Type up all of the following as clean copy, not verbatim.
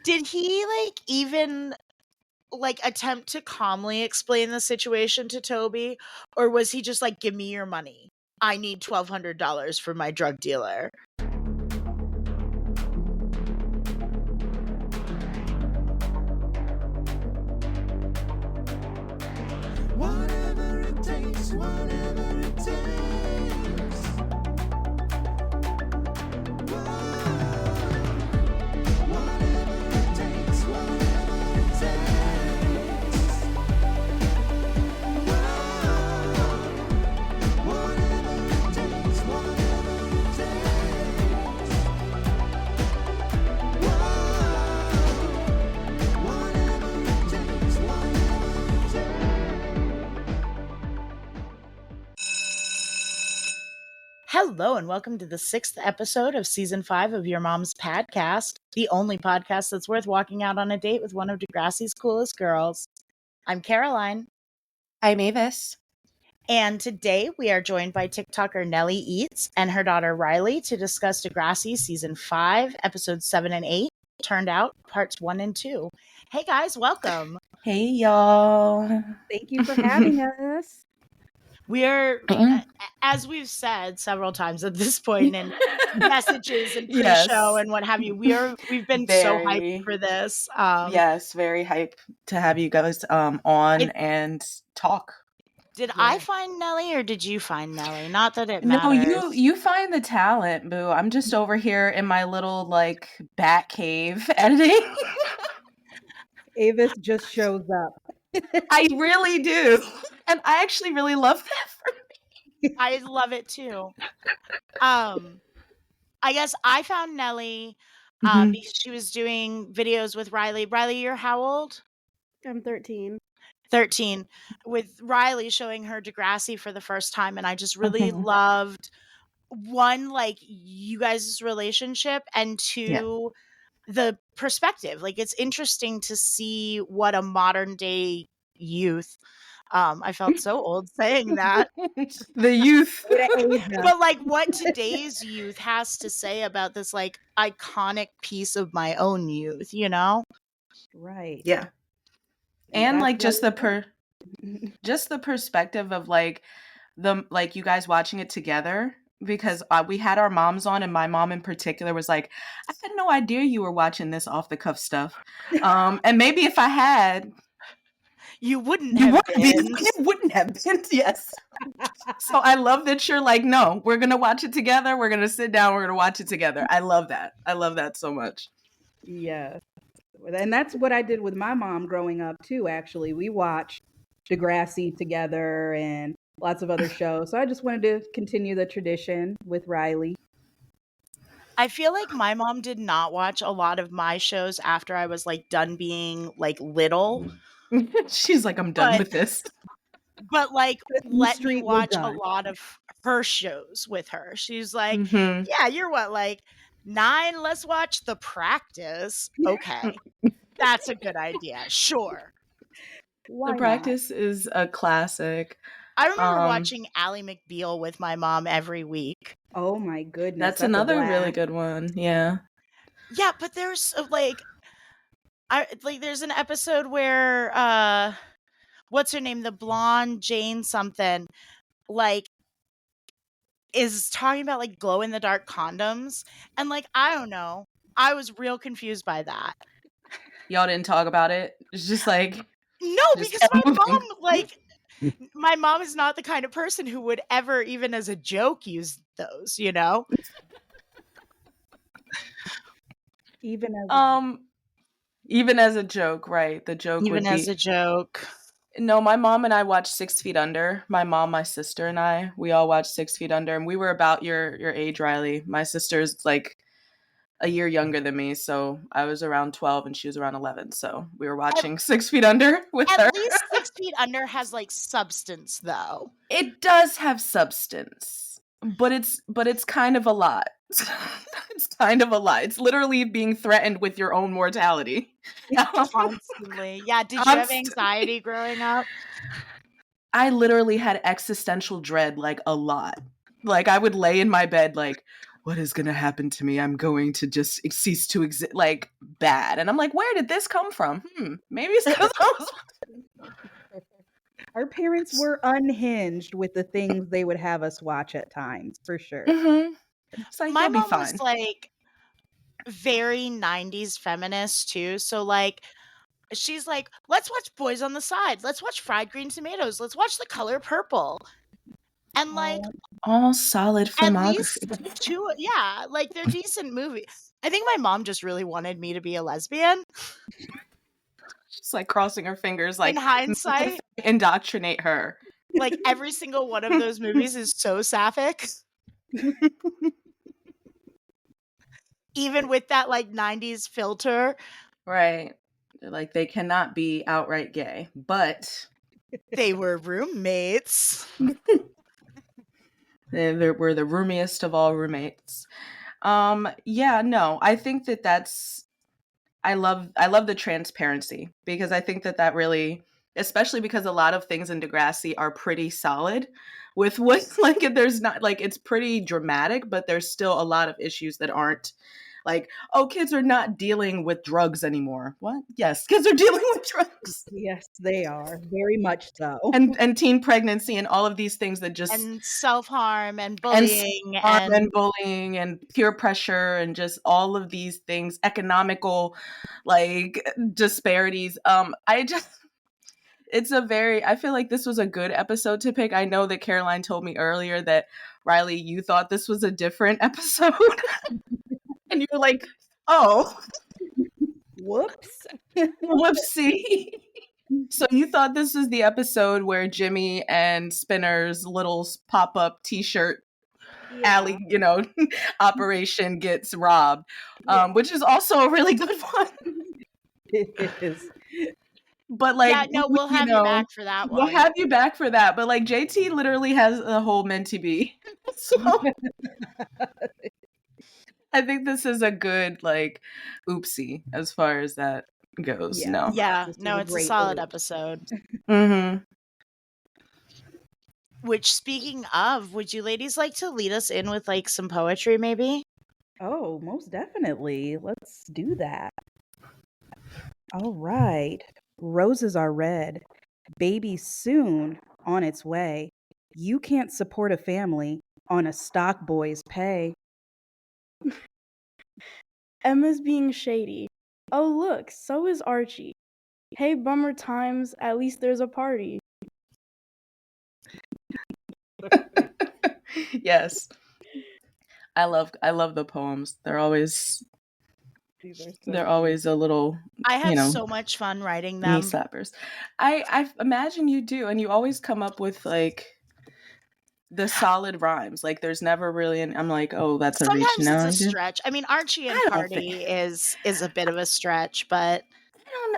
Did he even attempt to calmly explain the situation to Toby, or was he just like, "Give me your money. I need $1,200 for my drug dealer"? Whatever it takes, whatever it takes. Whatever it takes, whatever it takes. Whatever it takes, whatever it takes. Whatever it takes, whatever it takes. Hello, and welcome to the 6th episode of Season 5 of Your Mom's Podcast, the only podcast that's worth walking out on a date with one of Degrassi's coolest girls. I'm Caroline, I'm Avis. and today we are joined by TikToker Nellie Eats and her daughter Rilee to discuss Degrassi Season 5, Episodes 7 and 8, Turned Out, Parts 1 and 2. Hey guys, welcome. Hey, y'all. Thank you for having us. We are, as we've said several times at this point in messages and pre-show Yes. and what have you, we've been so hyped for this. Yes, very hype to have you guys on and talk. Did I find Nellie or did you find Nellie? Not that it matters. No, you find the talent, boo. I'm just over here in my little bat cave editing. Avis just shows up. I really do. And I actually really love that for me. I love it too. I guess I found Nellie because she was doing videos with Rilee. Rilee, you're how old? I'm 13. 13, with Rilee showing her Degrassi for the first time, and I just really loved, one, you guys' relationship, and two, the perspective. It's interesting to see what a modern day youth, I felt so old saying that. The youth. But what today's youth has to say about this iconic piece of my own youth, you know? Right. Yeah. And just the perspective of you guys watching it together, because we had our moms on, and my mom in particular was like, I had no idea you were watching this off the cuff stuff. And maybe if I had, you wouldn't have been. It wouldn't have been, yes. So I love that you're like, no, we're going to watch it together. We're going to sit down. We're going to watch it together. I love that. I love that so much. Yeah. And that's what I did with my mom growing up too, actually. We watched Degrassi together and lots of other shows. So I just wanted to continue the tradition with Rilee. I feel like my mom did not watch a lot of my shows after I was done being little. She's like, I'm done with this. But let me watch a lot of her shows with her. She's like, yeah, you're what, 9? Let's watch The Practice. Okay. That's a good idea. Sure. Why The Practice is a classic. I remember watching Ally McBeal with my mom every week. Oh my goodness. That's another really good one. Yeah. Yeah, but there's there's an episode where what's her name? The blonde Jane something is talking about glow in the dark condoms, and I don't know. I was real confused by that. Y'all didn't talk about it? It's just no, because my mom is not the kind of person who would ever, even as a joke, use those, you know? Even as a joke, right? The joke even would as be... a joke. No, my mom and I watched 6 Feet Under. My mom, my sister, and I, we all watched 6 Feet Under, and we were about your age, Rilee. My sister's a year younger than me, so I was around 12 and she was around 11, so we were watching 6 Feet Under with her. At least 6 Feet Under has substance, though. It does have substance, but it's kind of a lot. It's kind of a lot. It's literally being threatened with your own mortality. Constantly. Yeah, did you have anxiety growing up? I literally had existential dread a lot. I would lay in my bed what is going to happen to me? I'm going to just cease to exist, like bad. And I'm like, where did this come from? Maybe it's because I was. Our parents were unhinged with the things they would have us watch at times, for sure. It's like, My you'll be mom fine. was like very 90s feminist too. So like she's like, let's watch Boys on the Side. Let's watch Fried Green Tomatoes. Let's watch The Color Purple. And like All solid at filmography. least two, yeah, like they're decent movies. I think my mom just really wanted me to be a lesbian. Just like crossing her fingers, like In hindsight, indoctrinate her. like every single one of those movies is so sapphic. Even with that like 90s filter. Right. Like they cannot be outright gay, but they were roommates. They were the roomiest of all roommates. Yeah, no, I think that's I love the transparency, because I think that really, especially because a lot of things in Degrassi are pretty solid with what, like, there's not, like, it's pretty dramatic, but there's still a lot of issues that aren't like, oh, kids are not dealing with drugs anymore. What? Yes, kids are dealing with drugs. Yes, they are. Very much so. And teen pregnancy and all of these things that just... And self-harm and bullying. And bullying and peer pressure and just all of these things, economical, like, disparities. I feel like this was a good episode to pick. I know that Caroline told me earlier that, Rilee, you thought this was a different episode. And you were like, oh. Whoops. Whoopsie. So you thought this was the episode where Jimmy and Spinner's little pop-up t-shirt alley, operation gets robbed, which is also a really good one. It is. But like, yeah, no, we'll have you back for that one. We'll have you back for that. But like, JT literally has a whole Menti B. So I think this is a good, like, oopsie as far as that goes. Yeah. No. Yeah, This is no, a it's a great solid oop. episode. Mm-hmm. Which, speaking of, would you ladies like to lead us in with like some poetry, maybe? Oh, most definitely. Let's do that. All right. Roses are red. Baby soon on its way. You can't support a family on a stock boy's pay. Emma's being shady. Oh, look, so is Archie. Hey, bummer times, at least there's a party. Yes. I love the poems. They're always a little, I have so much fun writing them. knee slappers. I imagine you do, and you always come up with like the solid rhymes. Like there's never really I'm like, oh, that's a reach. Sometimes it's a stretch. I mean, Archie and Party is a bit of a stretch, but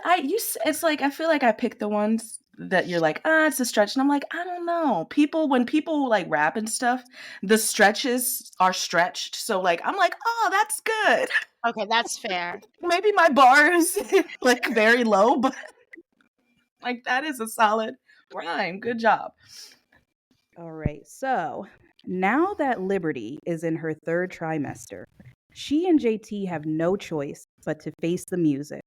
it's like, I feel like I pick the ones that you're like, it's a stretch, and I'm like, I don't know. When people like rap and stuff, the stretches are stretched, so like I'm like, oh, that's good. Okay, that's fair. Maybe my bar is like very low, but like that is a solid rhyme. Good job. All right. So now that Liberty is in her third trimester, she and JT have no choice but to face the music.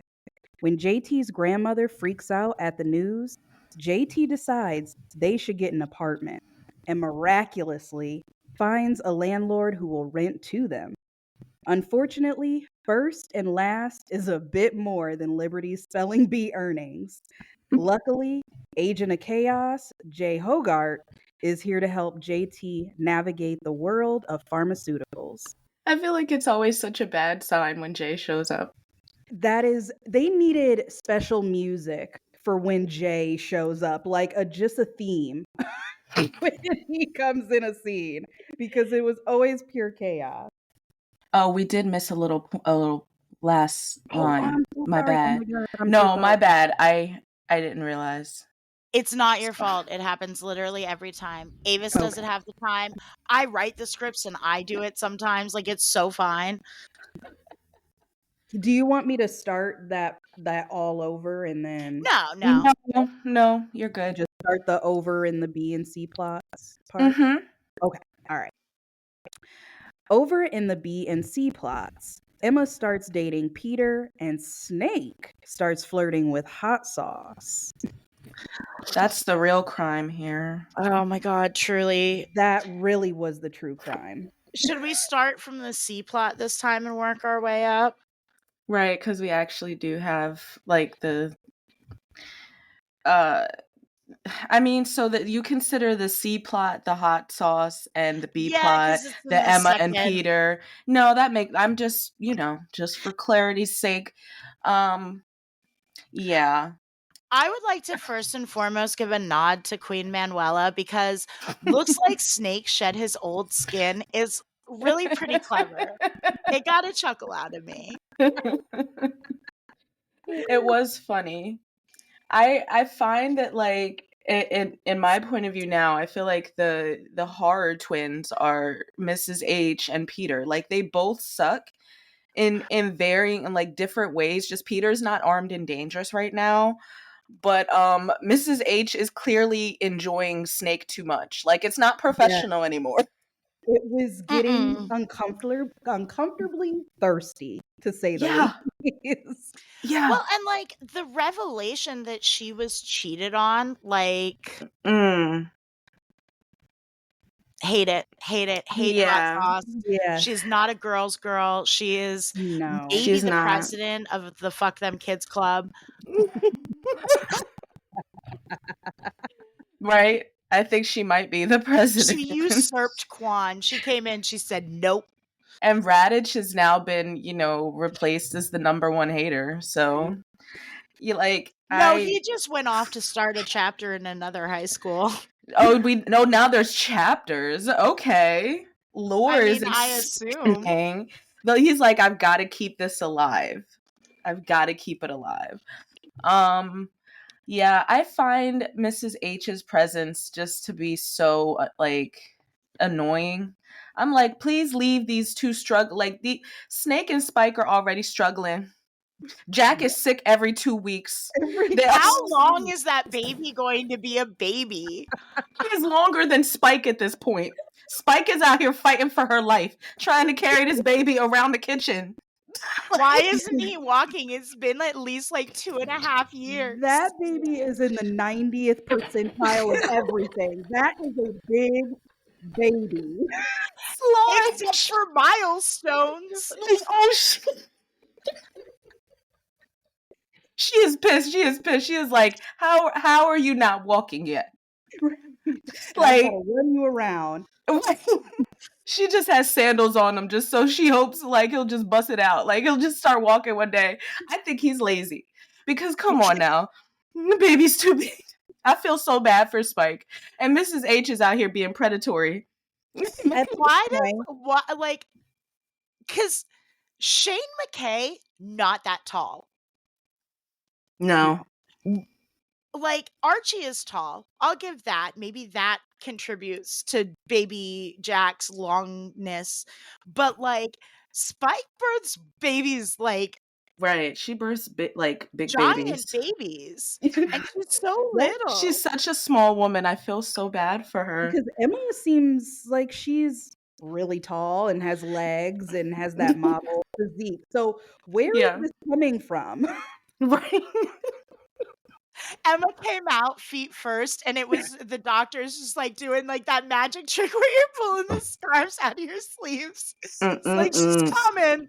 When JT's grandmother freaks out at the news, JT decides they should get an apartment and miraculously finds a landlord who will rent to them. Unfortunately, first and last is a bit more than Liberty's spelling bee earnings. Luckily, Agent of Chaos, Jay Hogarth, is here to help JT navigate the world of pharmaceuticals. I feel like it's always such a bad sign when Jay shows up. They needed special music for when Jay shows up, like just a theme when he comes in a scene, because it was always pure chaos. Oh, we did miss a little last line. I'm so My sorry. bad. Oh my God, I'm so No, sorry. my bad. I didn't realize. It's not your fault. It happens literally every time. Avis does it half the time. I write the scripts and I do it sometimes. Like, it's so fine. Do you want me to start that all over and then No. You're good. just start the over in the B and C plots part? Mm-hmm. Okay. All right. Over in the B and C plots, Emma starts dating Peter and Snake starts flirting with Hot Sauce. That's the real crime here. Oh my god, truly. That really was the true crime. Should we start from the C plot this time and work our way up? Right, because we actually do have like the I mean, so that you consider the C plot the hot sauce and the B Yeah, plot 'cause it's in the the Emma and second. Peter. No, I'm just, just for clarity's sake. Yeah. I would like to first and foremost give a nod to Queen Manuela because looks like Snake shed his old skin is really pretty clever. It got a chuckle out of me. It was funny. I find that like in my point of view now, I feel like the horror twins are Mrs. H and Peter. Like they both suck in varying and like different ways. Just Peter's not armed and dangerous right now. But Mrs. H is clearly enjoying Snake too much. Like it's not professional anymore. It was getting uncomfortably thirsty, to say the least. Yeah. Well, and like the revelation that she was cheated on, like hate it, Yeah. hot sauce. Yeah. She's not a girl's girl. She is No. maybe She's the not. president of the Fuck Them Kids Club. Right? I think she might be the president. She usurped Quan. She came in, she said nope. And Raditch has now been, replaced as the number one hater. So you like he just went off to start a chapter in another high school. Now there's chapters. Okay. Lore is I assume. expanding. Though he's like, I've got to keep this alive. I've got to keep it alive. Yeah, I find Mrs. H's presence just to be so annoying. I'm like, please leave these two struggle. Like the Snake and Spike are already struggling. Jack is sick every 2 weeks. How long is that baby going to be a baby? He's longer than Spike at this point. Spike is out here fighting for her life, trying to carry this baby around the kitchen. Why isn't he walking? It's been at least like 2.5 years. That baby is in the 90th percentile of everything. That is a big baby. Except for milestones. She is pissed. She is pissed. She is like, how are you not walking yet? Like, I gotta run you around. She just has sandals on him just so she hopes like he'll just bust it out. Like he'll just start walking one day. I think he's lazy. Because come on now. The baby's too big. I feel so bad for Spike. And Mrs. H is out here being predatory. Because Shane McKay, not that tall. No. Like, Archie is tall. I'll give that. Maybe that contributes to baby Jack's longness. But, like, Spike births babies, like... Right. She births big giant babies. And she's so little. She's such a small woman. I feel so bad for her. Because Emma seems like she's really tall and has legs and has that model physique. So where is this coming from? Right. Emma came out feet first, and it was the doctors just like doing like that magic trick where you're pulling the scarves out of your sleeves. It's like she's coming.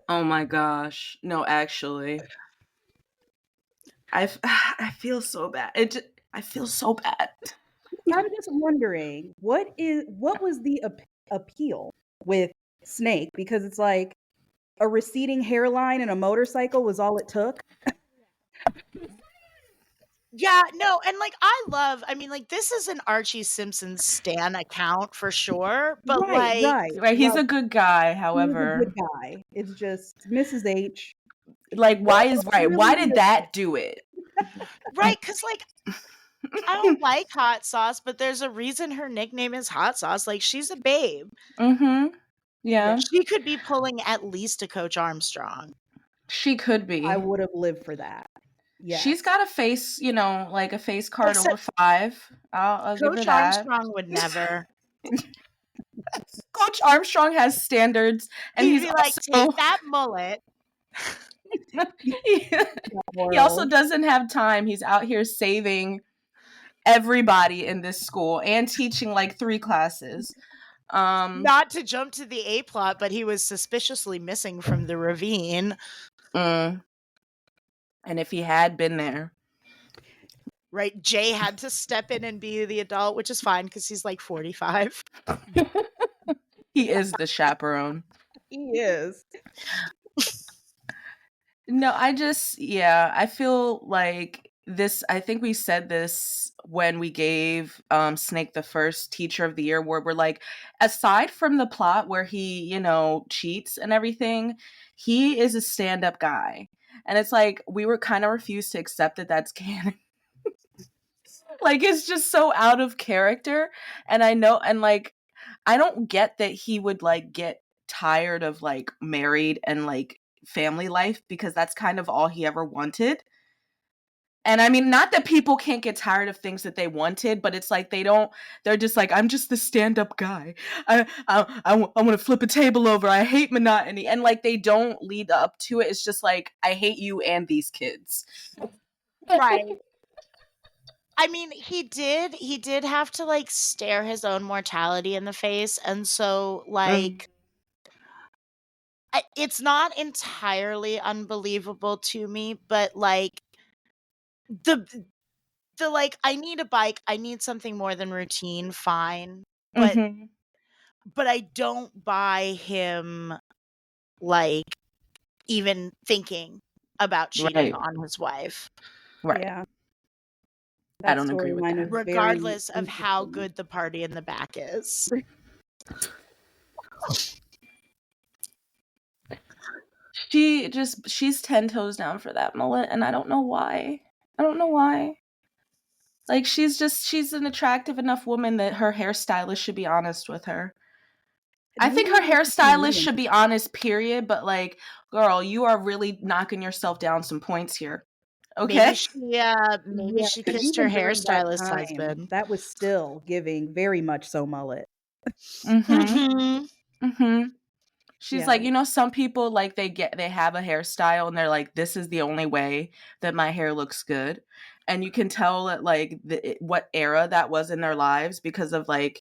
Oh my gosh. No, actually. I feel so bad. I feel so bad. I'm just wondering, what was the appeal with Snake? Because it's like a receding hairline and a motorcycle was all it took. Yeah, no, and like this is an Archie Simpson stan account for sure, but right, he's a good guy. However, he's a good guy. It's just Mrs. H. Like, why did that do it? Right, because like I don't like Hot Sauce, but there's a reason her nickname is Hot Sauce. Like, she's a babe. Mm-hmm. Yeah. She could be pulling at least a Coach Armstrong. She could be. I would have lived for that. Yeah. She's got a face, like a face card over 5. I'll give her Coach that. Armstrong would never. Coach Armstrong has standards, and He'd he's be like, also take that mullet. he also doesn't have time. He's out here saving everybody in this school and teaching like 3 classes. Not to jump to the A plot, but he was suspiciously missing from the ravine. And if he had been there, Right, Jay had to step in and be the adult, which is fine because he's like 45. he is the chaperone. He is. No, I feel like this, I think we said this when we gave Snake the first Teacher of the Year award. We're like, aside from the plot where he, cheats and everything, he is a stand-up guy. And it's like, we were kind of refused to accept that that's canon. Like, it's just so out of character. And I know, and like, I don't get that he would like get tired of like married and like family life, because that's kind of all he ever wanted. And I mean, not that people can't get tired of things that they wanted, but it's like they're just like, I'm just the stand-up guy. I want to flip a table over. I hate monotony. And like, they don't lead up to it. It's just like, I hate you and these kids. Right. I mean, he did have to like stare his own mortality in the face. And so like, it's not entirely unbelievable to me, but like the like, I need a bike, I need something more than routine, fine. But I don't buy him like even thinking about cheating on his wife. Right. Yeah. I don't agree with that. Regardless of how good the party in the back is. She's 10 toes down for that mullet, and I don't know why. Like, she's an attractive enough woman that her hairstylist should be honest with her. I think her hairstylist should be honest, period, but like, girl, you are really knocking yourself down some points here. Okay? Maybe she kissed her hairstylist husband. That was still giving very much so mullet. She's like, some people like they have a hairstyle and they're like, this is the only way that my hair looks good. And you can tell that like what era that was in their lives, because of like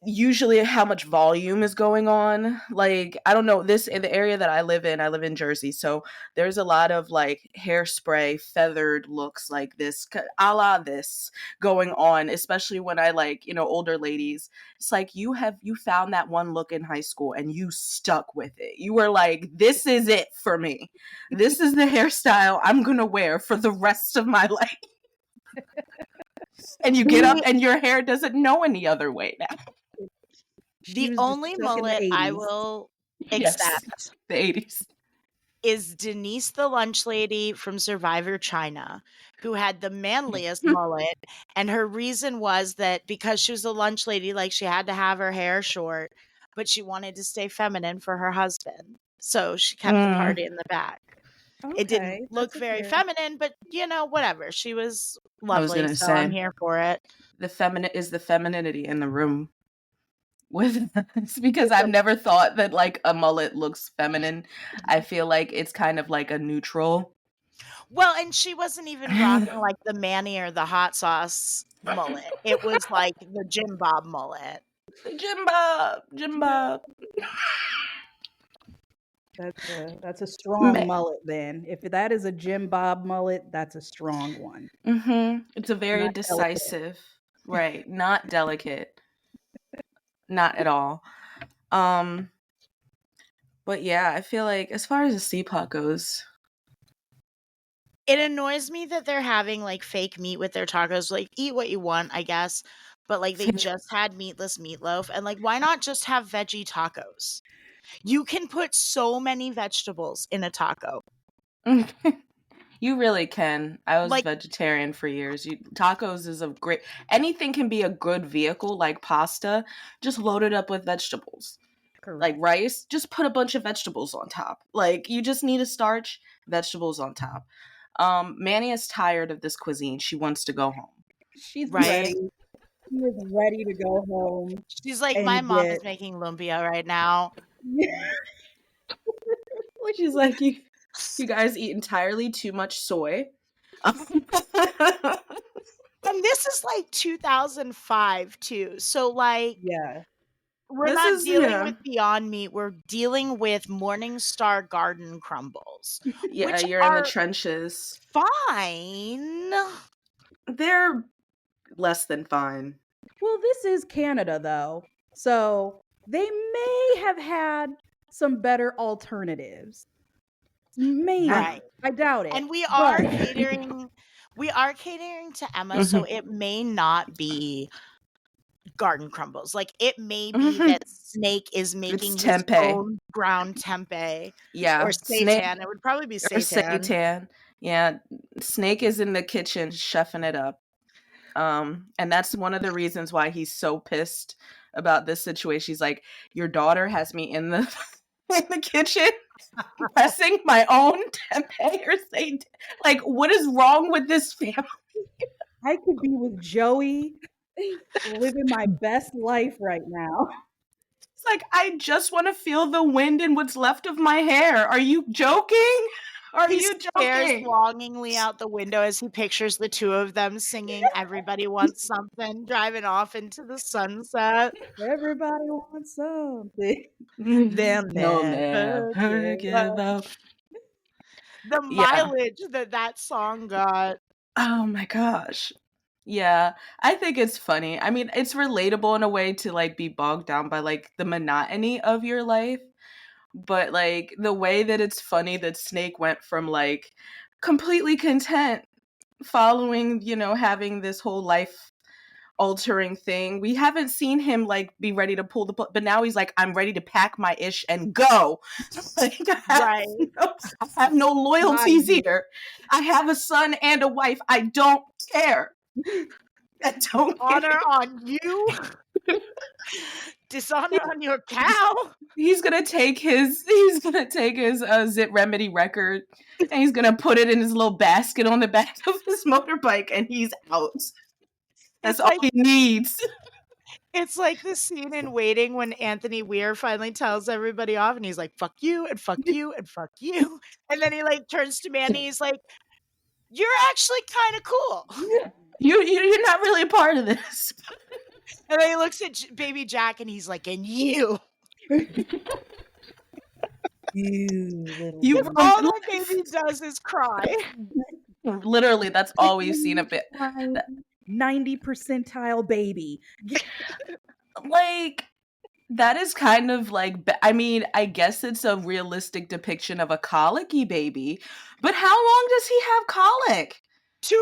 usually how much volume is going on. Like, I don't know, this in the area that I live in Jersey, so there's a lot of like hairspray feathered looks like this, a la this going on, especially when I like, older ladies. It's like, you found that one look in high school and you stuck with it. You were like, this is it for me. This is the hairstyle I'm gonna wear for the rest of my life. And you get up and your hair doesn't know any other way now. The only mullet I will accept, the 80s, is Denise the lunch lady from Survivor China, who had the manliest mullet, and her reason was that because she was a lunch lady, like, she had to have her hair short, but she wanted to stay feminine for her husband, so she kept the party in the back. Okay, it didn't look very feminine, but whatever. She was lovely, so I'm here for it. The femininity in the room with this, because I've never thought that like a mullet looks feminine. I feel like it's kind of like a neutral. Well, and she wasn't even rocking like the Manny or the hot sauce mullet. It was like the Jim Bob mullet. Jim Bob. That's a strong mullet then. If that is a Jim Bob mullet, that's a strong one. It's a very not decisive, delicate. Right? Not delicate. Not at all. But yeah, I feel like as far as the C-plot goes, it annoys me that they're having like fake meat with their tacos. Like, eat what you want, I guess. But like, they just had meatless meatloaf, and like, why not just have veggie tacos? You can put so many vegetables in a taco. You really can. I was vegetarian for years. Tacos is a great... Anything can be a good vehicle, like pasta. Just load it up with vegetables. Correct. Like rice, just put a bunch of vegetables on top. Like, you just need a starch, vegetables on top. Manny is tired of this cuisine. She wants to go home. She's ready. He is ready to go home. She's like, And my mom get- is making lumpia right now. Which is like, you guys eat entirely too much soy. And this is like 2005 too. So like, Yeah. we're This not is- dealing yeah. with Beyond Meat. We're dealing with Morningstar Garden crumbles. Yeah, which you're in the are trenches. fine. They're less than fine. Well, this is Canada, though. So they may have had some better alternatives. Maybe. Right. I doubt it. And we are but- catering to Emma, so it may not be garden crumbles. Like it may be that Snake is making his tempeh. own ground tempeh Yeah. or seitan. It would probably be Or seitan. seitan. Yeah. Snake is in the kitchen chefing it up. And that's one of the reasons why he's so pissed about this situation. He's like, your daughter has me in the in the kitchen pressing my own tempeh or seitan. Like, what is wrong with this family? I could be with Joey, living my best life right now. It's like, I just want to feel the wind in what's left of my hair. Are you joking? Are He you stares joking? longingly out the window as he pictures the two of them singing "Everybody Wants Something," driving off into the sunset. Everybody wants something. They'll No, never never give give up. up. The Yeah. mileage that song got. Oh my gosh. Yeah, I think it's funny. I mean, it's relatable in a way to like be bogged down by like the monotony of your life. But like the way that it's funny that Snake went from like completely content following, having this whole life altering thing. We haven't seen him like be ready to pull but now he's like, I'm ready to pack my ish and go. Like, I have no loyalties here. I have a son and a wife. I don't care. I don't Honor care. on you. Dishonor on your cow. He's gonna take his Zit Remedy record and he's gonna put it in his little basket on the back of his motorbike and he's out. That's all he needs. It's like the scene in Waiting when Anthony Weir finally tells everybody off and he's like, fuck you and fuck you and fuck you. And then he like turns to Mandy, he's like, you're actually kind of cool. You're not really a part of this. And then he looks at baby Jack and he's like, and you. You all that baby does is cry. Literally, that's all we've seen of it. 90 percentile baby. Like, that is kind of like, I mean, I guess it's a realistic depiction of a colicky baby, but how long does he have colic? 2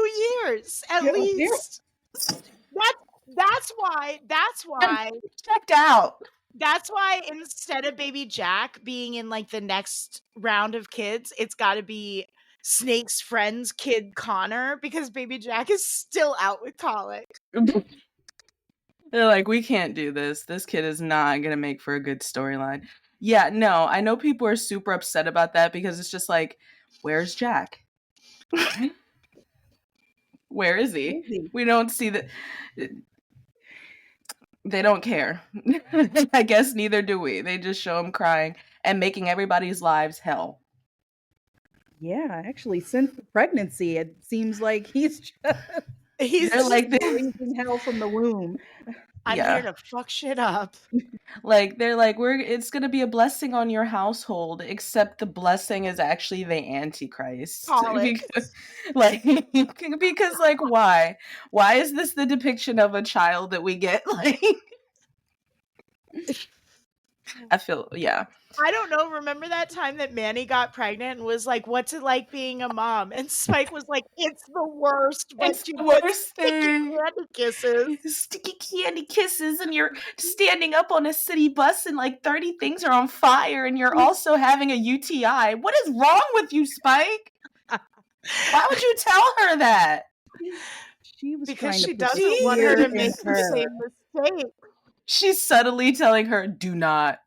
years at least. That's why checked out. That's why instead of baby Jack being in like the next round of kids, it's got to be Snake's friend's kid Connor, because baby Jack is still out with colic. They're like, we can't do this. This kid is not going to make for a good storyline. Yeah, no, I know people are super upset about that because it's just like, where's Jack? Where is he? We don't see that. They don't care. I guess neither do we. They just show him crying and making everybody's lives hell. Yeah, actually, since the pregnancy, it seems like he's just like raising hell from the womb. I'm here to fuck shit up. Like, they're like, it's gonna be a blessing on your household, except the blessing is actually the Antichrist. Because like, why? Why is this the depiction of a child that we get? Like, I feel, I don't know. Remember that time that Manny got pregnant and was like, what's it like being a mom? And Spike was like, it's the worst. It's the worst thing. Candy kisses. Sticky candy kisses, and you're standing up on a city bus and like 30 things are on fire and you're also having a UTI. What is wrong with you, Spike? Why would you tell her that? Because she doesn't want her to make the same mistake. She's subtly telling her, do not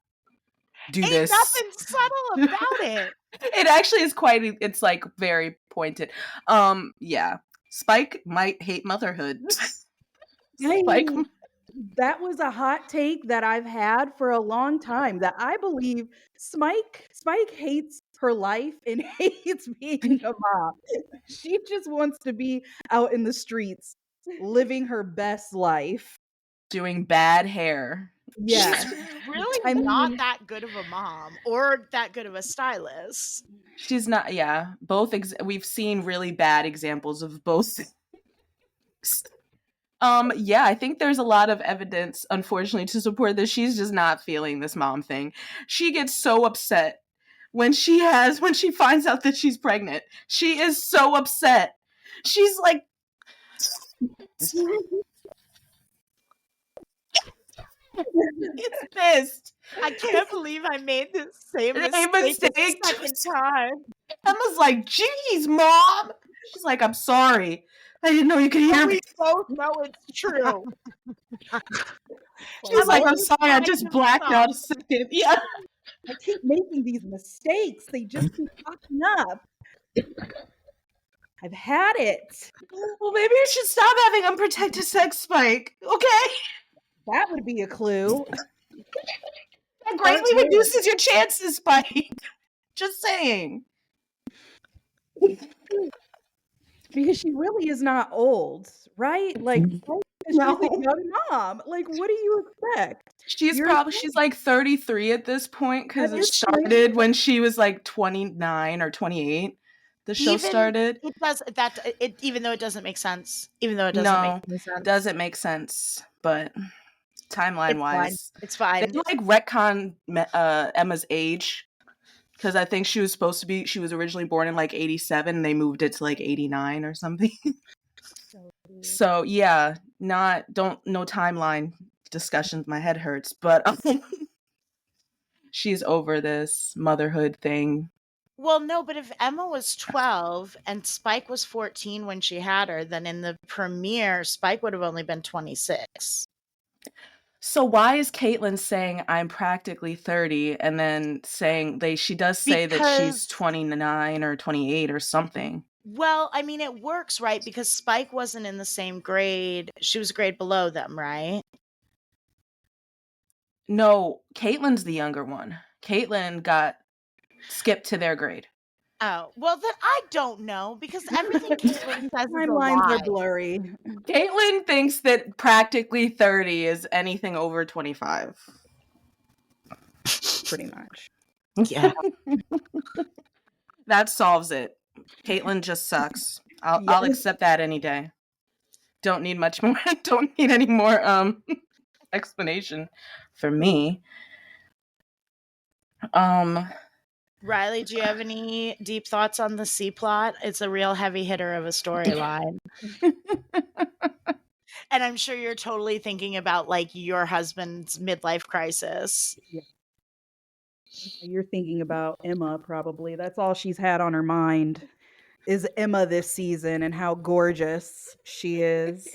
do this. Ain't nothing subtle about it. It actually is it's like very pointed. Yeah. Spike might hate motherhood. Spike. That was a hot take that I've had for a long time, that I believe Spike hates her life and hates being a mom. She just wants to be out in the streets living her best life. Doing bad hair. Yes. She's really I not mean- that good of a mom or that good of a stylist. She's not, yeah. Both we've seen really bad examples of both. Yeah, I think there's a lot of evidence, unfortunately, to support that she's just not feeling this mom thing. She gets so upset when she finds out that she's pregnant. She is so upset. She's like it's pissed. I can't believe I made the same Same mistake the mistake. second time. Emma's like, geez, mom. She's like, I'm sorry. I didn't know you could hear We me. both know it's true. She's like, I'm always sorry, I trying just to blacked stop. out a second. Yeah. I keep making these mistakes. They just keep popping up. I've had it. Well, maybe you should stop having unprotected sex, Spike. Okay? That would be a clue. That greatly there. reduces your chances, Spike. Just saying. Because she really is not old, right? Like, she's a young mom. Like, what do you expect? She's like 33 at this point because At it this started when she was like 29 or 28. The show started. It does that. Even though it doesn't make sense. Even though it doesn't make any sense. Doesn't make sense. But timeline wise, it's fine. They like retcon Emma's age because I think she was originally born in like 87. And they moved it to like 89 or something. So yeah, no timeline discussions. My head hurts, but she's over this motherhood thing. Well, no, but if Emma was 12 and Spike was 14 when she had her, then in the premiere, Spike would have only been 26. So why is Caitlyn saying I'm practically 30 and then saying she does say that she's 29 or 28 or something? Well, I mean, it works, right? Because Spike wasn't in the same grade. She was a grade below them, right? No, Caitlyn's the younger one. Caitlyn got skipped to their grade. Oh, well, then I don't know because everything Caitlyn says is a Timelines lie. are blurry. Caitlyn thinks that practically 30 is anything over 25. Pretty much. Yeah. That solves it. Caitlyn just sucks. I'll accept that any day. Don't need much more. Don't need any more explanation for me. Rilee, do you have any deep thoughts on the C plot? It's a real heavy hitter of a storyline. And I'm sure you're totally thinking about like your husband's midlife crisis. Yeah. You're thinking about Emma probably. That's all she's had on her mind is Emma this season and how gorgeous she is.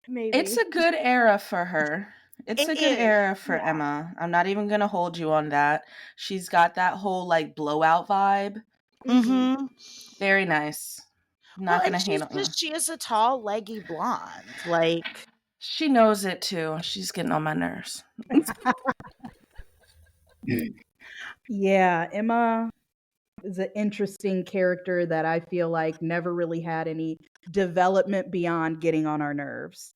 Maybe. It's a good era for her. It's It a good is, era for yeah. Emma. I'm not even going to hold you on that. She's got that whole like blowout vibe. Mm-hmm. Very nice. Not going to hate on her. She is a tall, leggy blonde. Like, She knows it too. She's getting on my nerves. Yeah, Emma is an interesting character that I feel like never really had any development beyond getting on our nerves.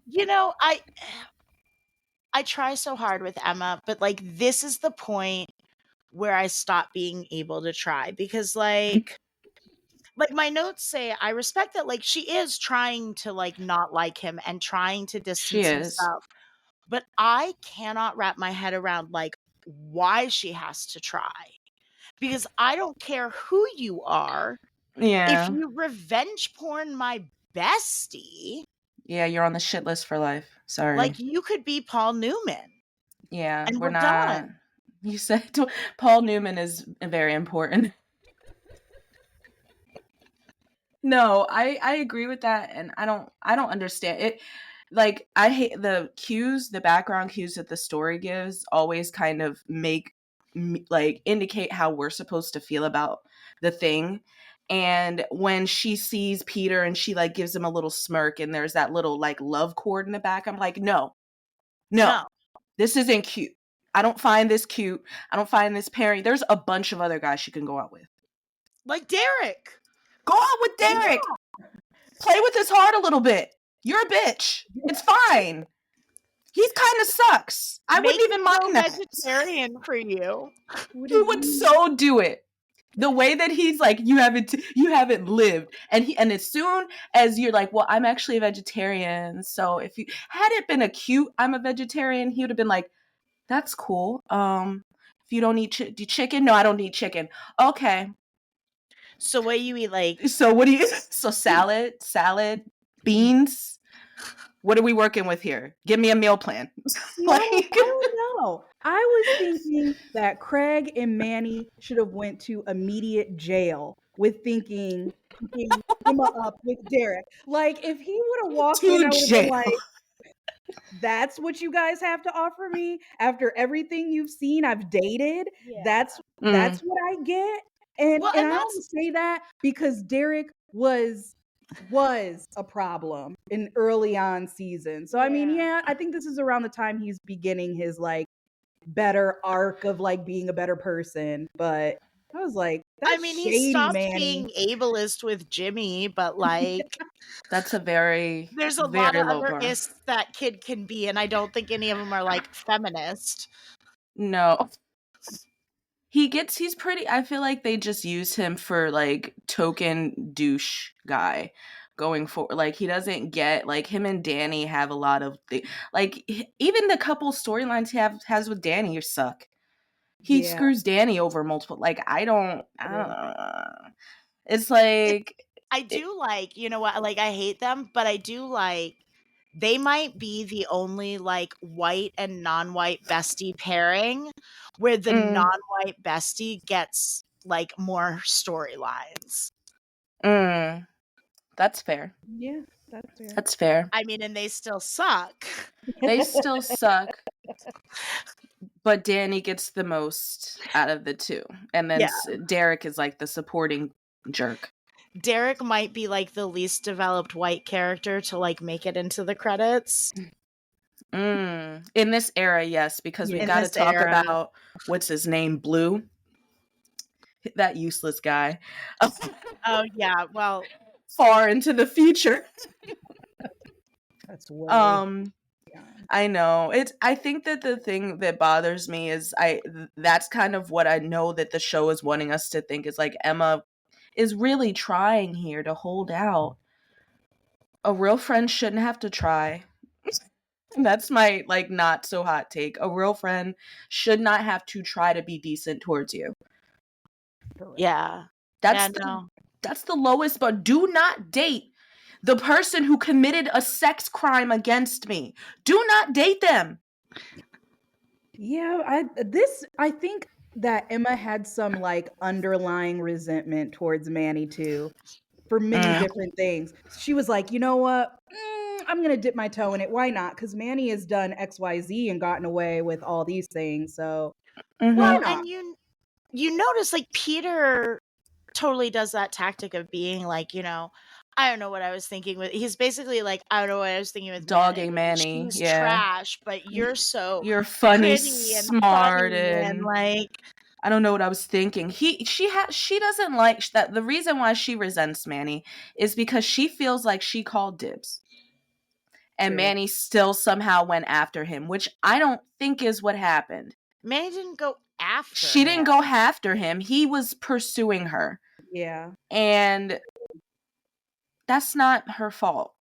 you know, I try so hard with Emma, but like this is the point where I stop being able to try because like my notes say I respect that like she is trying to like not like him and trying to distance herself. But I cannot wrap my head around like why she has to try. Because I don't care who you are. Yeah. If you revenge porn my bestie. Yeah, you're on the shit list for life. Sorry. Like you could be Paul Newman. Yeah, and we're not. done. You said Paul Newman is very important. No, I agree with that, and I don't understand it. Like I hate the background cues that the story gives always kind of make like indicate how we're supposed to feel about the thing, And when she sees Peter and she like gives him a little smirk and there's that little like love cord in the back, I'm like, no, this isn't cute. I don't find this cute. I don't find this pairing. There's a bunch of other guys she can go out with. Like Dereck. Go out with Dereck. Play with his heart a little bit. You're a bitch. It's fine. He kind of sucks. I wouldn't even mind that. Vegetarian for you. He would so do it. The way that he's like, you haven't lived, and as soon as you're like, well, I'm actually a vegetarian, so if you had it been a cute, I'm a vegetarian, he would have been like, that's cool. If you don't eat chicken, no, I don't eat chicken. Okay. So what you eat like? So what do you? So salad, beans. What are we working with here? Give me a meal plan. I don't know. I was thinking that Craig and Manny should have went to immediate jail with thinking him up with Dereck. Like, if he would have walked in, I would have been like, that's what you guys have to offer me after everything you've seen. I've dated. Yeah. That's what I get. And Well, I and only say that because Dereck was a problem in early on season. So I mean, yeah, I think this is around the time he's beginning his like better arc of like being a better person. But I was like, that's he shady, stopped Manny. being ableist with Jimmy, but like that's a very there's a lot of other ists that kid can be, and I don't think any of them are like feminist. No. He's pretty, I feel like they just use him for like token douche guy going forward. Like he doesn't get, like him and Danny have a lot of like even the couple storylines he has with Danny suck. He screws Danny over multiple, like I don't it's like I do like, you know what, like I hate them, but I do like they might be the only like white and non-white bestie pairing where the non-white bestie gets like more storylines. That's fair. Yeah, that's fair. That's fair. I mean, and they still suck. They still suck. But Danny gets the most out of the two. And then Dereck is like the supporting jerk. Dereck might be like the least developed white character to like make it into the credits. In this era, yes, because we got to talk about what's his name, Blue, that useless guy. Oh yeah, well, far into the future. That's way I know. I think that the thing that bothers me is that's kind of what I know that the show is wanting us to think is like Emma is really trying here to hold out. A real friend shouldn't have to try. That's my like not so hot take. A real friend should not have to try to be decent towards you. Yeah. That's the lowest, but do not date the person who committed a sex crime against me. Do not date them. Yeah, I think that Emma had some like underlying resentment towards Manny too, for many different things. She was like, you know what? I'm gonna dip my toe in it. Why not? Because Manny has done XYZ and gotten away with all these things. So why not? And you notice like Peter totally does that tactic of being like, you know, I don't know what I was thinking with. He's basically like, I don't know what I was thinking with dogging Manny. She's trash, but you're funny, smart, and like I don't know what I was thinking. She doesn't like that. The reason why she resents Manny is because she feels like she called dibs. And Manny still somehow went after him, which I don't think is what happened. Manny didn't go after She didn't go after him. He was pursuing her. Yeah. And that's not her fault.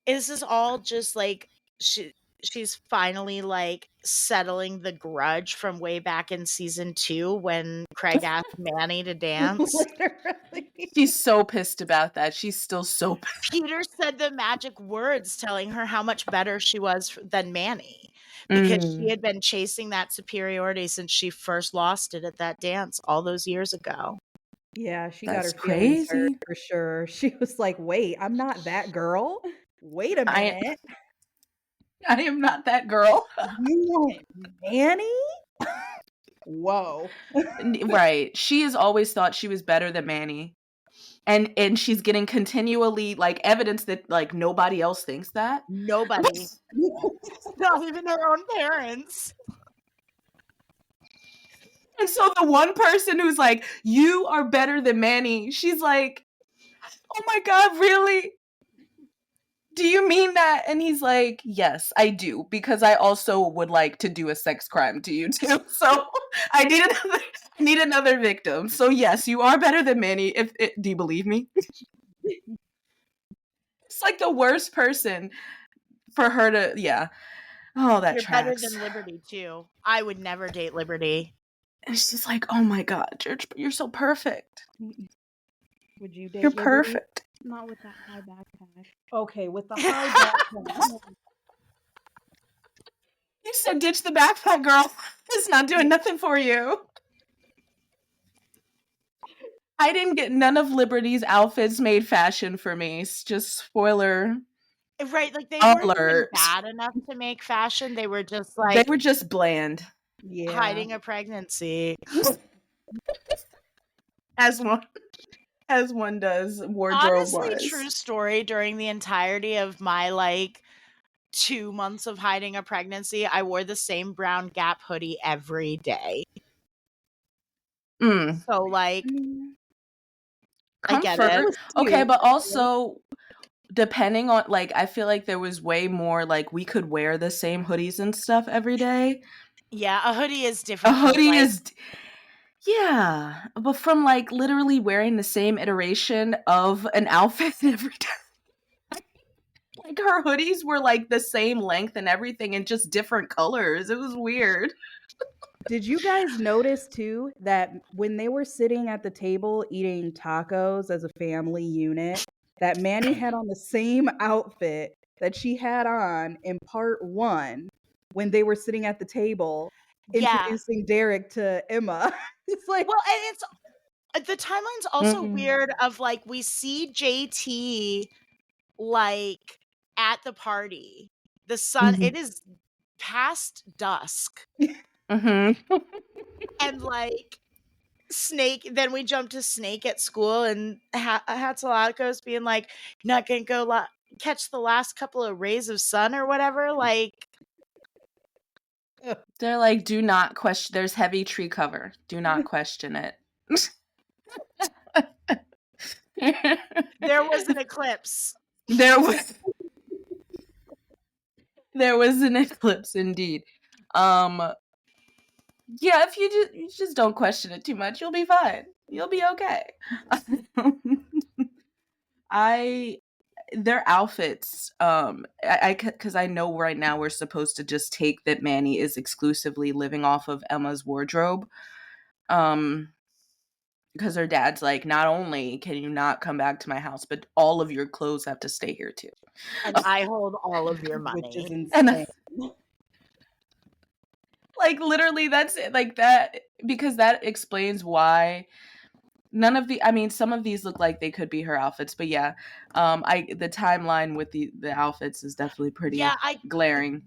This is all just like she's finally like settling the grudge from way back in season 2 when Craig asked Manny to dance. Literally. She's so pissed about that. She's still so pissed. Peter said the magic words telling her how much better she was than Manny because she had been chasing that superiority since she first lost it at that dance all those years ago. Yeah, she got her feelings hurt for sure. She was like, wait, I'm not that girl. Wait a minute. I am not that girl. You want Manny? Whoa. Right. She has always thought she was better than Manny. and she's getting continually like evidence that like nobody else thinks that. Nobody. Not even her own parents. And so the one person who's like, you are better than Manny, she's like, oh my God, really? Do you mean that? And he's like, yes, I do, because I also would like to do a sex crime to you too. So I need another victim. So yes, you are better than Manny. Do you believe me? It's like the worst person for her to, yeah. Oh, that You're tracks. better than Liberty too. I would never date Liberty. And she's like, oh my God, you're so perfect. Would you date You're Liberty? perfect. Not with that high backpack. Okay, with the high backpack. You said ditch the backpack, girl. It's not doing nothing for you. I didn't get none of Liberty's outfits made fashion for me. It's just spoiler. Right, like they weren't even Alert. bad enough to make fashion. They were just They like were just bland. Yeah. hiding a pregnancy. As one does, wardrobe Honestly, wise. true story, during the entirety of my like 2 months of hiding a pregnancy, I wore the same brown Gap hoodie every day. So like I get Comfort. it. Okay, but also depending on like I feel like there was way more like we could wear the same hoodies and stuff every day. Yeah, a hoodie is A different. from, hoodie like, is yeah, but from like literally wearing the same iteration of an outfit every day. Like her hoodies were like the same length and everything and just different colors. It was weird. Did you guys notice too that when they were sitting at the table eating tacos as a family unit, that Manny had on the same outfit that she had on in part 1 when they were sitting at the table yeah. introducing Dereck to Emma? It's like, Well, and it's the timeline's also weird of like we see JT like at the party. The sun, it is past dusk. Mm-hmm. And like Snake, then we jump to Snake at school, and Hatzalakos being like, "You're not gonna go catch the last couple of rays of sun or whatever." Like, They're like, do not question. There's heavy tree cover. Do not question it. there was an eclipse. There was an eclipse indeed. Yeah, if you just don't question it too much, you'll be fine. You'll be okay. Their outfits, because I know right now we're supposed to just take that Manny is exclusively living off of Emma's wardrobe. Because her dad's like, not only can you not come back to my house, but all of your clothes have to stay here too. And I hold all of your money. which is insane. Like literally that's it, like that, because that explains why none of the, I mean, some of these look like they could be her outfits, but yeah, the timeline with the outfits is definitely pretty glaring.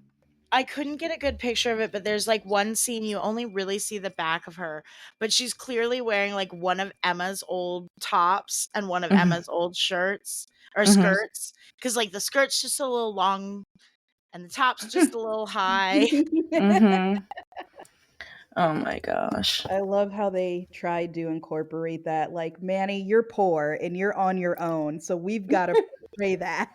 I couldn't get a good picture of it, but there's like one scene you only really see the back of her, but she's clearly wearing like one of Emma's old tops and one of Emma's old shirts or skirts, because like the skirt's just a little long and the top's just a little high. Oh my gosh. I love how they tried to incorporate that. Like, Manny, you're poor and you're on your own, so we've got to portray that.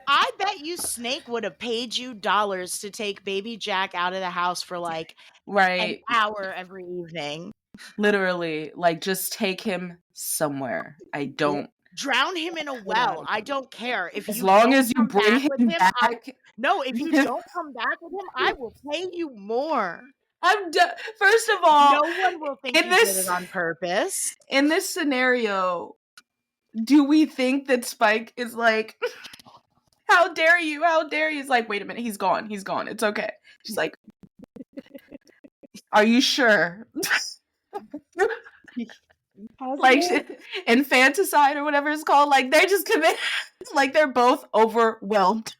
I bet you Snake would have paid you dollars to take baby Jack out of the house for like an hour every evening. Literally, like just take him somewhere. I don't drown him in a well. I don't care. If as you long don't as you come bring back with him him, back. No, if you don't come back with him, I will pay you more. First of all, no one will think you did it on purpose. In this scenario, do we think that Spike is like, how dare you? How dare you? He's like, wait a minute, he's gone. He's gone. It's okay. She's like, are you sure? Like infanticide or whatever it's called. Like they just commit. Like they're both overwhelmed.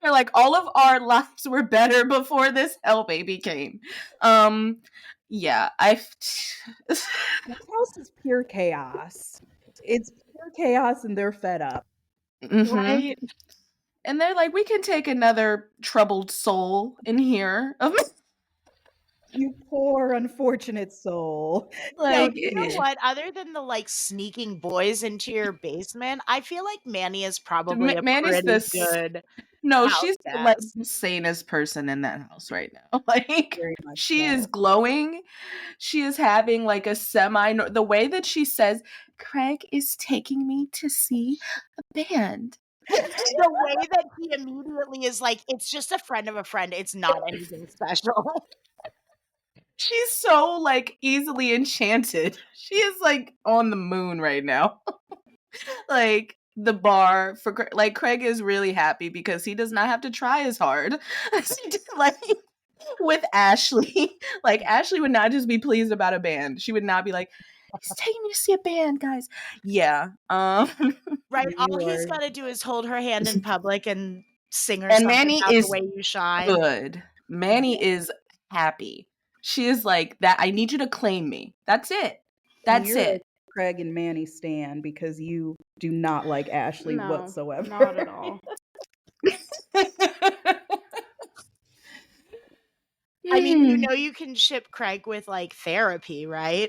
They're like, all of our lives were better before this hell baby came. Yeah, This house is pure chaos. It's pure chaos and they're fed up. Right? And they're like, we can take another troubled soul in here. You poor unfortunate soul. No, Like, you know what? Other than the like sneaking boys into your basement, I feel like Manny is probably a Manny's pretty good no, house she's like guest. the sanest person in that house right now. Like, Very much she so. is glowing. She is having like a the way that she says, Craig is taking me to see a band. The way that he immediately is like, it's just a friend of a friend. It's not anything special. She's so like easily enchanted. She is like on the moon right now. Like the bar for like Craig is really happy because he does not have to try as hard as he did, like with Ashley. Like Ashley would not just be pleased about a band. She would not be like, he's taking me to see a band, guys. Yeah. Right? All he's Lord. got to do is hold her hand in public and sing her And something Manny about is the way you shine. good. Manny is happy. She is like, that I need you to claim me. That's it. And That's you're it. a Craig and Manny stan because you do not like Ashley No, whatsoever. not at all. I mean, you know you can ship Craig with like therapy, right?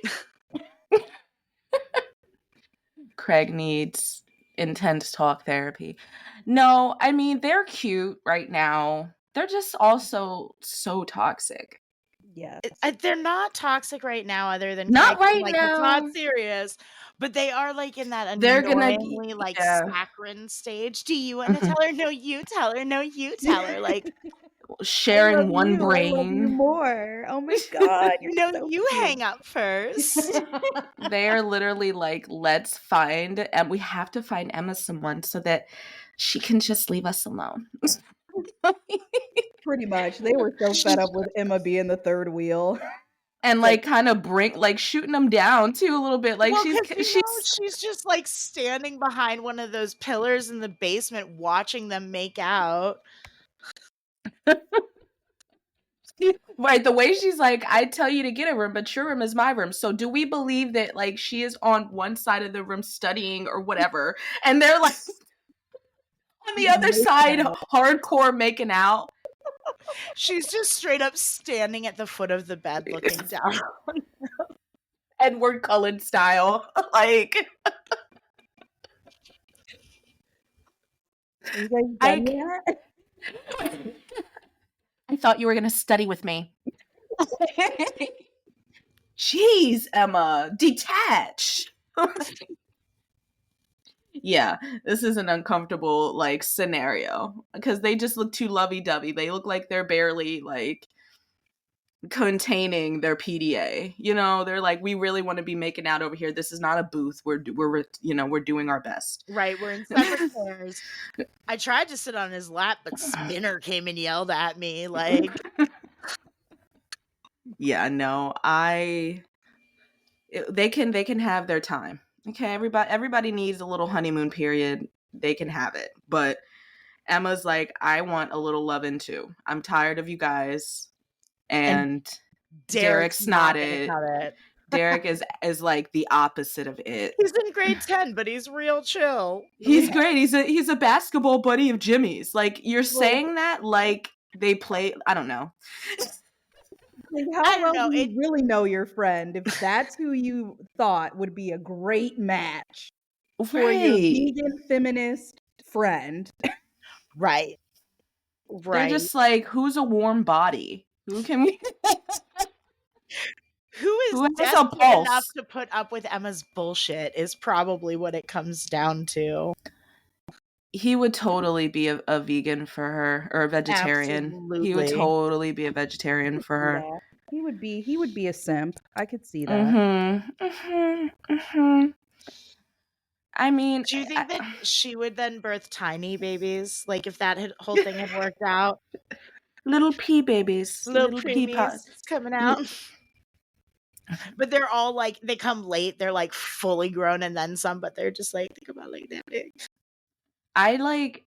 Craig needs intense talk therapy. No, I mean, they're cute right now. They're just also so toxic. Yes. They're not toxic right now, other than Not Craig being right like, it's not now. serious. But they are like in that They're gonna, annoyingly like yeah. saccharine stage. Do you want to tell her? No, you tell her. No, you tell her. Like, Sharing one I love you brain. more. Oh my god, you're no, so you cute. hang up first. They are literally like, let's find, and we have to find Emma someone so that she can just leave us alone. Pretty much. They were so fed up with Emma being the third wheel. And like kind of bring like shooting them down too a little bit. Like Well, she's 'cause, you know, she's just like standing behind one of those pillars in the basement watching them make out. right, the way she's like, I tell you to get a room, but your room is my room. So do we believe that like she is on one side of the room studying or whatever, and they're like on the other side hardcore making out? She's just straight up standing at the foot of the bed looking down. Edward Cullen style. Like Are you guys done yet? I thought you were gonna study with me. Jeez, Emma, detach. Yeah, this is an uncomfortable like scenario because they just look too lovey-dovey. They look like they're barely like containing their PDA. You know, they're like, we really want to be making out over here. This is not a booth. We're doing our best. Right, we're in separate chairs. I tried to sit on his lap, but Spinner came and yelled at me like, yeah, no, they can have their time. Okay, everybody needs a little honeymoon period. They can have it. But Emma's like, I want a little loving too. I'm tired of you guys. And Derek's not it. Dereck is like the opposite of it. He's in grade 10, but he's real chill. He's great. He's a basketball buddy of Jimmy's. Like you're saying that like they play. I don't know. Like, how well do you really know your friend if that's who you thought would be a great match for your vegan feminist friend? Right. They're just like, who's a warm body? Who can we? Who is desperate enough to put up with Emma's bullshit is probably what it comes down to. He would totally be a vegan for her or a vegetarian. Absolutely. He would totally be a vegetarian for her. Yeah, he would be a simp. I could see that. I mean, do you think that she would then birth tiny babies? Like if that whole thing had worked out? Little pea babies. Little pea pods coming out. But they're all like, they come late. They're like fully grown and then some, but they're just like, think about like that big.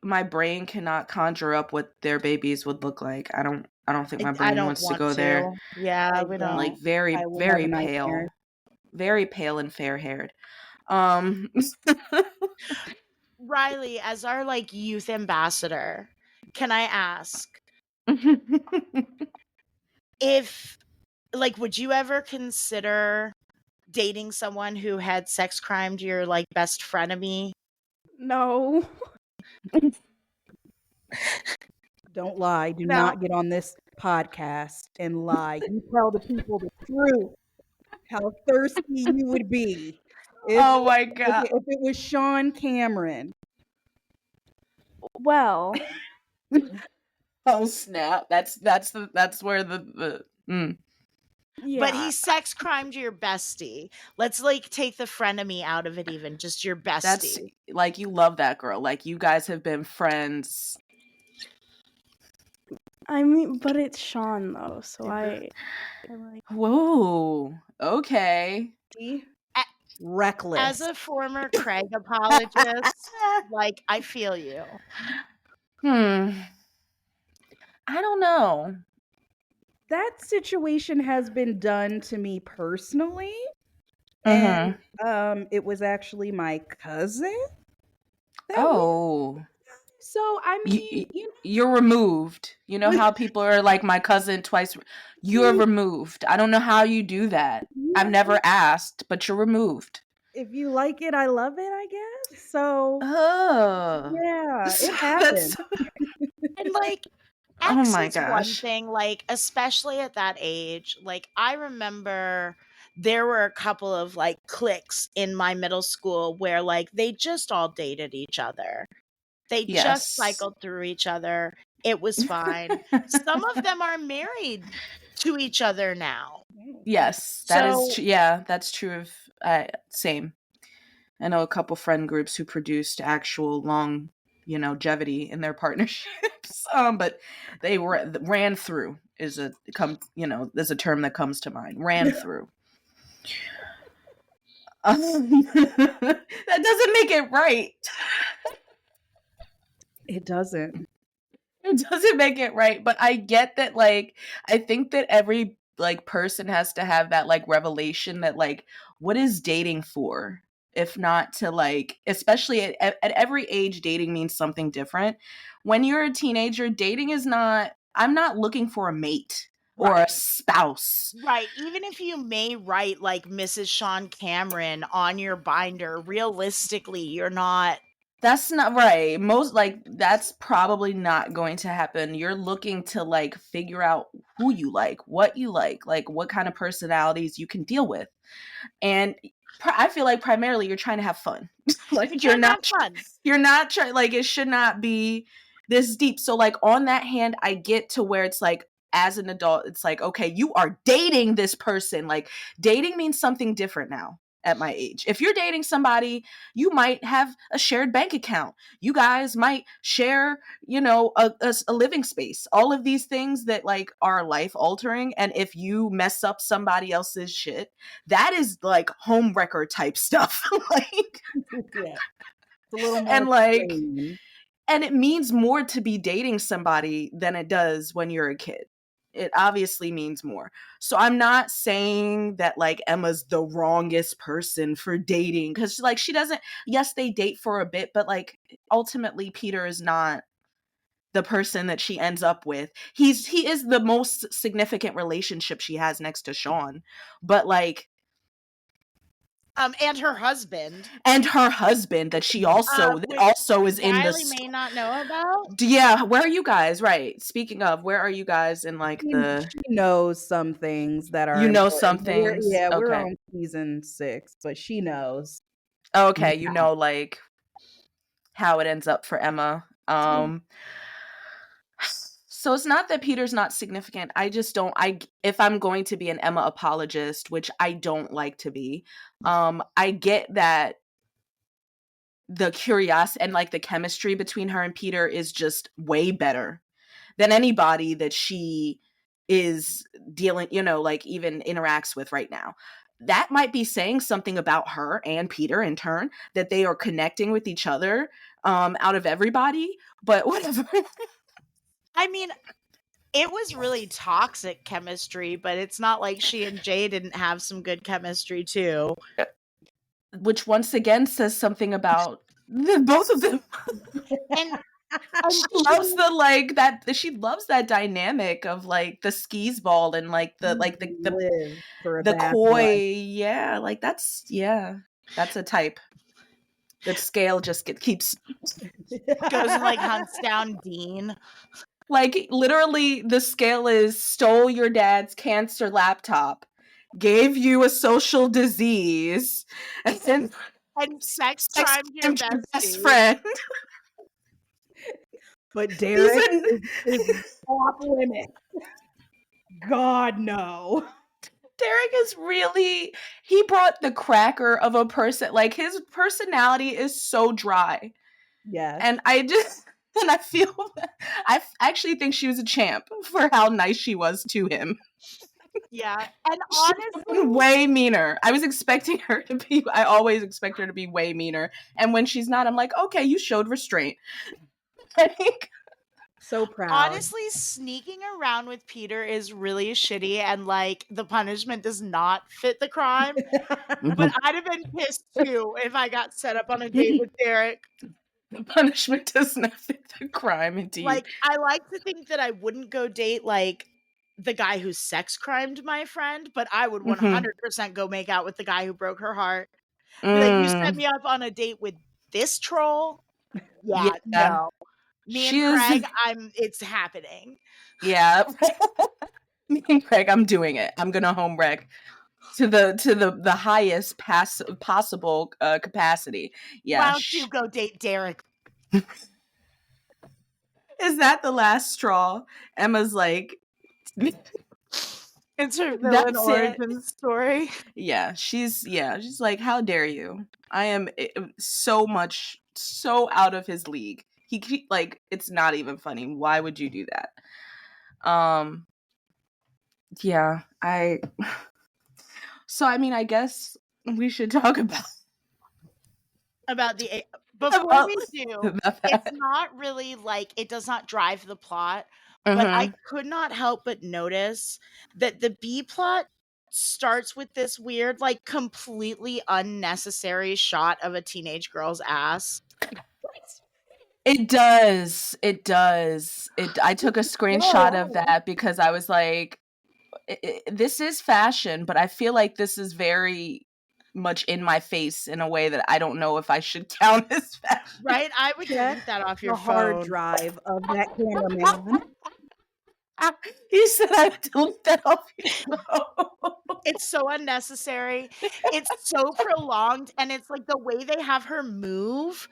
My brain cannot conjure up what their babies would look like. I don't think my brain wants to go there. Yeah, we don't. Like very, very pale. very pale and fair-haired. Rilee, as our like youth ambassador, can I ask if like would you ever consider dating someone who had sex crimed your like best frenemy? No. Don't lie. Do No. not get on this podcast and lie. You tell the people the truth. How thirsty you would be Oh my God. if it was Sean Cameron. Well, Oh snap. That's where the yeah. But he sex crimed your bestie. Let's like take the frenemy out of it even, just your bestie. That's like you love that girl. Like you guys have been friends. I mean, but it's Sean though, so I like. Whoa. Okay. Reckless. As a former Craig apologist, like I feel you. I don't know. That situation has been done to me personally. And it was actually my cousin. So I mean, you're removed. You know how people are like my cousin twice. You're removed. I don't know how you do that. I've never asked, but you're removed. If you like it, I love it, I guess. So yeah, it That's- happened. And like Oh X my is one gosh. thing, like especially at that age. Like I remember there were a couple of like cliques in my middle school where like they just all dated each other. They Yes. just cycled through each other. It was fine. Some of them are married to each other now. Yes, that is So- yeah, that's true of same. I know a couple friend groups who produced actual long, longevity in their partnerships. But they ran through is there's a term that comes to mind. Ran through. That doesn't make it right. It doesn't. It doesn't make it right, but I get that, like, I think that every, like, person has to have that, like, revelation that, like, what is dating for? If not to, like, especially at every age, dating means something different. When you're a teenager, dating is not, I'm not looking for a mate or a spouse. Right. Even if you may write like Mrs. Sean Cameron on your binder, realistically, you're not. That's not right. That's probably not going to happen. You're looking to like figure out who you like what kind of personalities you can deal with. And I feel like primarily you're trying to have fun. Like you're not trying, like it should not be this deep. So like on that hand, I get to where it's like as an adult, it's like, okay, you are dating this person. Like dating means something different now. At my age, if you're dating somebody, you might have a shared bank account. You guys might share, a living space. All of these things that like are life altering. And if you mess up somebody else's shit, that is like home wrecker type stuff. Like, Yeah. It's a little more and like, extreme. and it means more to be dating somebody than it does when you're a kid. It obviously means more. So I'm not saying that like Emma's the wrongest person for dating because like she doesn't, yes, they date for a bit, but like ultimately Peter is not the person that she ends up with. He is the most significant relationship she has next to Sean. But like And her husband. That she also is in the Rilee may not know about. Yeah, where are you guys? Right. Speaking of, where are you guys in like She the knows some things that are know important. some things? We're Okay. on season 6, but she knows. Okay, like how it ends up for Emma. So it's not that Peter's not significant. I just don't if I'm going to be an Emma apologist, which I don't like to be, I get that the curiosity and like the chemistry between her and Peter is just way better than anybody that she is dealing, like even interacts with right now. That might be saying something about her and Peter in turn, that they are connecting with each other out of everybody, but whatever. I mean, It was really toxic chemistry, but it's not like she and Jay didn't have some good chemistry too. Which once again says something about both of them. And She loves she loves that dynamic of like the skis ball and like the Live for a the bad coy, boy. yeah, like that's a type. The scale just keeps goes and like hunts down Dean. like literally the scale is stole your dad's cancer laptop, gave you a social disease, and then And sex crimed your best bestie. friend. But Dereck is off limits. God, no. Dereck is really, he brought the cracker of a person. Like his personality is so dry. Yes. And I actually think she was a champ for how nice she was to him. Yeah. And She's honestly, way meaner. I always expect her to be way meaner. And when she's not, I'm like, okay, you showed restraint. I think. So proud. Honestly, sneaking around with Peter is really shitty, and like the punishment does not fit the crime. But I'd have been pissed too if I got set up on a date with Dereck. The punishment does not fit the crime, indeed. Like, I like to think that I wouldn't go date like the guy who sex crimed my friend, but I would 100% go make out with the guy who broke her heart. Like, you set me up on a date with this troll? Yeah. No. Me and Craig, it's happening. Yeah. Me and Craig, I'm doing it. I'm gonna home wreck to the highest possible capacity. Yeah. Why don't you go date Dereck? Is that the last straw? Emma's like, it's her villain origin story. Yeah, she's like, how dare you? I am so out of his league. He like, it's not even funny. Why would you do that? Yeah, so I mean, I guess we should talk about the before we do. It's not really like, it does not drive the plot, but I could not help but notice that the B plot starts with this weird, like, completely unnecessary shot of a teenage girl's ass. It does. I took a screenshot of that because I was like, this is fashion, but I feel like this is very much in my face in a way that I don't know if I should count as fashion. Right? I would delete that off your phone. hard drive of that cameraman. You said I would delete that off your phone. It's so unnecessary. It's so prolonged, and it's like the way they have her move.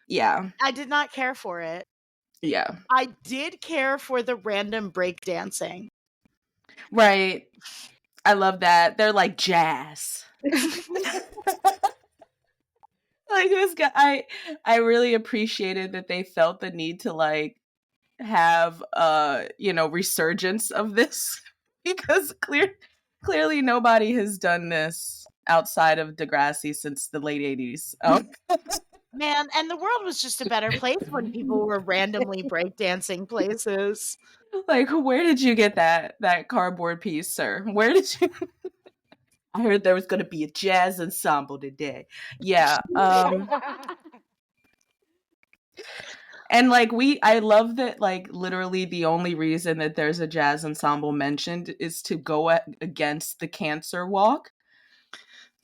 Yeah. I did not care for it. Yeah. I did care for the random break dancing. Right. I love that. They're like jazz. Like this guy, I really appreciated that they felt the need to like have resurgence of this because clearly nobody has done this outside of Degrassi since the late 80s. Man, and the world was just a better place when people were randomly breakdancing places. Like, where did you get that cardboard piece, sir? Where did you? I heard there was going to be a jazz ensemble today. Yeah. And like I love that like literally the only reason that there's a jazz ensemble mentioned is to go against the cancer walk.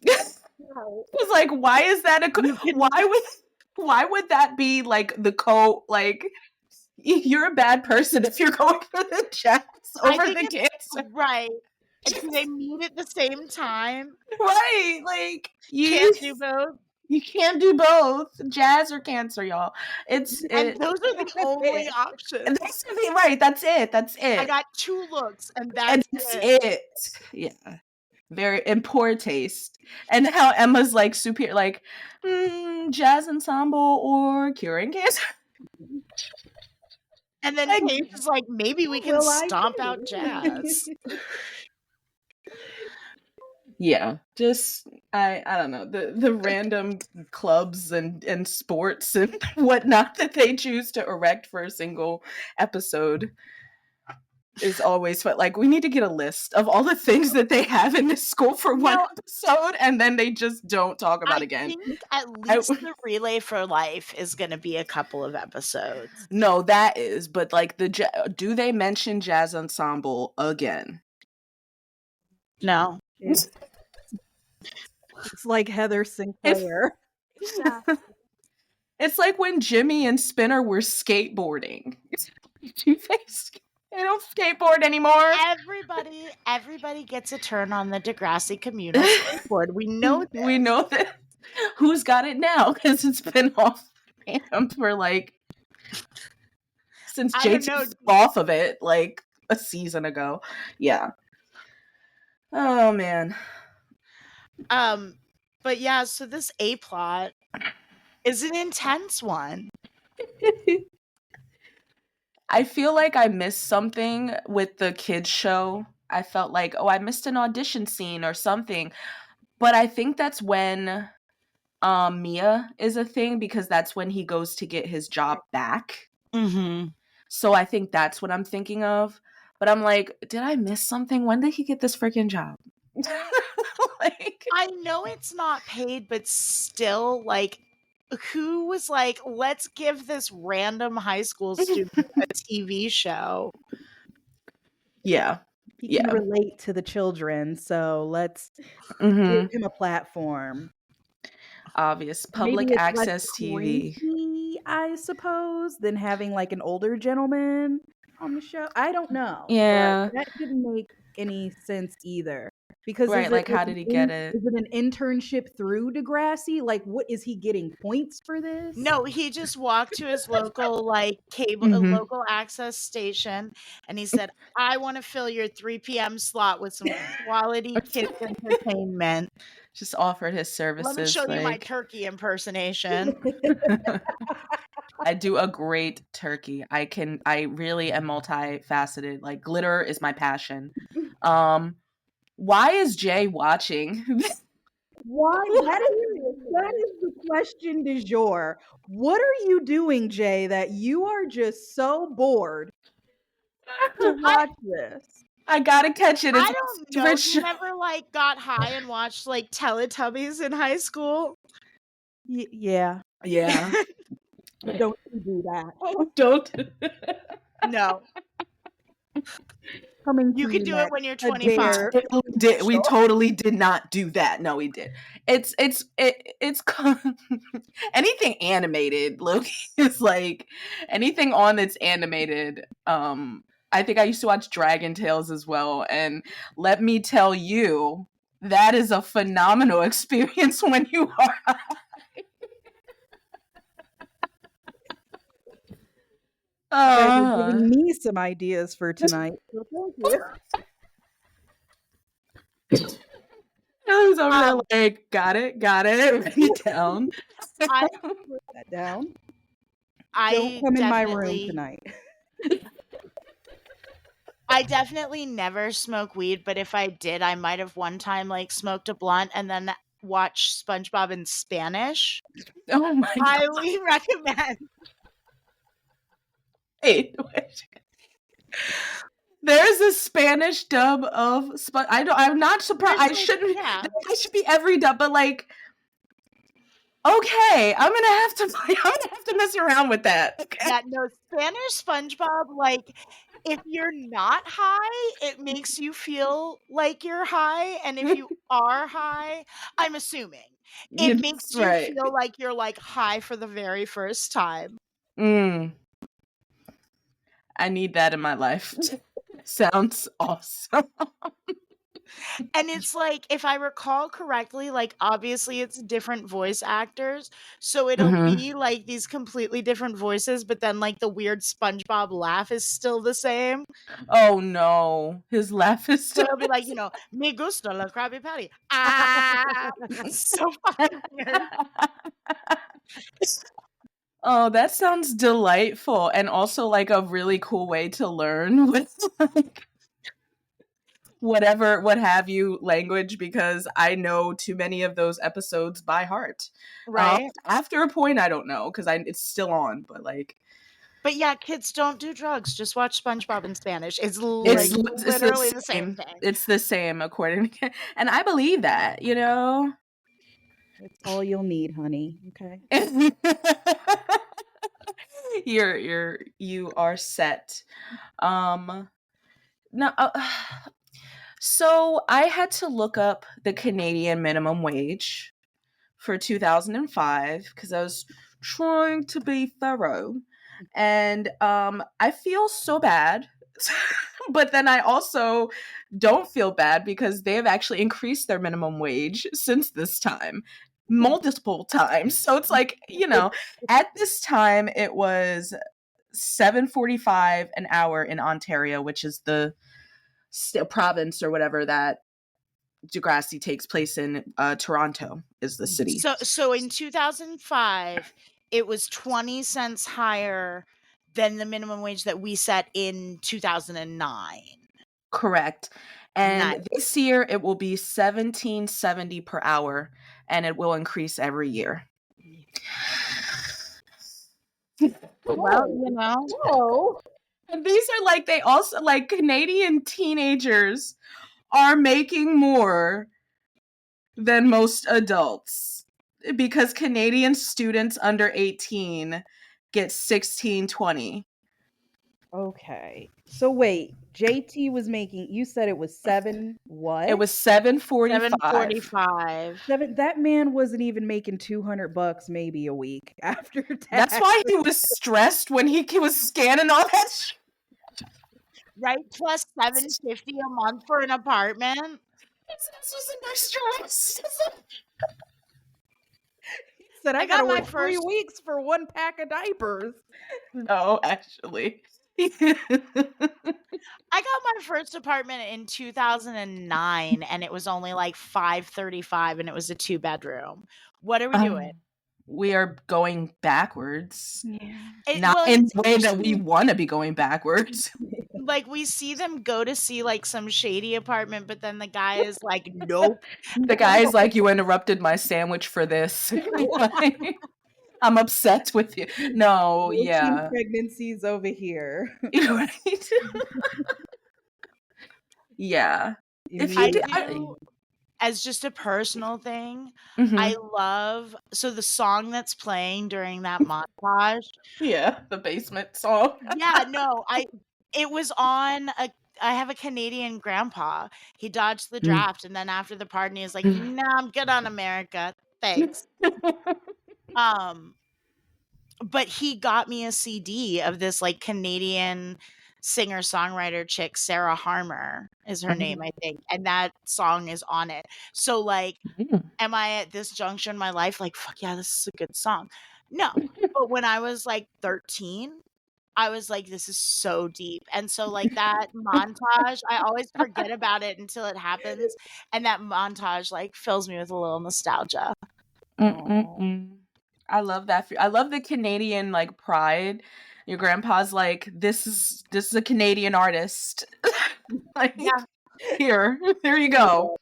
It's like, why is that why would that be like like you're a bad person if you're going for the jazz over the cancer? Right. And do they meet at the same time? Right. Like you can't do both. You can't do both. Jazz or cancer, y'all. And those are the only options. Right, that's it. I got 2 looks and that's it. Yeah. Very in poor taste. And how Emma's like superior, like jazz ensemble or curing cancer. And then Paige is like, maybe we can stomp out jazz. Yeah, just I don't know, the random clubs and sports and whatnot that they choose to erect for a single episode. is always fun. Like, we need to get a list of all the things that they have in this school for one episode, and then they just don't talk about again. I think at least the Relay for Life is going to be a couple of episodes. No, that is, but like do they mention Jazz Ensemble again? No. It's like Heather Sinclair. It's like when Jimmy and Spinner were skateboarding. They don't skateboard anymore. Everybody gets a turn on the Degrassi communal skateboard. We know this. We know that. Who's got it now? Because it's been off for like since JT's off of it like a season ago. Yeah. Oh man. But yeah, so this A plot is an intense one. I feel like I missed something with the kids show. I felt like, I missed an audition scene or something. But I think that's when Mia is a thing, because that's when he goes to get his job back. Mm-hmm. So I think that's what I'm thinking of. But I'm like, did I miss something? When did he get this freaking job? Like, I know it's not paid, but still, like, who was like, let's give this random high school student a TV show? Yeah. He can relate to the children, so let's give him a platform. Obvious. Public access TV. I suppose, than having like an older gentleman on the show. I don't know. Yeah. That didn't make any sense either. Because like, how did he get it? Is it an internship through Degrassi? Like, what is he getting points for this? No, he just walked to his local like cable local access station, and he said, "I want to fill your 3 p.m. slot with some quality kids entertainment." Just offered his services. Let me show you my turkey impersonation. I do a great turkey. I really am multifaceted. Like, glitter is my passion. Why is Jay watching? Why? That is the question du jour. What are you doing, Jay, that you are just so bored to watch this? I gotta catch it. It's I don't know. You never like got high and watched like Teletubbies in high school? Yeah. Yeah. Don't do that. Don't. No. You could do it when you're 25. We totally did not do that. No, we did. It's anything animated. Loki is like anything on that's animated. I think I used to watch Dragon Tales as well, and let me tell you, that is a phenomenal experience when you are high. You're giving me some ideas for tonight. So thank you. I was over there like, got it, write it down. I put that down. Don't come in my room tonight. I definitely never smoke weed, but if I did, I might have one time like smoked a blunt and then watched SpongeBob in Spanish. Oh my God. Highly recommend. Wait. There's a Spanish dub of I'm not surprised. I shouldn't. Yeah. I should be every dub, but like, okay, I'm gonna have to mess around with that. Okay. Yeah, no, Spanish SpongeBob, like, if you're not high, it makes you feel like you're high, and if you are high, I'm assuming it makes you feel like you're like high for the very first time. I need that in my life. Sounds awesome. And it's like, if I recall correctly, like, obviously it's different voice actors, so it'll be like these completely different voices, but then like the weird SpongeBob laugh is still the same. Oh no, his laugh is still. So it'll be like, you know, me gusta la Krabby Patty. Ah, so fucking weird. Oh, that sounds delightful, and also like a really cool way to learn with like what have you language, because I know too many of those episodes by heart. Right. After a point, I don't know because it's still on, but like, But yeah, kids don't do drugs. Just watch SpongeBob in Spanish. It's It's like it's literally the the same same. thing. It's the same according to, and I believe that, you know. It's all you'll need, honey. Okay. You are set. No, so I had to look up the Canadian minimum wage for 2005 because I was trying to be thorough, and I feel so bad. But then I also don't feel bad because they have actually increased their minimum wage since this time multiple times. So it's like, you know, at this time it was $7.45 an hour in Ontario, which is the province or whatever that Degrassi takes place in. Toronto is the city. So in 2005, it was 20 cents higher than the minimum wage that we set in 2009. Correct. And Nice. this year it will be $17.70 per hour, and it will increase every year. Well, you know, Whoa. And these are like, they also, like, Canadian teenagers are making more than most adults because Canadian students under 18 get $16.20. Okay. So wait, JT was making, you said it was 7 what? It was $7.45. 7.45. That man wasn't even making $200 maybe a week after tax. That's why he was stressed when he was scanning all that shit. Right? Plus $7.50 a month for an apartment. This was under stress. He said, I I got gotta my work 3 first- weeks for 1 pack of diapers. No, actually. I got my first apartment in 2009 and it was only like $5.35 and it was a 2-bedroom. What are we doing? We are going backwards. It- Not well, in it's the way that we interesting. want to be going backwards. Like we see them go to see like some shady apartment, but then the guy is like, nope. The guy's like, you interrupted my sandwich for this. I'm upset with you. No, Routine yeah. pregnancies over here. Right? Yeah. If you I did, do, as just a personal thing, Mhm. I love, so the song that's playing during that montage. Yeah, the basement song. Yeah, no, it was on I have a Canadian grandpa. He dodged the draft and then after the party he's like, "No, I'm good on America. Thanks." But he got me a CD of this like Canadian singer-songwriter chick, Sarah Harmer is her name, I think, and that song is on it. So like, am I at this juncture in my life like, fuck yeah, this is a good song? No. But when I was like 13, I was like, this is so deep. And so like that montage, I always forget about it until it happens. And that montage like fills me with a little nostalgia. I love that. I love the Canadian like pride. Your grandpa's like, this is a Canadian artist. Like, Yeah. here you go.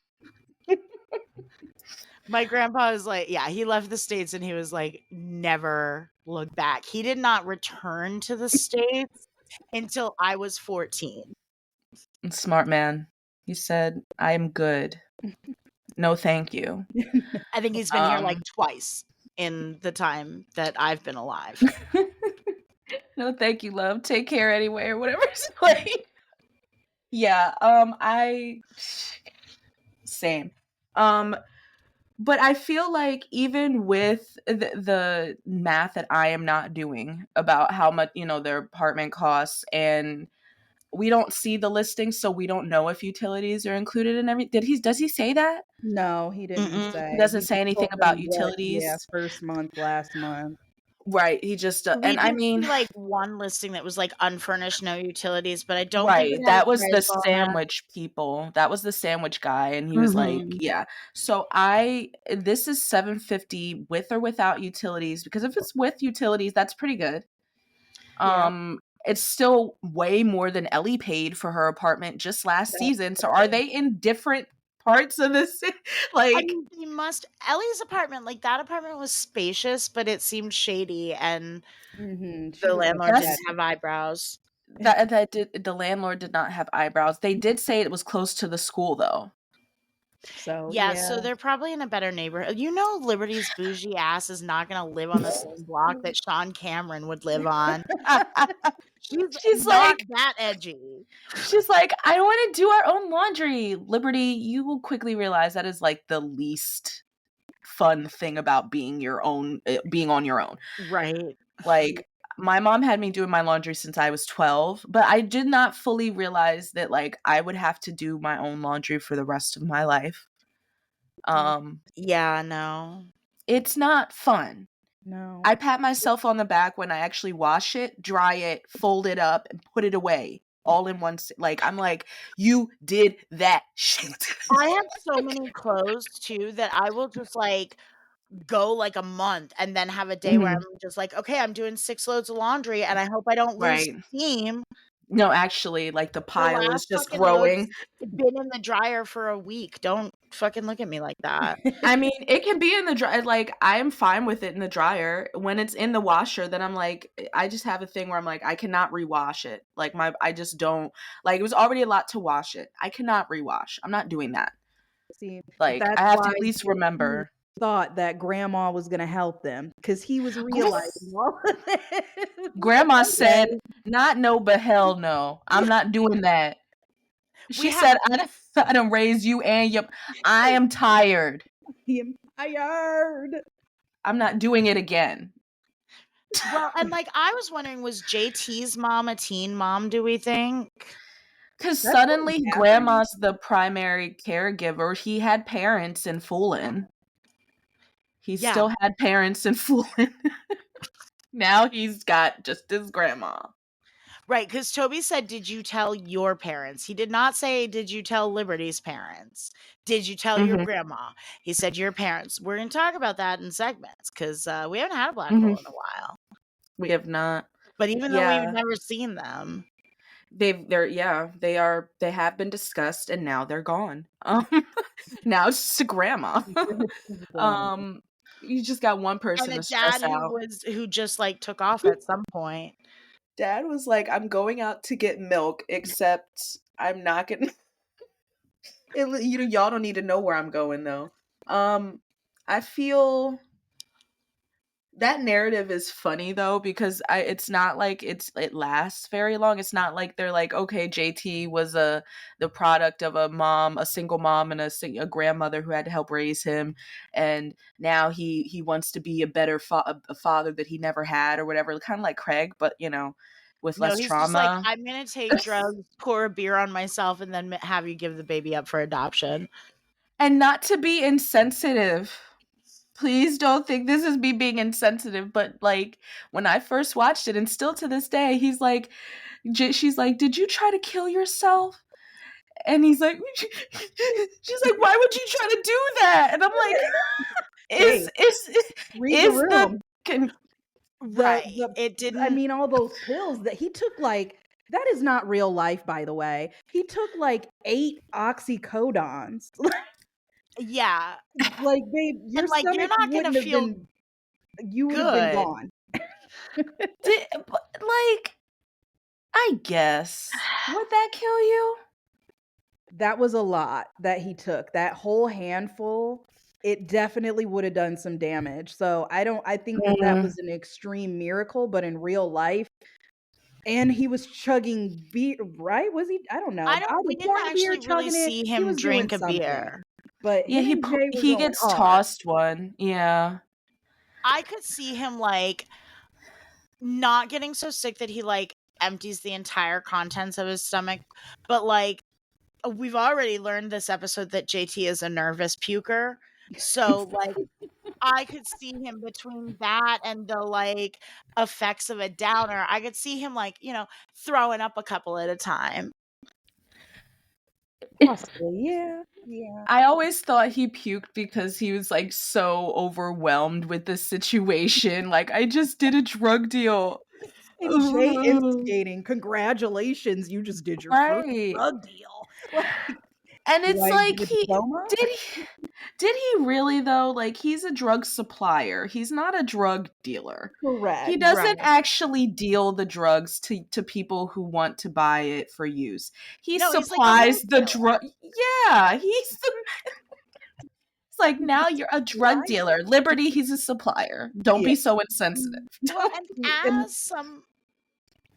My grandpa is like, yeah, he left the States and he was like, never look back. He did not return to the States until I was 14. Smart man. He said, I am good. No, thank you. I think he's been here like twice in the time that I've been alive. No, thank you, love. Take care anyway, or whatever it's like. Yeah, same. But I feel like even with the math that I am not doing about how much, their apartment costs, and we don't see the listing, so we don't know if utilities are included in everything. Does he say that? No, he didn't say. He doesn't He say just anything told about them what, utilities. yeah, first month, last month. Right. He just We and I did mean, see, like one listing that was like unfurnished, no utilities, but I don't right. think it That had was the price on it. sandwich people. That was the sandwich guy, and he was like, Mhm. yeah. So this is $7.50 with or without utilities, because if it's with utilities, that's pretty good. Yeah. It's still way more than Ellie paid for her apartment just last season. So are they in different parts of this. I Like, mean, they must. Ellie's apartment, like that apartment was spacious, but it seemed shady, and She the was like landlord That's- didn't have eyebrows. the landlord did not have eyebrows. They did say it was close to the school, though. So Yeah, so they're probably in a better neighborhood. You know, Liberty's bougie ass is not gonna live on the same block that Sean Cameron would live on. She's She's not like, that edgy. I don't want to do our own laundry. Liberty, you will quickly realize that is like the least fun thing about being on your own. Right. Like, my mom had me doing my laundry since I was 12, but I did not fully realize that like I would have to do my own laundry for the rest of my life. Yeah, no. It's not fun. no. I pat myself on the back when I actually wash it, dry it, fold it up, and put it away all in one. Like, I'm like, you did that shit. I have so many clothes too that I will just like go like a month and then have a day where I'm just like, okay, I'm doing 6 loads of laundry and I hope I don't lose Right. steam. No, actually, like the The pile is last just fucking growing. load's been in the dryer for a week. Don't fucking look at me like that. I mean, it can be in the dryer. Like, I am fine with it in the dryer. When it's in the washer, then I'm like, I just have a thing where I'm like, I cannot rewash it. Like, I just don't, like, it was already a lot to wash it. I cannot rewash. I'm not doing that. See, Like, that's I have to why at least he remember. thought that grandma was gonna help them because he was realizing all of this. Grandma said, not no, but hell no. I'm not doing that. She said, I done raised you and your, I am tired. I'm tired. I'm not doing it again. Well, and like I was wondering, was JT's mom a teen mom, do we think? Because That's what suddenly happened. grandma's the primary caregiver. He had parents in Foolin. He Yeah. still had parents in Foolin. Now he's got just his grandma. Right, because Toby said, did you tell your parents? He did not say, did you tell Liberty's parents? Did you tell your grandma? He said, your parents. We're going to talk about that in segments because we haven't had a black hole in a while. We have not. But even though we've never seen them. They have been discussed and now they're gone. Now it's just a grandma. You just got one person And a to stress dad out. who just like took off at some point. Dad was like, I'm going out to get milk, except I'm not gonna y'all don't need to know where I'm going though. I feel that narrative is funny though because it's not like it lasts very long. It's not like they're like, okay, JT was the product of a single mom and a grandmother who had to help raise him, and now he wants to be a better a father that he never had or whatever, kind of like Craig, but with less he's trauma. just like, I'm gonna take drugs, pour a beer on myself, and then have you give the baby up for adoption. And not to be insensitive. Please don't think this is me being insensitive, but like when I first watched it, and still to this day, she's like, did you try to kill yourself? And he's like, she's like, why would you try to do that? And I'm like, it didn't. I mean, all those pills that he took, like, that is not real life, by the way. He took like 8 oxycodons. Yeah. Like, babe, your and, like, you're stomach not gonna wouldn't have feel been, you would have been good. gone. Like, I guess. Would that kill you? That was a lot that he took. That whole handful, it definitely would have done some damage. So I think that was an extreme miracle, but in real life, and he was chugging beer, right? Was he? I don't know. We didn't actually really see him drink a beer. But yeah, he gets tossed one. Yeah. I could see him like not getting so sick that he like empties the entire contents of his stomach, but like we've already learned this episode that JT is a nervous puker. So like I could see him between that and the like effects of a downer. I could see him like, throwing up a couple at a time. Possibly, yeah. I always thought he puked because he was like so overwhelmed with the situation. Like, I just did a drug deal. And Jay instigating, congratulations, you just did your first drug deal. Like, And Do it's I like, get a diploma? did he really though? Like, he's a drug supplier. He's not a drug dealer. He Correct. doesn't Right. actually deal the drugs to people who want to buy it for use. He No, he's like a supplies the wholesaler. drug. Yeah, he's the. It's like, now you're a drug dealer. Liberty, he's a supplier. Don't Yeah. be so insensitive. Well, and And as some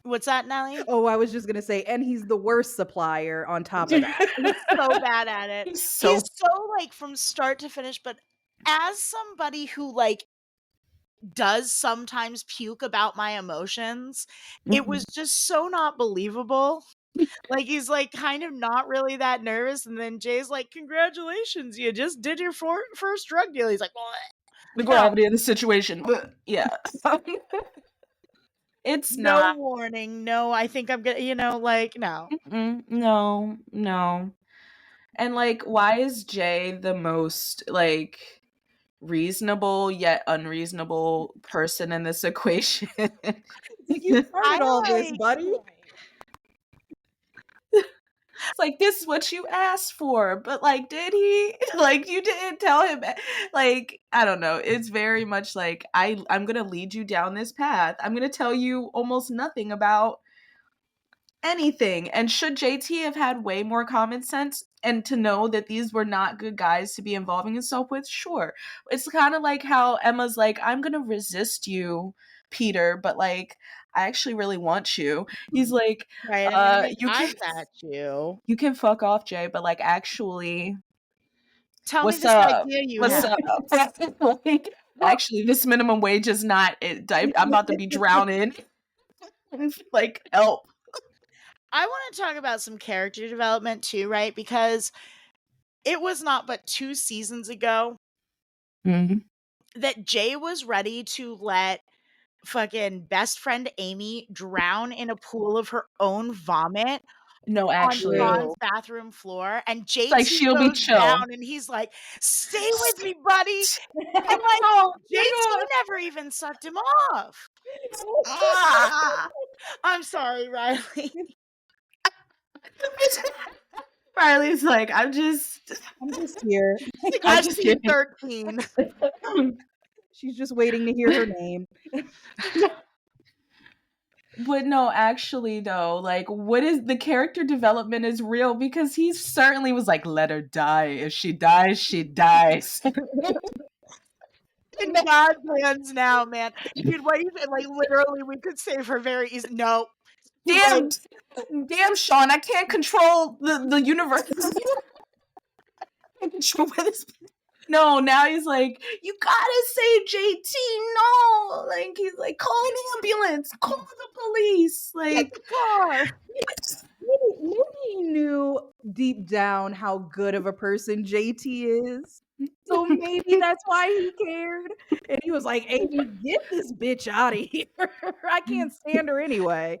what's that, Nellie? oh, I was just gonna say, and he's the worst supplier on top of that. He's so bad at it. He's so like from start to finish, but as somebody who like does sometimes puke about my emotions, it was just so not believable. Like he's like kind of not really that nervous, and then Jay's like, "Congratulations, you just did your first drug deal." He's like, "What?" the gravity of the situation. Yeah. It's No not. warning. No, I think I'm gonna, like, no. No. And like, why is Jay the most like reasonable yet unreasonable person in this equation? You started all this, like- buddy. It's like, this is what you asked for, but like, did he? Like, you didn't tell him. Like, I don't know. It's very much like, I'm gonna lead you down this path. I'm gonna tell you almost nothing about anything. And should JT have had way more common sense and to know that these were not good guys to be involving himself with? Sure. It's kind of like how Emma's like, I'm gonna resist you, Peter, but like, I actually really want you. He's like, Right, I'm gonna make you eyes can at you. you can fuck off, Jay, but like, actually, Tell what's me this up? idea you What's have. up? Like, actually, this minimum wage is not it. I'm about to be drowning. Like, help. I want to talk about some character development too, right? Because it was not but 2 seasons ago that Jay was ready to let fucking best friend Amy drown in a pool of her own vomit No, on actually, John's bathroom floor, and JT like, she'll be goes chill. down and he's like, "Stay with me, buddy." And like Oh, JT never even sucked him off. Ah, I'm sorry, Riley. Riley's like, I'm just here. Like, I'm I've just seen kidding. 13. She's just waiting to hear her name. But no, actually though, like, what is the character development is real, because he certainly was like, let her die. If she dies, she dies. In God's hands now, man. Dude, what do you think? Like, literally, we could save her very easy. No. Damn, Sean, I can't control the universe. I can't control where this. No, now he's like, you gotta save JT. No, like, he's like, call an ambulance, call the police. Like, Get the car. Maybe he knew deep down how good of a person JT is. So maybe that's why he cared. And he was like, Amy, get this bitch out of here. I can't stand her anyway.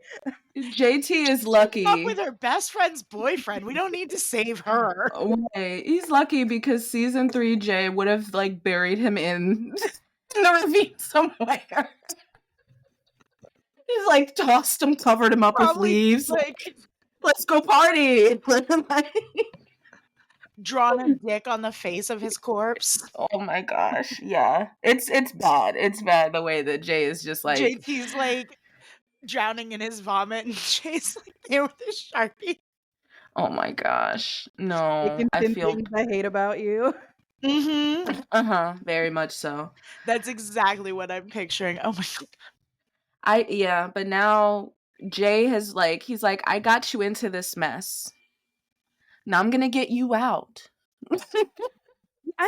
JT is lucky. Up with her best friend's boyfriend. We don't need to save her. Okay, he's lucky because season 3 Jay would have like buried him in the ravine somewhere. He's like tossed him, covered him up with Probably, leaves. like, Let's go party. Like, drawn a dick on the face of his corpse. oh my gosh, yeah, it's bad. It's bad the way that Jay is just like, JT's like drowning in his vomit, and Jay's like there with his Sharpie. oh my gosh, no, Making I 10 feel things I hate about you. Mm-hmm. very much so. That's exactly what I'm picturing. Oh my god. Yeah, but now Jay has like, he's like, I got you into this mess. Now I'm gonna get you out.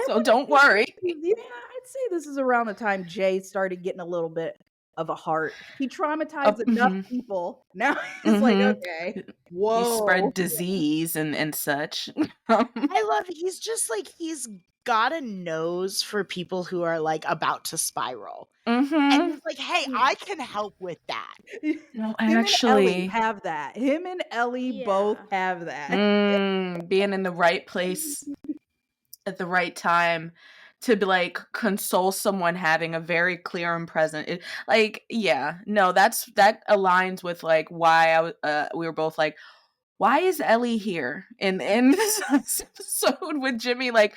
So don't worry. Yeah, I'd say this is around the time Jay started getting a little bit of a heart. He traumatized enough people. Now it's like, okay, whoa. He spread disease and such. I love it. He's just like, he's got a nose for people who are like about to spiral. And he's like, hey, I can help with that. No, Him actually and Ellie have that. Him and Ellie both have that. being in the right place at the right time to be like console someone having a very clear and present like, yeah, no, that aligns with like why we were both like, why is Ellie here in this episode with Jimmy? Like,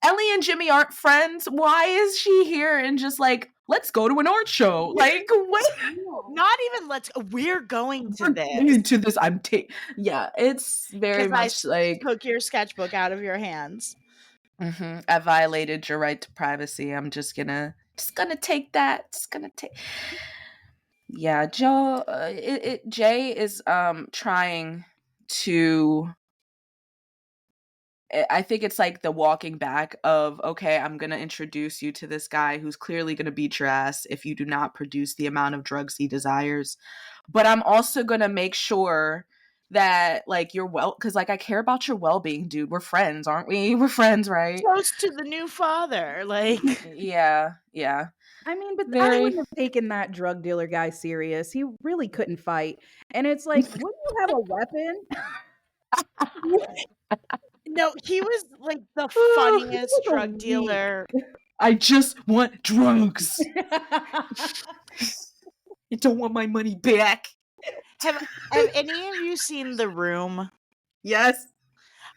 Ellie and Jimmy aren't friends. Why is she here and just like, let's go to an art show? Like, what? Not even we're going to We're this. going to this. Yeah, it's very 'Cause much like took your sketchbook out of your hands. I violated your right to privacy. I'm just gonna take that. Just gonna take. Yeah, Jay is trying to. I think it's like the walking back of, okay, I'm going to introduce you to this guy who's clearly going to beat your ass if you do not produce the amount of drugs he desires. But I'm also going to make sure that, like, you're because, like, I care about your well-being, dude. We're friends, aren't we? We're friends, right? Close to the new father. Like, yeah. I mean, but I Very. wouldn't have taken that drug dealer guy serious. He really couldn't fight. And it's like, wouldn't you have a weapon? no, he was like the funniest was a drug weak- dealer. I just want drugs. I don't want my money back. Have any of you seen The Room? Yes.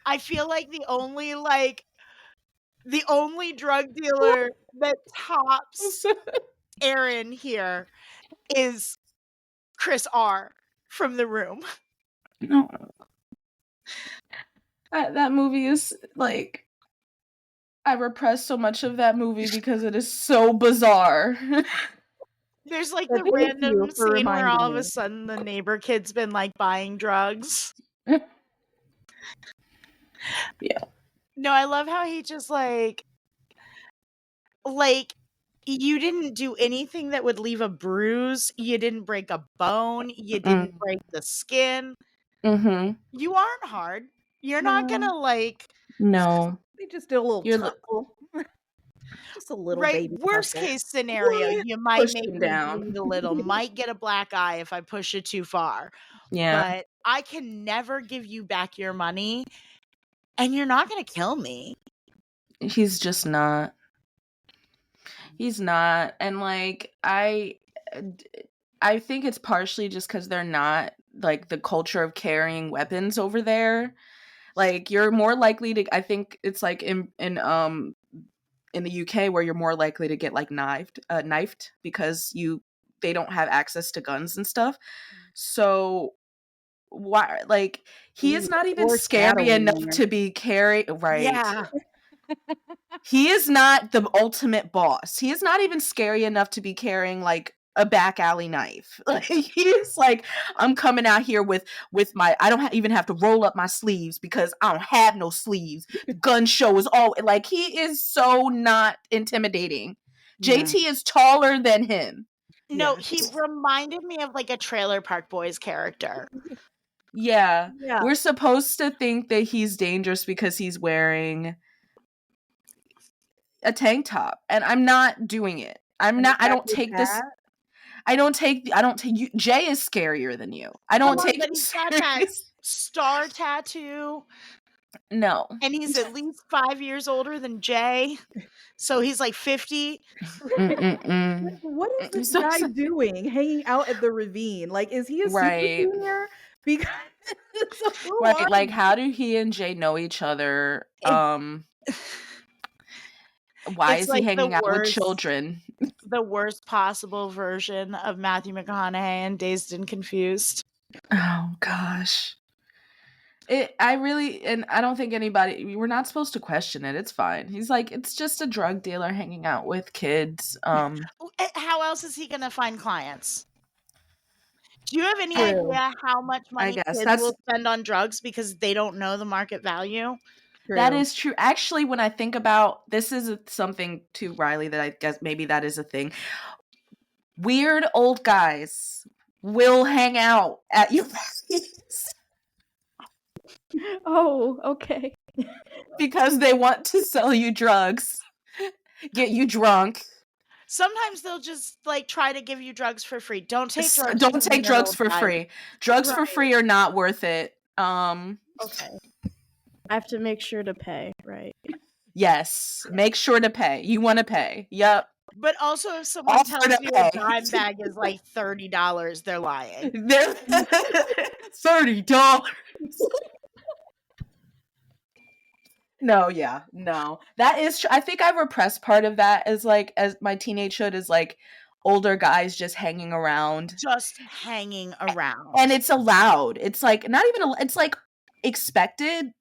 I feel like the only drug dealer that tops Aaron here is Chris R. from The Room. No. That movie is like, I repressed so much of that movie because it is so bizarre. There's like So the thank random you for scene where reminding all of me. a sudden the neighbor kid's been like buying drugs. Yeah. No, I love how he just like you didn't do anything that would leave a bruise. You didn't break a bone. You didn't break the skin. Mm-hmm. You aren't hard. You're not gonna like No. They just did a little You're tuckle. Just a little right. baby. Worst tuckle. case scenario, you might Push make him me down. bleed a little. Might get a black eye if I push it too far. Yeah. But I can never give you back your money, and you're not gonna kill me. He's just not. He's not. And like, I think it's partially just because they're not like the culture of carrying weapons over there. Like, you're more likely to, I think it's like in the UK where you're more likely to get like knifed because they don't have access to guns and stuff. So why, like, he is not even scary enough to be carried, right? Yeah. He is not the ultimate boss. He is not even scary enough to be carrying like a back alley knife. Like, he's like, I'm coming out here with my, I don't even have to roll up my sleeves because I don't have no sleeves. The gun show is all like, he is so not intimidating. Yeah. JT is taller than him. No, Yes. he reminded me of like a Trailer Park Boys character. Yeah. Yeah. We're supposed to think that he's dangerous because he's wearing a tank top, and I'm not doing it. I don't take this. You. Jay is scarier than you. I don't take But him he's got that serious. star tattoo, No. and he's at least 5 years older than Jay. So he's like 50. Mm-mm-mm. What is this So- guy doing hanging out at the ravine? Like, is he a super Right. senior? Because who Right, are like, you? how do he and Jay know each other? Why It's is like he the hanging out with worst- children? The worst possible version of Matthew McConaughey in Dazed and Confused. Oh gosh. I don't think we're not supposed to question it. It's fine. He's like, it's just a drug dealer hanging out with kids. How else is he going to find clients? Do you have any True. idea how much money guess kids that's- will spend on drugs because they don't know the market value? That True. is true. Actually, when I think about this, is something to Riley that I guess maybe that is a thing. Weird old guys will hang out at your parties Oh, okay. because they want to sell you drugs, get you drunk. Sometimes they'll just like try to give you drugs for free. Don't take drugs. Don't from take weird drugs old for guys. free. Drugs for Right. free are not worth it. Okay. I have to make sure to pay, right? Yes. Make sure to pay. You want to pay. Yep. But also, if someone Offer tells to you a pay. dime bag is like $30, they're lying. They're $30. No, yeah, no. That is I think I repressed part of that as like as my teenagehood is like older guys just hanging around. Just hanging around. And it's allowed. It's like not even it's like expected,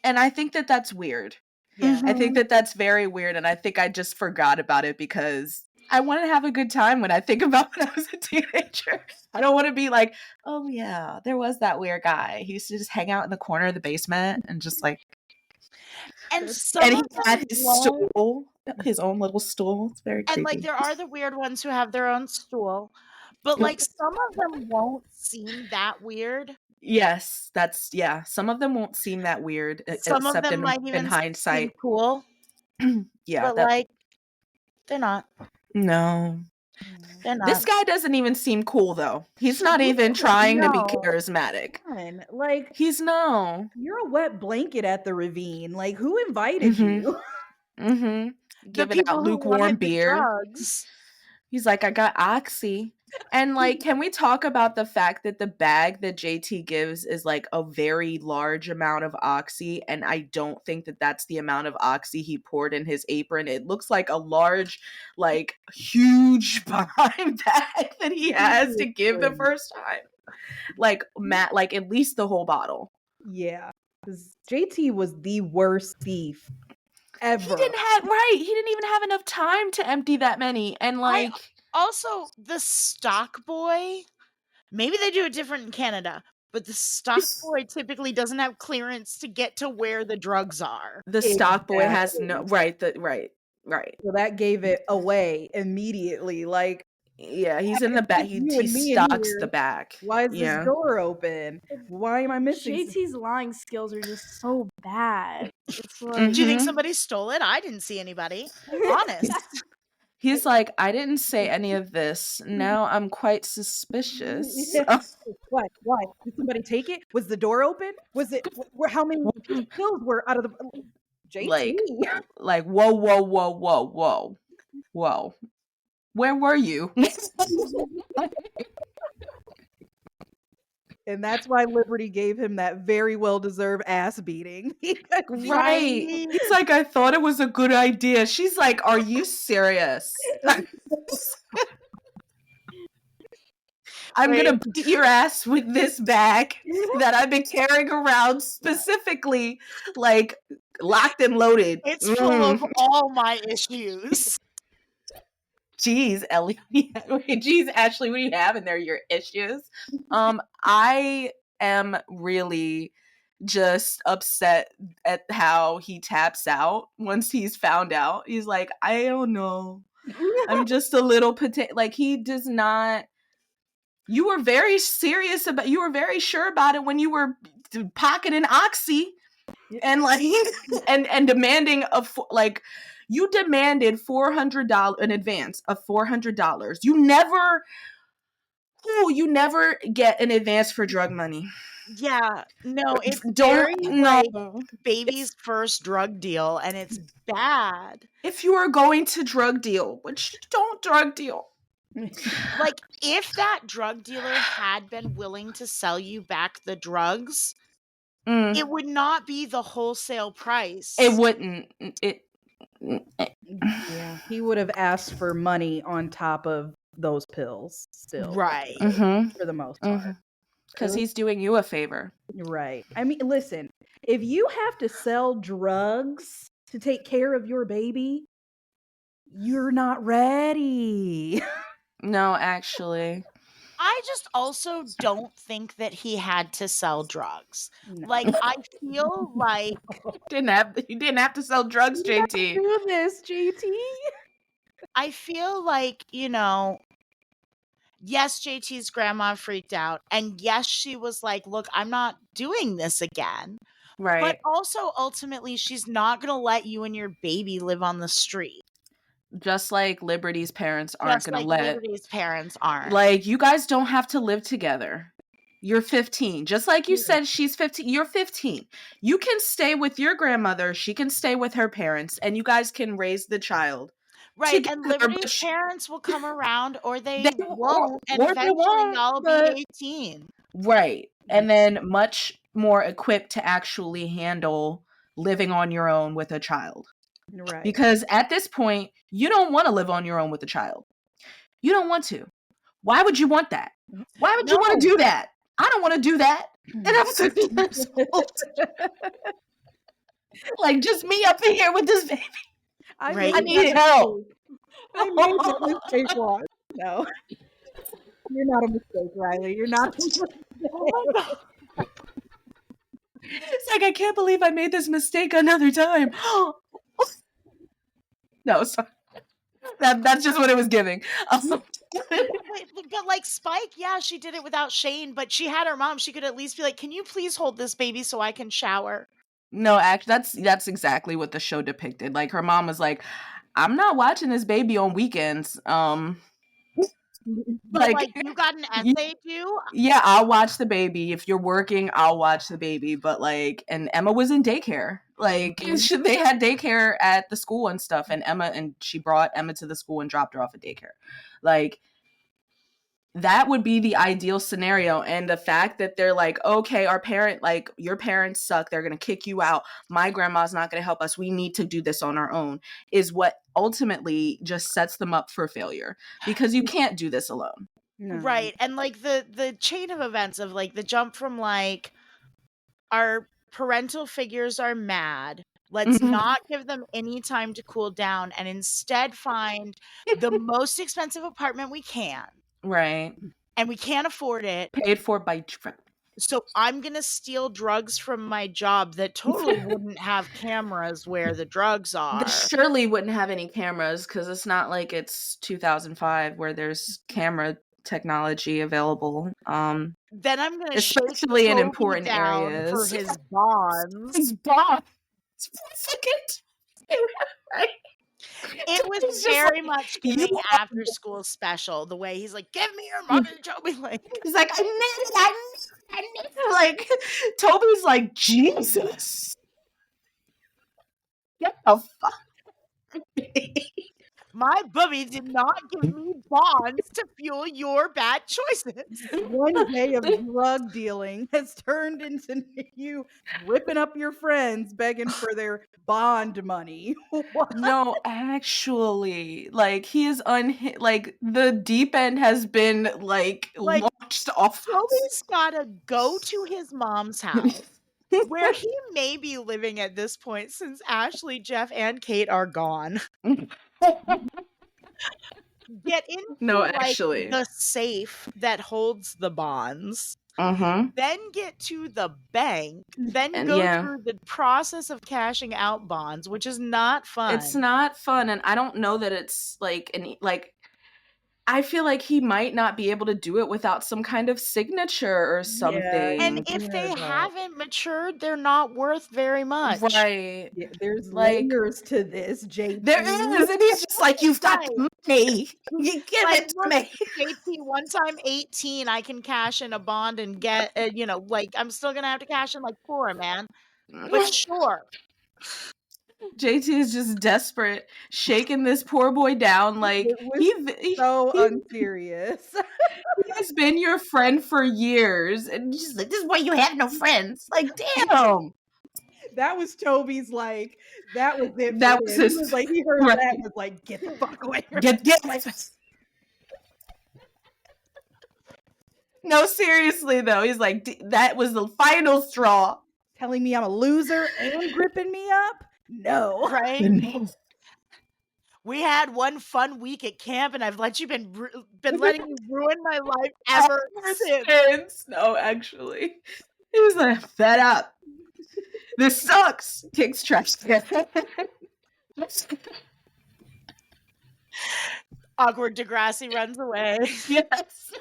and I think that that's weird. Yeah. I think that that's very weird, and I think I just forgot about it because I want to have a good time when I think about when I was a teenager. I don't want to be like, oh yeah, there was that weird guy. He used to just hang out in the corner of the basement and just like, And some and he of them had his won't. stool, his own little stool. It's very creepy. And like there are the weird ones who have their own stool, but like some of them won't seem that weird. Yes, that's some of them won't seem that weird Some of except them might in even seem hindsight. cool, Yeah, but like they're not. no. They're not. This guy doesn't even seem cool though. He's not even trying to be No. charismatic. Fine. Like, He's no. you're a wet blanket at the ravine. Like, who invited Mhm. you? Mm-hmm. The Giving people out who lukewarm wanted the beer. drugs. He's like, I got oxy. And like, can we talk about the fact that the bag that JT gives is like a very large amount of oxy, and I don't think that that's the amount of oxy he poured in his apron. It looks like a large, like huge behind bag that he has to give the first time. Like like at least the whole bottle. Yeah. Because JT was the worst thief ever. He didn't even have enough time to empty that many. And like Also, the stock boy, maybe they do it different in Canada, but the stock boy typically doesn't have clearance to get to where the drugs are. the stock boy has Exactly. no right. So that gave it away immediately. Like, Yeah, he's in the back. He you and me in stocks here. the back. why is Yeah. this door open? Why am I missing? JT's lying skills are just so bad. It's like Do you think Mhm. somebody stole it? I didn't see anybody. Honest. He's like, I didn't say any of this. Now I'm quite suspicious. What? Why? Did somebody take it? Was the door open? Was it? How many pills were out of the? JT. Like, whoa. Where were you? And that's why Liberty gave him that very well-deserved ass beating. Right. He's like, I thought it was a good idea. She's like, are you serious? I'm going to beat your ass with this bag that I've been carrying around specifically, like, locked and loaded. It's full of all my issues. Jeez, Ellie. Jeez, Ashley, what do you have in there? Your issues? I am really just upset at how he taps out once he's found out. He's like, I don't know. I'm just a little potato. Like, he does not. You were very serious about. You were very sure about it when you were pocketing oxy, and like, and demanding like. You demanded $400 in advance of $400. You never get an advance for drug money. Yeah, no, it's Don't very like baby's first drug deal, and it's bad. If you are going to drug deal, which don't drug deal. Like, if that drug dealer had been willing to sell you back the drugs, it would not be the wholesale price. It wouldn't. Yeah, he would have asked for money on top of those pills still. Right. For the most part. Because he's doing you a favor. Right. I mean, listen, if you have to sell drugs to take care of your baby, you're not ready. No, actually. I just also don't think that he had to sell drugs. No. Like, I feel like You didn't have to sell drugs, JT. Do this, JT. I feel like, yes, JT's grandma freaked out. And yes, she was like, look, I'm not doing this again. Right. But also, ultimately, she's not going to let you and your baby live on the street. Just like Liberty's parents aren't going to let. Liberty's parents aren't. Like, you guys don't have to live together. You're 15. Just like you said, she's 15. You're 15. You can stay with your grandmother. She can stay with her parents. And you guys can raise the child. Right, and together, Liberty's parents will come around or they they won't, and or they eventually won't, y'all but be 18. right. And then much more equipped to actually handle living on your own with a child. Right. Because at this point, you don't want to live on your own with a child. You don't want to. Why would you want that? Why would you want to No. do that? I don't want to do that. And I'm 13 years old. Like, just me up in here with this baby. I Right. I made need that help. mistake. I made that mistake once. No. You're not a mistake, Riley. You're not a mistake. Oh my God. It's like, I can't believe I made this mistake another time. No, sorry. That's just what it was giving. But like Spike, yeah, she did it without Shane, but she had her mom. She could at least be like, "Can you please hold this baby so I can shower?" No, actually, that's exactly what the show depicted. Like, her mom was like, "I'm not watching this baby on weekends." But like you got an essay due. Yeah, I'll watch the baby. If you're working, I'll watch the baby. But like, and Emma was in daycare. Like, they had daycare at the school and stuff. And she brought Emma to the school and dropped her off at daycare. Like, that would be the ideal scenario. And the fact that they're like, okay, your parents suck. They're going to kick you out. My grandma's not going to help us. We need to do this on our own, is what ultimately just sets them up for failure, because you can't do this alone. No. Right. And like the chain of events of like the jump from like our parental figures are mad. Let's not give them any time to cool down and instead find the most expensive apartment we can. Right. And we can't afford it. Paid for by So I'm going to steal drugs from my job that totally wouldn't have cameras where the drugs are. This surely wouldn't have any cameras, because it's not like it's 2005 where there's camera technology available. Then I'm going to especially in Toby important down areas for his bonds. His bonds. For a second. Right? It was Toby's just very like, much "You giving are-" after school special. The way he's like, "Give me your money, Toby." Like, He's like, I need it. Like, Toby's like, Jesus. Get the fuck. my bubby did not give me bonds to fuel your bad choices. One day of drug dealing has turned into you ripping up your friends begging for their bond money. What? No, actually, like, he is like, the deep end has been like launched off. Toby's gotta go to his mom's house, where he may be living at this point since Ashley, Jeff, and Kate are gone. Get into actually. the safe that holds the bonds. Mm-hmm. Then get to the bank, then And go yeah. through the process of cashing out bonds, which is not fun. It's not fun, and I don't know that it's like I feel like he might not be able to do it without some kind of signature or something. And if they haven't matured, they're not worth very much. Right. Yeah, there's Like, layers to this, JP. there is, and he's just like, you've got the money. You give Like, it to look, me. JP, once I'm 18, I can cash in a bond and get, like, I'm still going to have to cash in like 4, man. But sure. JT is just desperate, shaking this poor boy down. Like, It was so unserious. He's been your friend for years, and just like, this is why you have no friends. Like, damn. That was Toby's, like, that was it. That for was him. his- He was like, he heard right. that and was like, get the fuck away from Get away from us. No, seriously though, he's like, that was the final straw. telling me I'm a loser and gripping me up? No. Right? We had one fun week at camp, and I've been letting you ruin my life ever since. No, actually, he was like, fed up. This sucks. Kicks trash can. Awkward Degrassi runs away. Yes.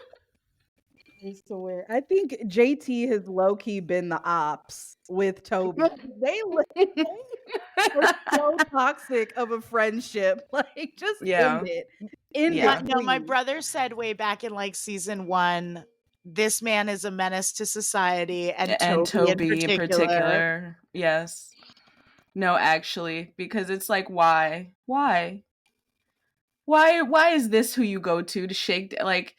I swear. I think JT has low-key been the ops with Toby. They were so toxic of a friendship. Like, just end it. End it, No, my please. brother said way back in like season 1, this man is a menace to society, and Toby in particular. Yes. No, actually, because it's like, why? Why is this who you go to shake like?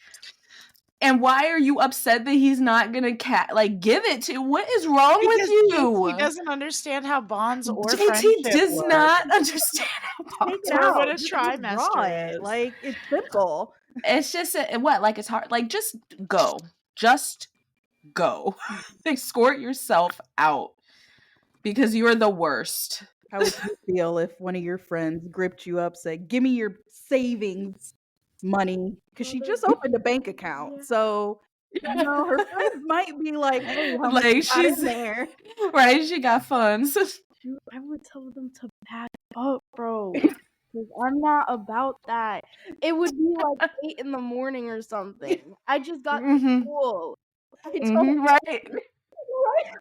And why are you upset that he's not gonna give it to? What is wrong with Because you? he doesn't understand how bonds or JT friendship does work. not understand how Take bonds it Or out. what a Just trimester draw it. is. Like, it's simple. It's just it's hard. Like, just go. Just go. Escort yourself out because you're the worst. How would you feel if one of your friends gripped you up, said, "Give me your savings money," because she just opened a bank account. So, her friends might be like, "Hey, how much Like, you got she's in there?" right. She got funds. Dude, I would tell them to back up, bro. 'Cause I'm not about that. It would be like 8 in the morning or something. I just got to Mhm. school. I told Mhm, right.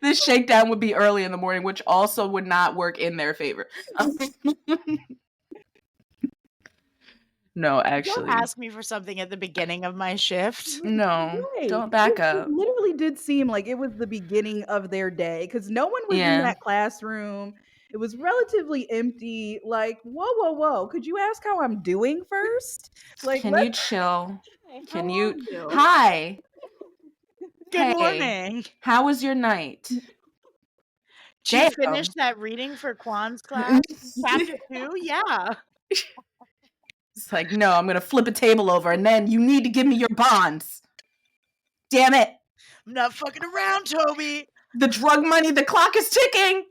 This shakedown would be early in the morning, which also would not work in their favor. No, Don't actually. ask me for something at the beginning of my shift. No, Right. don't back It up. literally did seem like it was the beginning of their day because no one was in Yeah. that classroom. It was relatively empty. Like, whoa. Could you ask how I'm doing first? Like, Can you chill? Can how you? are you? Hi. Good Hey, morning. how was your night? Did you Damn. finish that reading for Kwan's class? Chapter 2? Yeah. It's like, no, I'm gonna flip a table over, and then you need to give me your bonds. Damn it! I'm not fucking around, Toby. The drug money, the clock is ticking.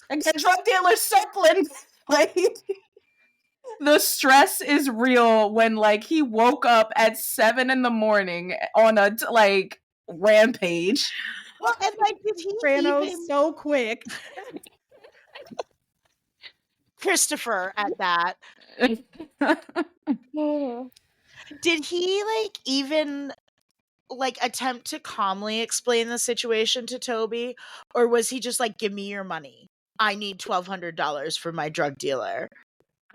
I got drug dealers circling. Like, the stress is real when he woke up at 7 in the morning on a rampage. Well, and did he Frano even so quick. Christopher at that? Did he even attempt to calmly explain the situation to Toby, or was he just like, "Give me your money. I need $1,200 for my drug dealer."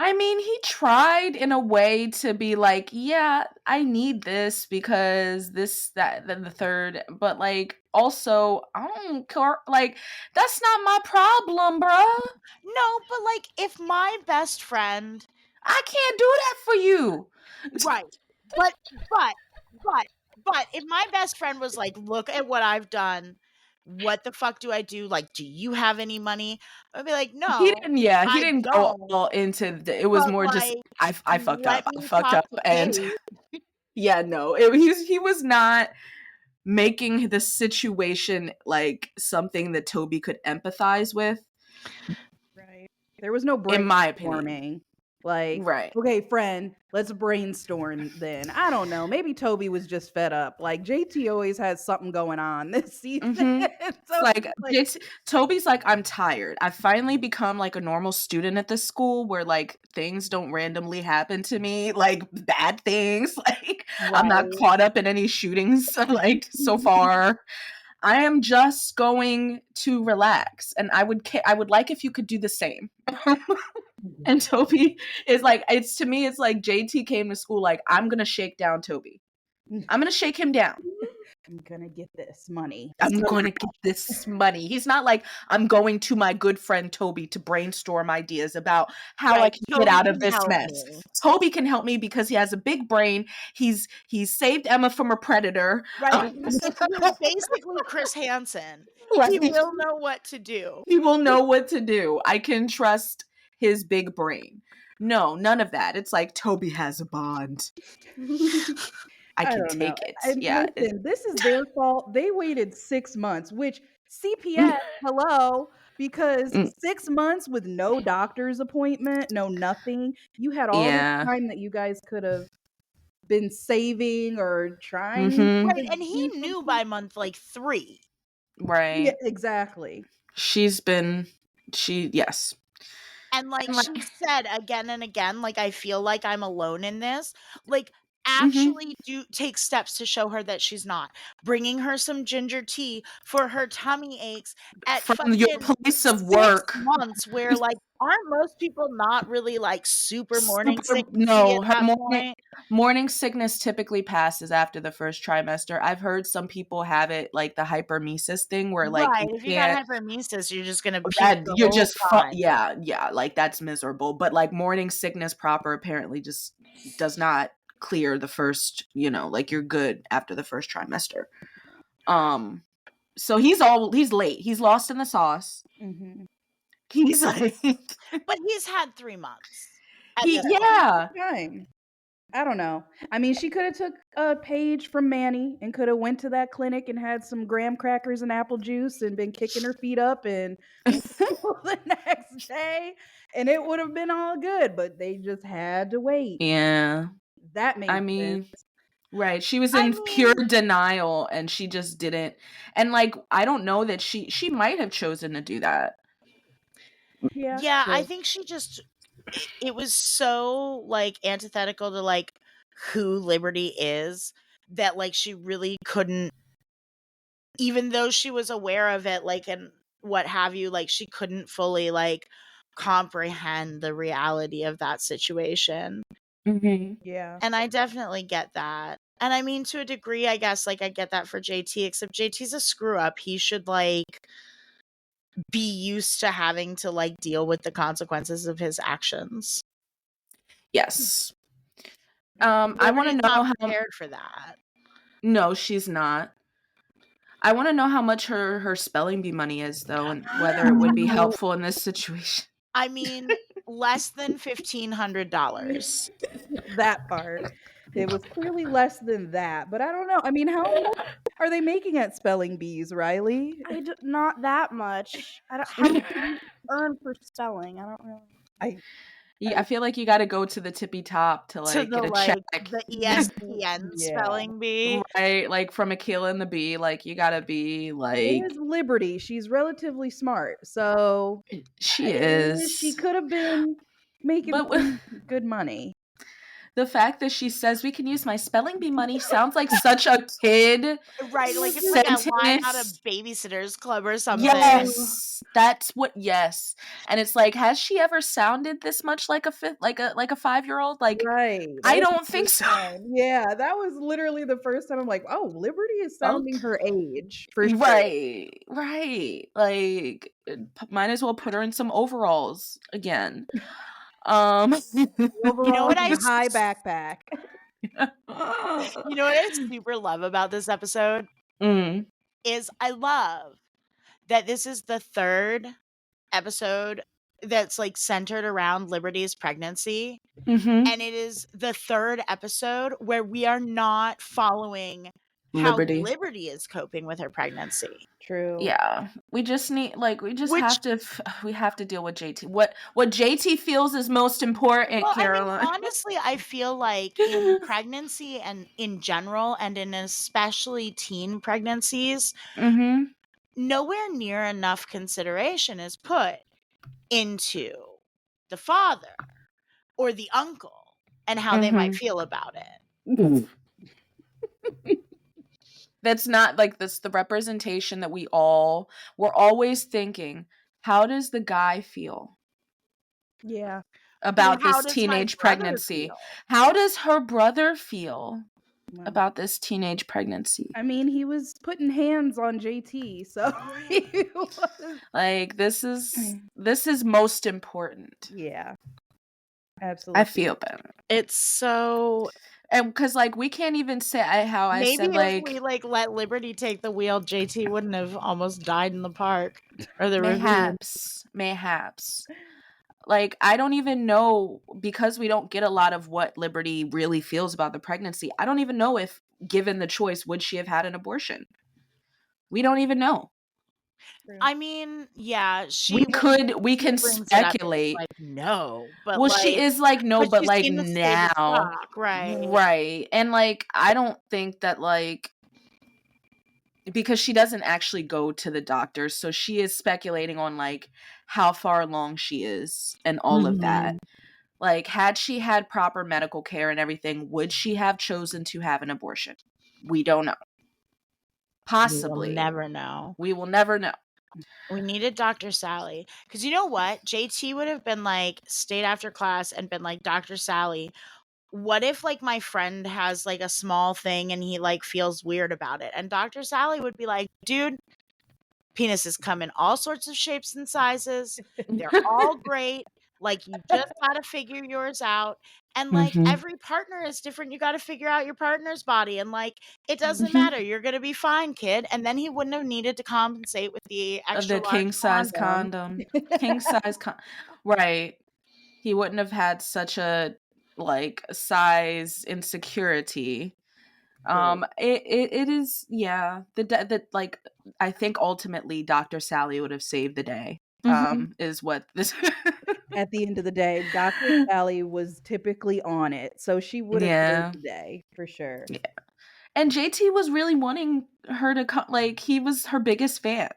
I mean, he tried in a way to be like, yeah, I need this because this, that, then the third. But also, I don't care. That's not my problem, bruh. No, but if my best friend, I can't do that for you. right? But if my best friend was like, "Look at what I've done. What the fuck do I do? Do you have any money?" I'd be like, "No, He didn't. Yeah, he I didn't go don't." all into. It was But more just I fucked up. let I me fucked talk up, to and Kate. yeah, no, he was not making the situation something that Toby could empathize with. Right. There was no In my opinion. brainstorming. Like, Right. okay, friend, let's brainstorm then. I don't know. Maybe Toby was just fed up. Like, JT always has something going on this season. So Toby's like, I'm tired. I've finally become a normal student at this school where things don't randomly happen to me, bad things. I'm not Right. caught up in any shootings so far. I am just going to relax, and I would like if you could do the same. And Toby is to me, it's like JT came to school I'm gonna shake down Toby. I'm gonna shake him down. I'm gonna get this money. I'm gonna get this money. He's not like, I'm going to my good friend Toby to brainstorm ideas about how I Right, can Toby get out can of this help mess. me. Toby can help me because he has a big brain. He's saved Emma from a predator. Right. He's basically Chris Hansen. He will know what to do. He will know what to do. I can trust his big brain. No, none of that. It's like Toby has a bond. I can don't know. take it. And Yeah. listen, this is their fault. They waited 6 months, which CPS, hello, because 6 months with no doctor's appointment, no nothing. You had all this time that you guys could have been saving or trying. Mhm. Right, and he knew by month 3. Right. Yeah, exactly. Yes. And she said again and again, I feel like I'm alone in this. Actually do take steps to show her that she's not. Bringing her some ginger tea for her tummy aches at From your fucking place of 6 work. months where aren't most people not really super morning sick No, at her that point? morning sickness typically passes after the first trimester. I've heard some people have it the hypermesis thing where Right, you if you got can't hypermesis, you're just gonna puke the you're whole just time. yeah, that's miserable. But morning sickness proper apparently just does not clear the first, like you're good after the first trimester. So he's late. He's lost in the sauce. Mm-hmm. He's like, But he's had 3 months. yeah. Time. I don't know. I mean, she could have took a page from Manny and could have went to that clinic and had some graham crackers and apple juice and been kicking her feet up and the next day, and it would have been all good. But they just had to wait. Yeah. That made sense. Right. She was in pure denial and she just didn't. And like, I don't know that she might have chosen to do that. Yeah, I think she just it was so like antithetical to like who Liberty is that like she really couldn't, even though she was aware of it, like, and what have you, like she couldn't fully like comprehend the reality of that situation. Yeah. And I definitely get that. And I mean, to a degree, I guess, like, I get that for JT, except JT's a screw up. He should, like, be used to having to, like, deal with the consequences of his actions. Yes. I want to know not how prepared for that. No, she's not. I want to know how much her spelling bee money is, though, and whether it would be helpful in this situation. I mean, less than $1,500. That part. It was clearly less than that, but I don't know. I mean, how much are they making at spelling bees, Rilee? Not that much. How much do you earn for spelling? I don't really. I feel like you got to go to the tippy top to like get a check. The ESPN spelling bee, right? Like from Akela and the Bee, like you got to be like. It is Liberty. She's relatively smart, so she is. She could have been making good money. The fact that she says we can use my spelling bee money sounds like such a kid, right? Like it's like a line out of Babysitter's Club or something. Yes, that's what. Yes, and it's like, has she ever sounded this much like a 5-year-old? Like, right? I don't think so. Yeah, that was literally the first time I'm like, oh, Liberty is sounding her age for sure. Right. Like, might as well put her in some overalls again. Overalls, you know what high backpack. You know what I super love about this episode is I love that this is the third episode that's like centered around Liberty's pregnancy, and it is the third episode where we are not following how Liberty is coping with her pregnancy. True. Yeah, we just need have to deal with JT. What JT feels is most important, Caroline. I mean, honestly, I feel like in pregnancy and in general, and in especially teen pregnancies, nowhere near enough consideration is put into the father or the uncle and how they might feel about it. That's not like this. The representation that we're always thinking, how does the guy feel? Yeah. About this teenage pregnancy? How does her brother feel about this teenage pregnancy? I mean, he was putting hands on JT, so like this is most important. Yeah. Absolutely. I feel better. It's so. And because like we can't even say how I said like maybe if we like let Liberty take the wheel, JT wouldn't have almost died in the park or the mayhaps. Like I don't even know, because we don't get a lot of what Liberty really feels about the pregnancy. I don't even know if given the choice would she have had an abortion. We don't even know. I mean, yeah, we can speculate. Like, no, but well, like, she is like no, but like now, shock, right, and like I don't think that like, because she doesn't actually go to the doctor, so she is speculating on like how far along she is and all of that. Like, had she had proper medical care and everything, would she have chosen to have an abortion? We don't know. Possibly. We will never know. We will never know. We needed Dr. Sally. Because you know what? JT would have been like, stayed after class and been like, Dr. Sally, what if like my friend has like a small thing and he like feels weird about it? And Dr. Sally would be like, dude, penises come in all sorts of shapes and sizes. They're all great. Like, you just gotta figure yours out. And, like, Mhm. every partner is different. You gotta figure out your partner's body. And, like, it doesn't Mhm. matter. You're gonna be fine, kid. And then he wouldn't have needed to compensate with the extra The large king size condom. condom. King size right. He wouldn't have had such a like size insecurity. It is the like I think ultimately Dr. Sally would have saved the day. Is what this At the end of the day, Dr. Sally was typically on it, so she would have Yeah. saved the day for sure. Yeah. And JT was really wanting her to come, like he was her biggest fan.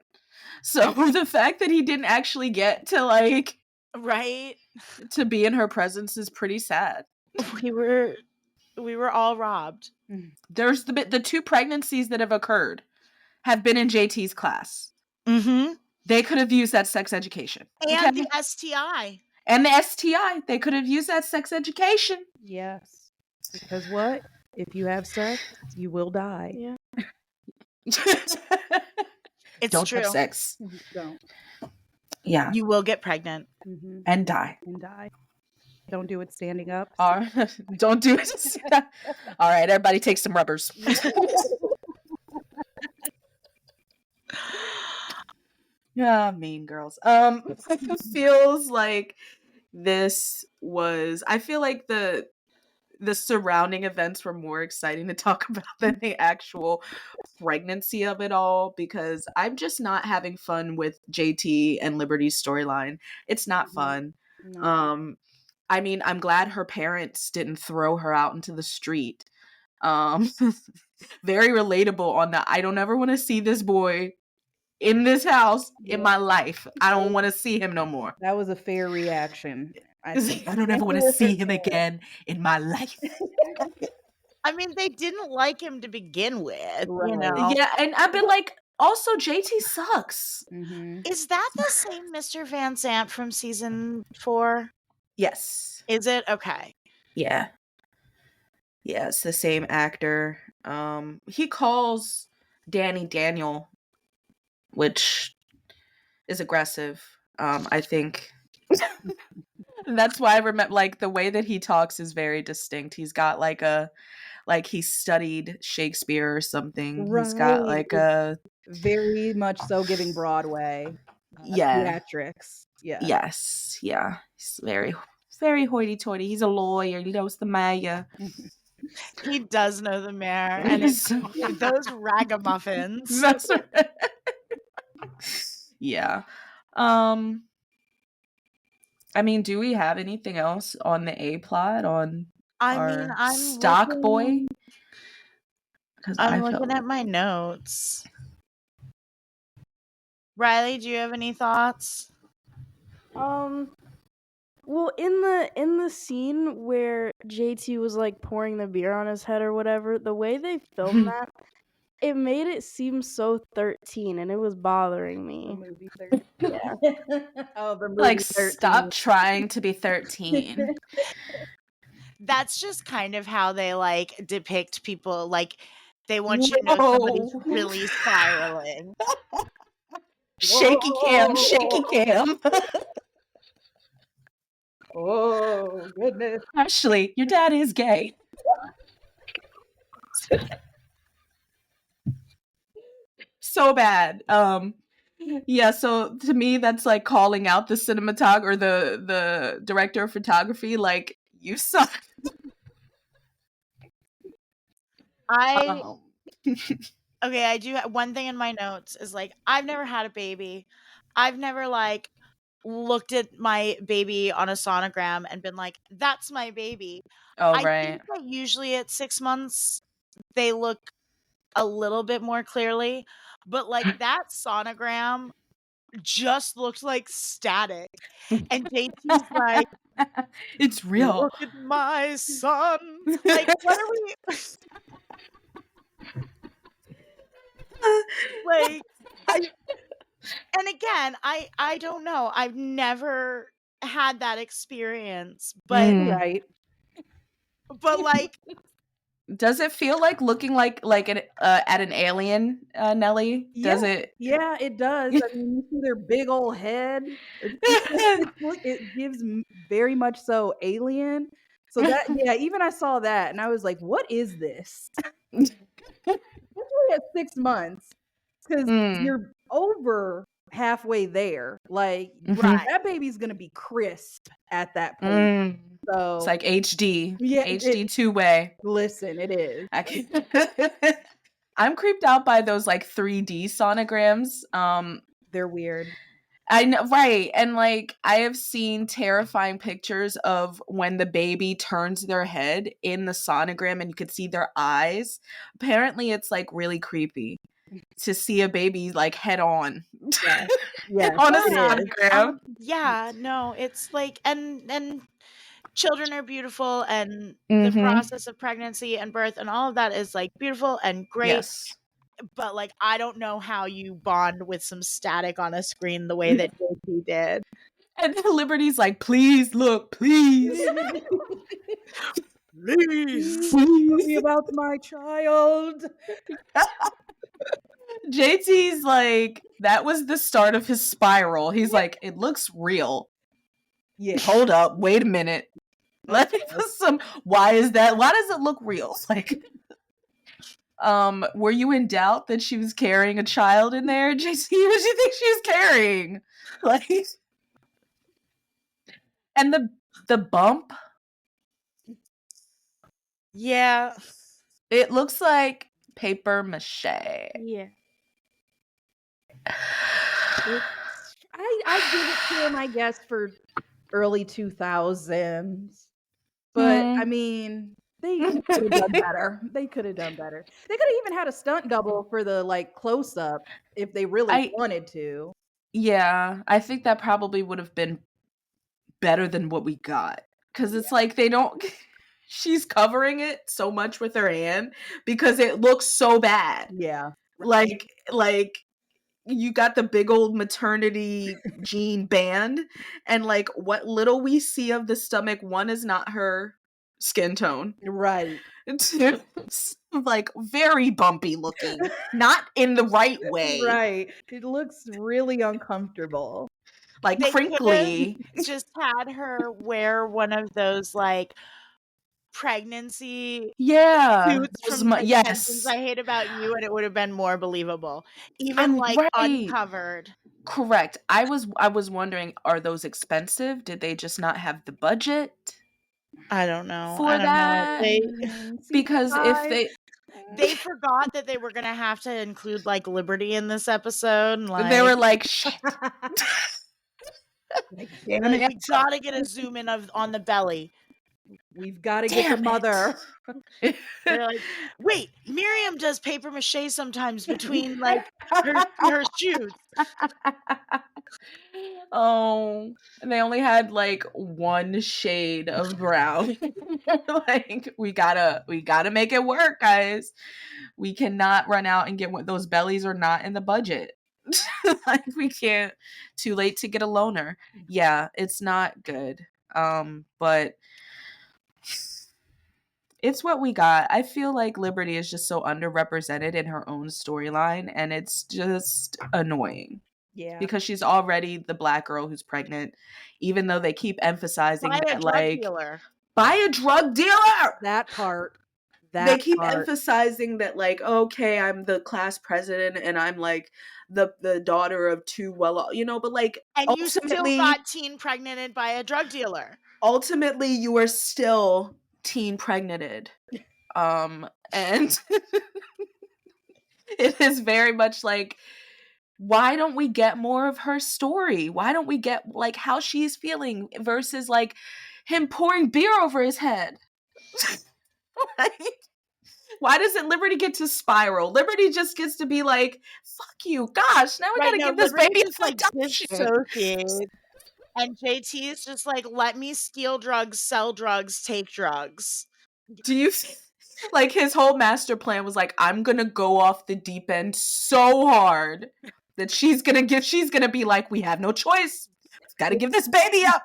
So the fact that he didn't actually get to like Right? to be in her presence is pretty sad. We were all robbed. There's the 2 pregnancies that have occurred have been in JT's class. Mm-hmm. They could have used that sex education. And the STI. And the STI. They could have used that sex education. Yes. Because what? If you have sex, you will die. Yeah. It's Don't true. have sex. Don't. Yeah. You will get pregnant. And die. And die. Don't do it standing up. Don't do it. All right, everybody take some rubbers. Yeah, mean girls. It feels like this was I feel like the surrounding events were more exciting to talk about than the actual pregnancy of it all, because I'm just not having fun with JT and Liberty's storyline. It's not fun. No. I mean, I'm glad her parents didn't throw her out into the street. Very relatable on that. I don't ever want to see this boy in this house in my life. I don't want to see him no more. That was a fair reaction. I don't ever want to see him again in my life. I mean, they didn't like him to begin with, you Right. know. Yeah, and I've been like, also JT sucks. Is that the same Mr. Van Zant from season 4? Yes. Is it? Okay. Yeah. Yeah, it's the same actor. He calls Danny Daniel, which is aggressive. I think that's why I remember, like, the way that he talks is very distinct. He's got like he studied Shakespeare or something. Right. He's got like a very much so giving Broadway theatrics. Yeah. Yes. Yeah. He's very, very hoity-toity. He's a lawyer. He knows the mayor. He does know the mayor. And it's those ragamuffins. That's right. Yeah. I mean, do we have anything else on the A plot on our stock boy? Because I'm looking at my notes. Rilee, do you have any thoughts? Well, in the scene where JT was like pouring the beer on his head or whatever, the way they filmed that, it made it seem so 13, and it was bothering me. The movie 13. Yeah. Oh, the movie like 13. stop trying to be 13. That's just kind of how they like depict people. Like, they want you to know somebody's really spiraling. Shaky cam, shaky cam. Oh, goodness. Ashley, your dad is gay. So bad. Yeah, so to me that's like calling out the cinematographer or the director of photography, like, you suck. Okay, I do one thing in my notes is like, I've never had a baby. I've never like looked at my baby on a sonogram and been like, that's my baby. Oh, I right. think that usually at 6 months they look a little bit more clearly, but like that sonogram just looked like static. And JT's like, it's real. look at my son. Like, what are we like? And again, I don't know. I've never had that experience, but Right. but like Does it feel like looking like an at an alien, Nellie? Does it? Yeah, it does. I mean, you see their big old head. It gives very much so alien. So that, yeah, even I saw that and I was like, what is this? Especially at 6 months, because you're over halfway there. Like, Right. that baby's gonna be crisp at that point. So It's like HD. yeah, HD two-way. listen, it is. I'm creeped out by those like 3D sonograms. They're weird. I know, right? And like I have seen terrifying pictures of when the baby turns their head in the sonogram and you could see their eyes. Apparently it's like really creepy to see a baby like head on. Yes, on a it is. sonogram. Yeah, no, it's like and children are beautiful, and the process of pregnancy and birth and all of that is like beautiful and great. Yes. But like I don't know how you bond with some static on a screen the way that JT did. And Liberty's like, please look, please. Please. Tell me about my child. JT's like, that was the start of his spiral. He's like, it looks real. Yeah. Hold up, wait a minute. Let me put some. Why is that? Why does it look real? Like, were you in doubt that she was carrying a child in there, JT? What do you think she was carrying? Like, and the bump. Yeah. It looks like paper mache. Yeah. I give it to him, I guess, for early 2000s. But I mean, they could have done better. They could have done better. They could have even had a stunt double for the like close up if they really wanted to. Yeah, I think that probably would have been better than what we got. Because it's like they don't. She's covering it so much with her hand because it looks so bad. Yeah. Like you got the big old maternity jean band, and like what little we see of the stomach, one is not her skin tone. Right. It's like very bumpy looking, not in the right way. Right. It looks really uncomfortable. Like They crinkly. could've just had her wear one of those like pregnancy suits from like, Things I Hate About You, and it would have been more believable. Even like uncovered. Correct. I was wondering, are those expensive? Did they just not have the budget? I don't know. For that? Because if they forgot that they were gonna have to include like Liberty in this episode, and like they were like, shit. We gotta get a zoom in on the belly. We've got to get the mother. They're like, wait, Miriam does paper mache sometimes between like her shoots. Oh, and they only had like one shade of brown. Like we gotta make it work, guys. We cannot run out and get what those bellies are not in the budget. Like we can't. Too late to get a loaner. Yeah, it's not good. But it's what we got. I feel like Liberty is just so underrepresented in her own storyline, and it's just annoying. Yeah. Because she's already the black girl who's pregnant, even though they keep emphasizing that like buy a drug dealer. That part. They keep emphasizing that like, okay, I'm the class president and I'm like the daughter of two but like and you still got teen pregnanted by a drug dealer. Ultimately, you are still teen pregnanted. And it is very much like, why don't we get more of her story? Why don't we get like how she's feeling versus like him pouring beer over his head? Like, why doesn't Liberty get to spiral? Liberty just gets to be like, fuck you, gosh, now we gotta give this baby like dissociate. And JT is just like, let me steal drugs, sell drugs, take drugs. Do you like his whole master plan was like, I'm gonna go off the deep end so hard that she's gonna be like, we have no choice. Gotta give this baby up.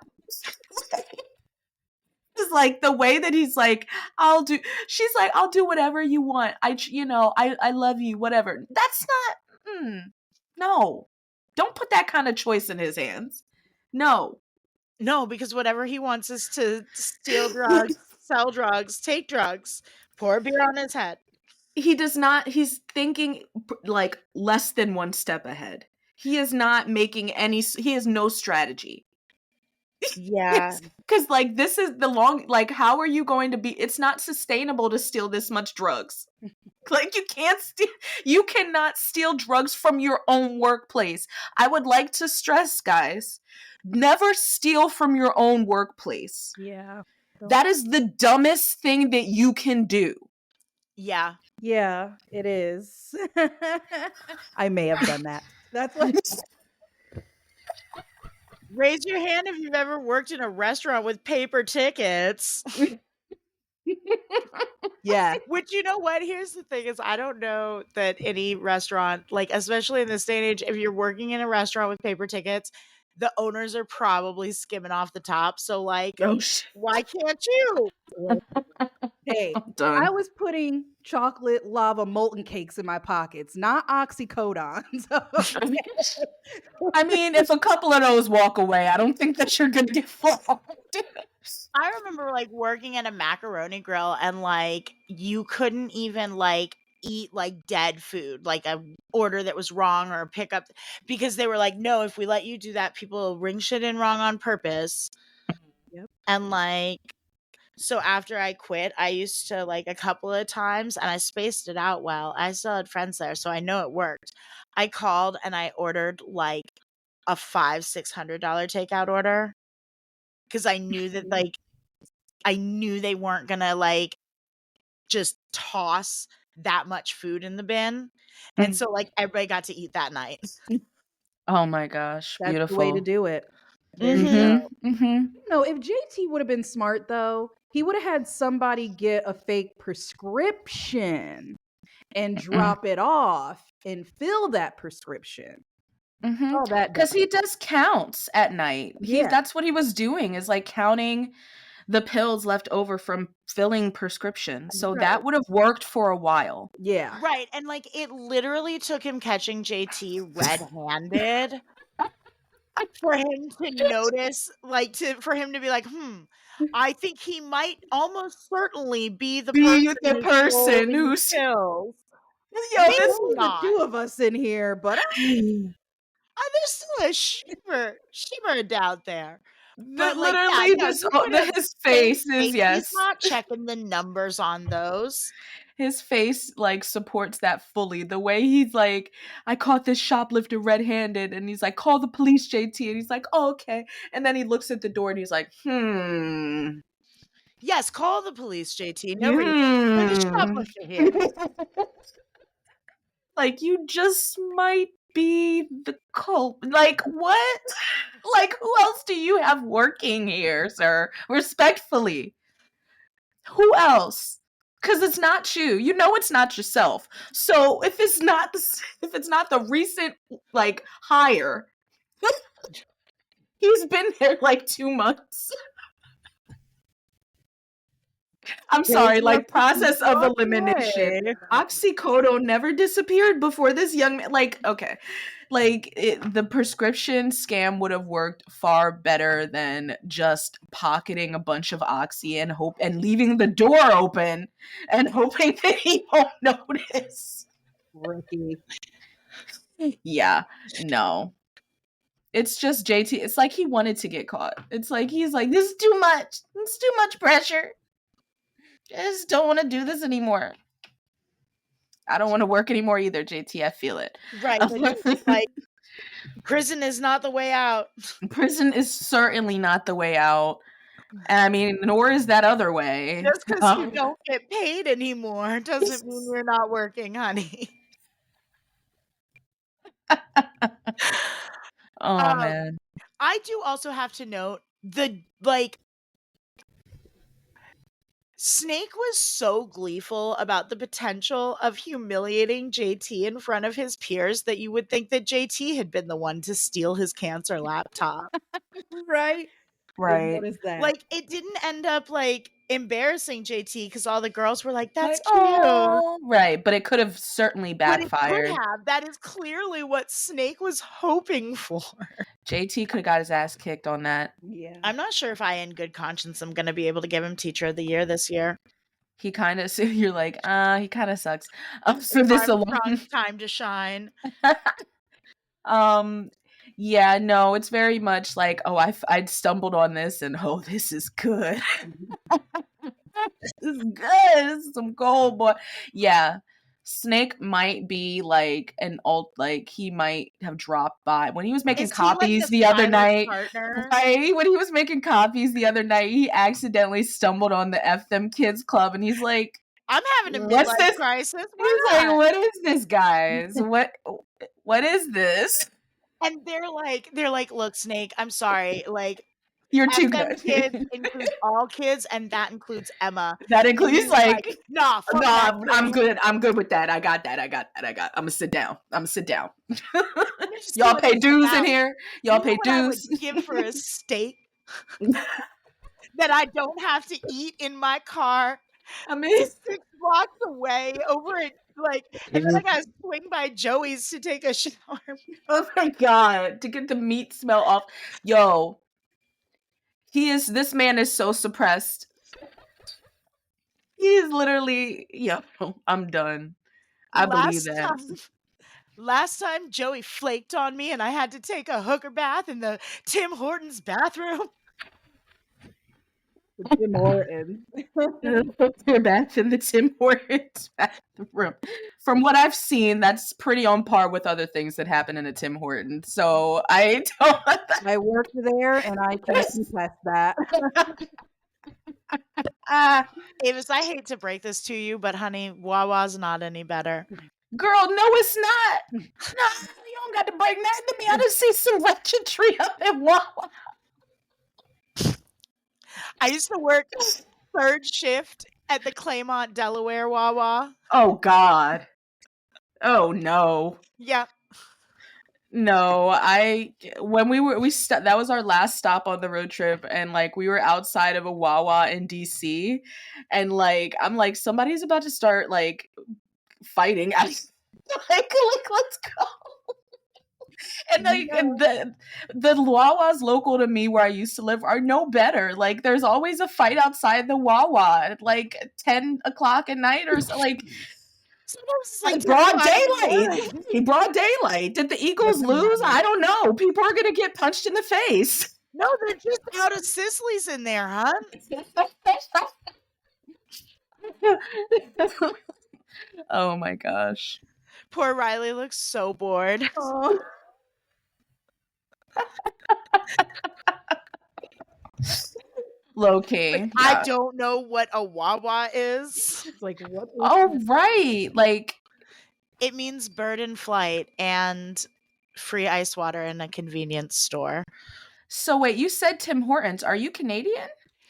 It's like the way that he's like, she's like, I'll do whatever you want. I love you, whatever. That's not, no. Don't put that kind of choice in his hands. No. No, because whatever he wants is to steal drugs, sell drugs, take drugs, pour beer on his head. He does not, he's thinking like less than one step ahead. He is not making he has no strategy. Yeah. Because like this is how are you going to be, it's not sustainable to steal this much drugs. Like you cannot steal drugs from your own workplace. I would like to stress, guys, never steal from your own workplace. Yeah. That is the dumbest thing that you can do. Yeah. Yeah, it is. I may have done that. That's what. Raise your hand if you've ever worked in a restaurant with paper tickets. Yeah. Which, you know what? Here's the thing is I don't know that any restaurant, like especially in this day and age, if you're working in a restaurant with paper tickets, the owners are probably skimming off the top. So like, Oh shit. why can't you? Hey, I'm done. I was putting chocolate lava molten cakes in my pockets, not oxycodone. So, I mean, if a couple of those walk away, I don't think that you're gonna get flogged. I remember like working at a macaroni grill and like you couldn't even like eat like dead food, like a order that was wrong or a pickup, because they were like, no, if we let you do that, people will ring shit in wrong on purpose. Yep. And like, so after I quit, I used to like a couple of times and I spaced it out well. I still had friends there, so I know it worked. I called and I ordered like a $500-$600 takeout order because I knew that like I knew they weren't gonna like just toss that much food in the bin. And so like everybody got to eat that night. Oh my gosh, that's beautiful. the way to do it. There you go. Mm-hmm. Mm-hmm. No, if JT would have been smart though, he would have had somebody get a fake prescription and drop it off and fill that prescription. Mm-hmm. All that Because done. he does counts at night. Yeah. That's what he was doing, is like counting the pills left over from filling prescriptions. So Right. that would have worked for a while. Yeah. Right. And like it literally took him catching JT red-handed for him to notice, like for him to be like, I think he might almost certainly be the person who's kills. Yo, Maybe this Only the not. two of us in here, but There's still a shiver down there. But like, literally yeah, no, his face is He's not checking the numbers on those. His face like supports that fully. The way he's like, I caught this shoplifter red-handed, and he's like, call the police, JT, and he's like, oh, okay. And then he looks at the door and he's like, Yes, call the police, JT. No reason for the shoplifter here. Like, you just might be the cult. Like, what? Like, who else do you have working here, sir? Respectfully. Who else? Because it's not you. You know it's not yourself. So if it's not the recent like hire, he's been there like 2 months. I'm sorry, like process of elimination. Oxycodone never disappeared before this young man. Like, okay. Like the prescription scam would have worked far better than just pocketing a bunch of oxy and leaving the door open and hoping that he won't notice. Rookie. Yeah, no. It's just JT. It's like he wanted to get caught. It's like he's like, this is too much. It's too much pressure. I just don't want to do this anymore. I don't want to work anymore either, JT. I feel it. Right. Like, prison is not the way out. Prison is certainly not the way out. And I mean, nor is that other way. Just because you don't get paid anymore doesn't mean you're not working, honey. Man. I do also have to note Snake was so gleeful about the potential of humiliating JT in front of his peers that you would think that JT had been the one to steal his cancer laptop. Right? Didn't Right. notice that. Like, it didn't end up, like, embarrassing JT because all the girls were like, "That's Like, cute." Oh, right. But it could have certainly But it could backfired. have. That is clearly what Snake was hoping for. JT could have got his ass kicked on that. yeah. I'm not sure if I, in good conscience, am going to be able to give him Teacher of the Year this year. He kind of, so you're like, he kind of sucks. For this alone. Time to shine. Yeah, no, it's very much like, oh, I'd stumbled on this and oh, this is good. This is good. This is some gold, boy. Yeah. Snake might be like an alt, like he might have dropped by when he was making copies the other night. Right? When he was making copies the other night, he accidentally stumbled on the F Them Kids Club and he's like, I'm having a midlife crisis. He's like, what is this, guys? What is this? And they're like, look, Snake, I'm sorry. Like, you're too FM good. Kids includes all kids, and that includes Emma. That includes like nah, I'm good. I'm good with that. I got that. I'm gonna sit down. Y'all pay dues in here. Y'all pay dues. I would give for a steak that I don't have to eat in my car. I mean, 6 blocks away over it, like, and then I gotta swing by Joey's to take a shower. Oh my god, to get the meat smell off. Yo, this man is so suppressed. He is literally, I'm done. I believe that. Last time Joey flaked on me and I had to take a hooker bath in the Tim Hortons bathroom. Tim Hortons. Bath in the Tim Hortons bathroom. From what I've seen, that's pretty on par with other things that happen in a Tim Hortons. So I don't. I worked there, and I can contest that. Avis, I hate to break this to you, but honey, Wawa's not any better. Girl, no, it's not. No, you don't got to break that to me. I just see some ratchetry up at Wawa. I used to work third shift at the Claymont, Delaware Wawa. Oh, God. Oh, no. Yeah. No, when that was our last stop on the road trip, and like we were outside of a Wawa in DC, and like I'm like, somebody's about to start like fighting. I like let's go. And like the Wawas local to me where I used to live are no better. Like there's always a fight outside the Wawa at like 10 o'clock at night or so. Like sometimes it's like broad daylight. Broad daylight. Did the Eagles lose? I don't know. People are gonna get punched in the face. No, they're just out of Sicily's in there, huh? Oh my gosh. Poor Riley looks so bored. Oh. Low key. Like, yeah. I don't know what a Wawa is. It's like, what? Oh, right. Like, it means bird in flight and free ice water in a convenience store. So wait, you said Tim Hortons. Are you Canadian?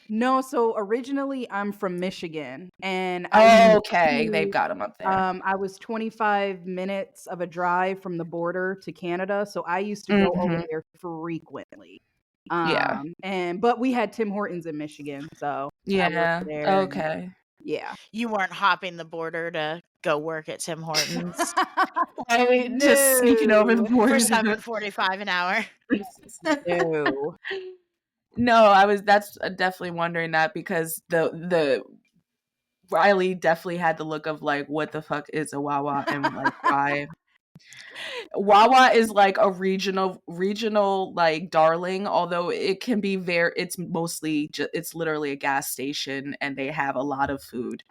No, so originally I'm from Michigan, and they've got them up there. I was 25 minutes of a drive from the border to Canada, so I used to go over there frequently. But we had Tim Hortons in Michigan, so yeah, okay, yeah. You weren't hopping the border to go work at Tim Hortons. Just sneaking over the border for $7.45 an hour. No, that's definitely wondering that because the Riley definitely had the look of like, what the fuck is a Wawa and like why? Wawa is like a regional like darling, although it can be it's mostly it's literally a gas station and they have a lot of food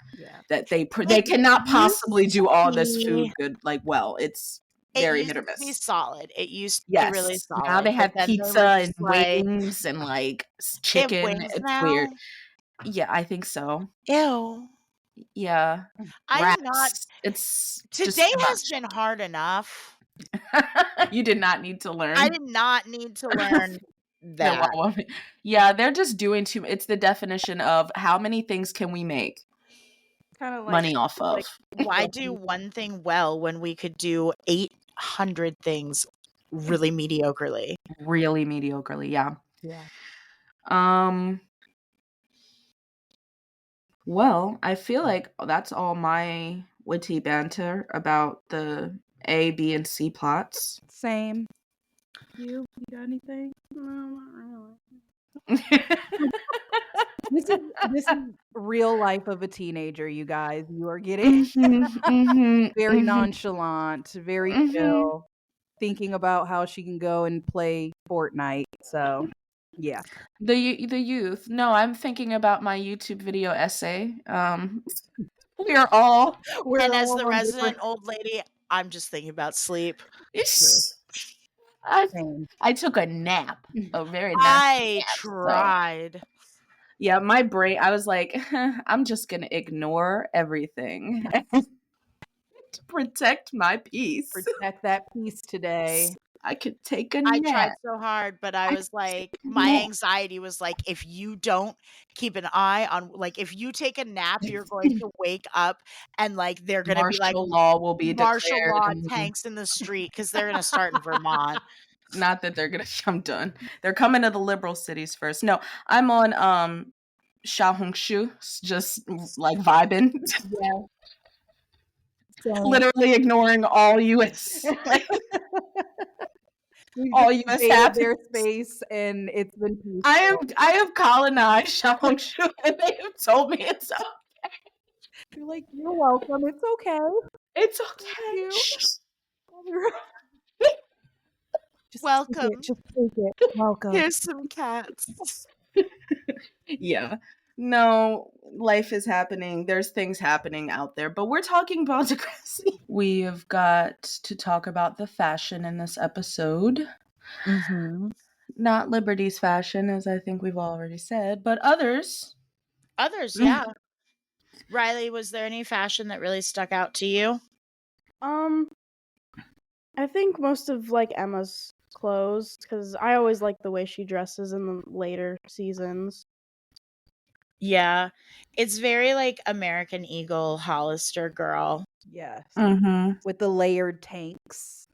that they cannot possibly do all this food good like well. It's very hit or miss. It used to be solid. It used to be really solid. Now they have pizza and wings and like chicken. It's weird. Yeah, I think so. Ew. Yeah. I'm not. It's today has been hard enough. You did not need to learn. I did not need to learn that. Yeah, they're just doing too. It's the definition of how many things can we make kind of like, money off of. Like, why do one thing well when we could do 800 things really mediocrely? Really mediocrely, yeah. Yeah. Um, well, I feel like that's all my witty banter about the A, B, and C plots. Same. You got anything? No, not really. This is real life of a teenager, you guys. You are getting very nonchalant, very chill, thinking about how she can go and play Fortnite. So, yeah. The youth. No, I'm thinking about my YouTube video essay. We are all. And as all the on resident different old lady, I'm just thinking about sleep. I took a nap, a very nasty I nap. So tried. yeah, my brain. I was like, I'm just gonna ignore everything to protect my peace. Protect that peace today. I could take a I nap. tried so hard, but I was like, my anxiety was like, if you don't keep an eye on, like, if you take a nap, you're going to wake up and like they're going to be like Martial law will be martial declared. law and- tanks in the street because they're going to start in Vermont. Not that they're gonna. I'm done. They're coming to the liberal cities first. No, I'm on Xiaohongshu, just like vibing, Yeah. So, literally ignoring all U.S. like, we all just U.S. invaded happenings. their space, and it's been peaceful. I have colonized Xiaohongshu, and they have told me it's You're like, you're welcome. It's okay. it's you. okay. Shh. Just Welcome. Take it. Just take it. Welcome. Here's some cats. Yeah. No, life is happening. There's things happening out there, but we're talking about Degrassi. We have got to talk about the fashion in this episode. Mm-hmm. Not Liberty's fashion, as I think we've already said, but others. Others, yeah. Rilee, was there any fashion that really stuck out to you? I think most of like Emma's clothes, because I always like the way she dresses in the later seasons. Yeah. It's very like American Eagle Hollister girl. Yes. Mm-hmm. With the layered tanks.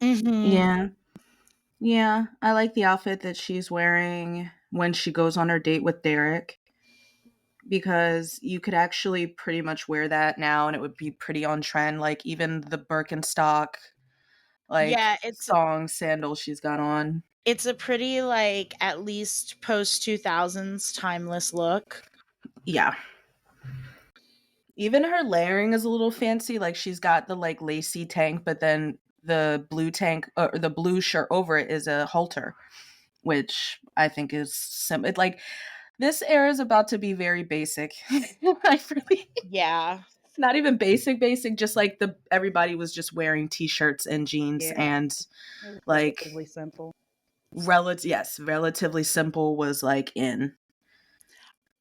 Mm-hmm. Yeah. Yeah. I like the outfit that she's wearing when she goes on her date with Dereck, because you could actually pretty much wear that now and it would be pretty on trend. Like even the Birkenstock, like Yeah, it's thong sandal she's got on. it's a pretty like at least post 2000s timeless look. Yeah. Even her layering is a little fancy. Like she's got the like lacy tank, but then the blue tank or the blue shirt over it is a halter, which I think is it, like this era is about to be very basic. Like really, Yeah. not even basic, just like everybody was just wearing t-shirts and jeans Yeah. and It was like relatively simple. relatively simple was like in.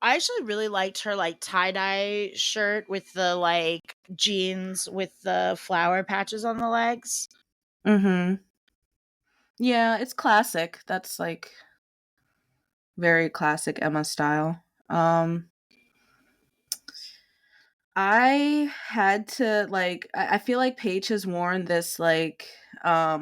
I actually really liked her like tie-dye shirt with the like jeans with the flower patches on the legs. Mm-hmm. Yeah, it's classic. That's like very classic Emma style. I had to like I feel like Paige has worn this like I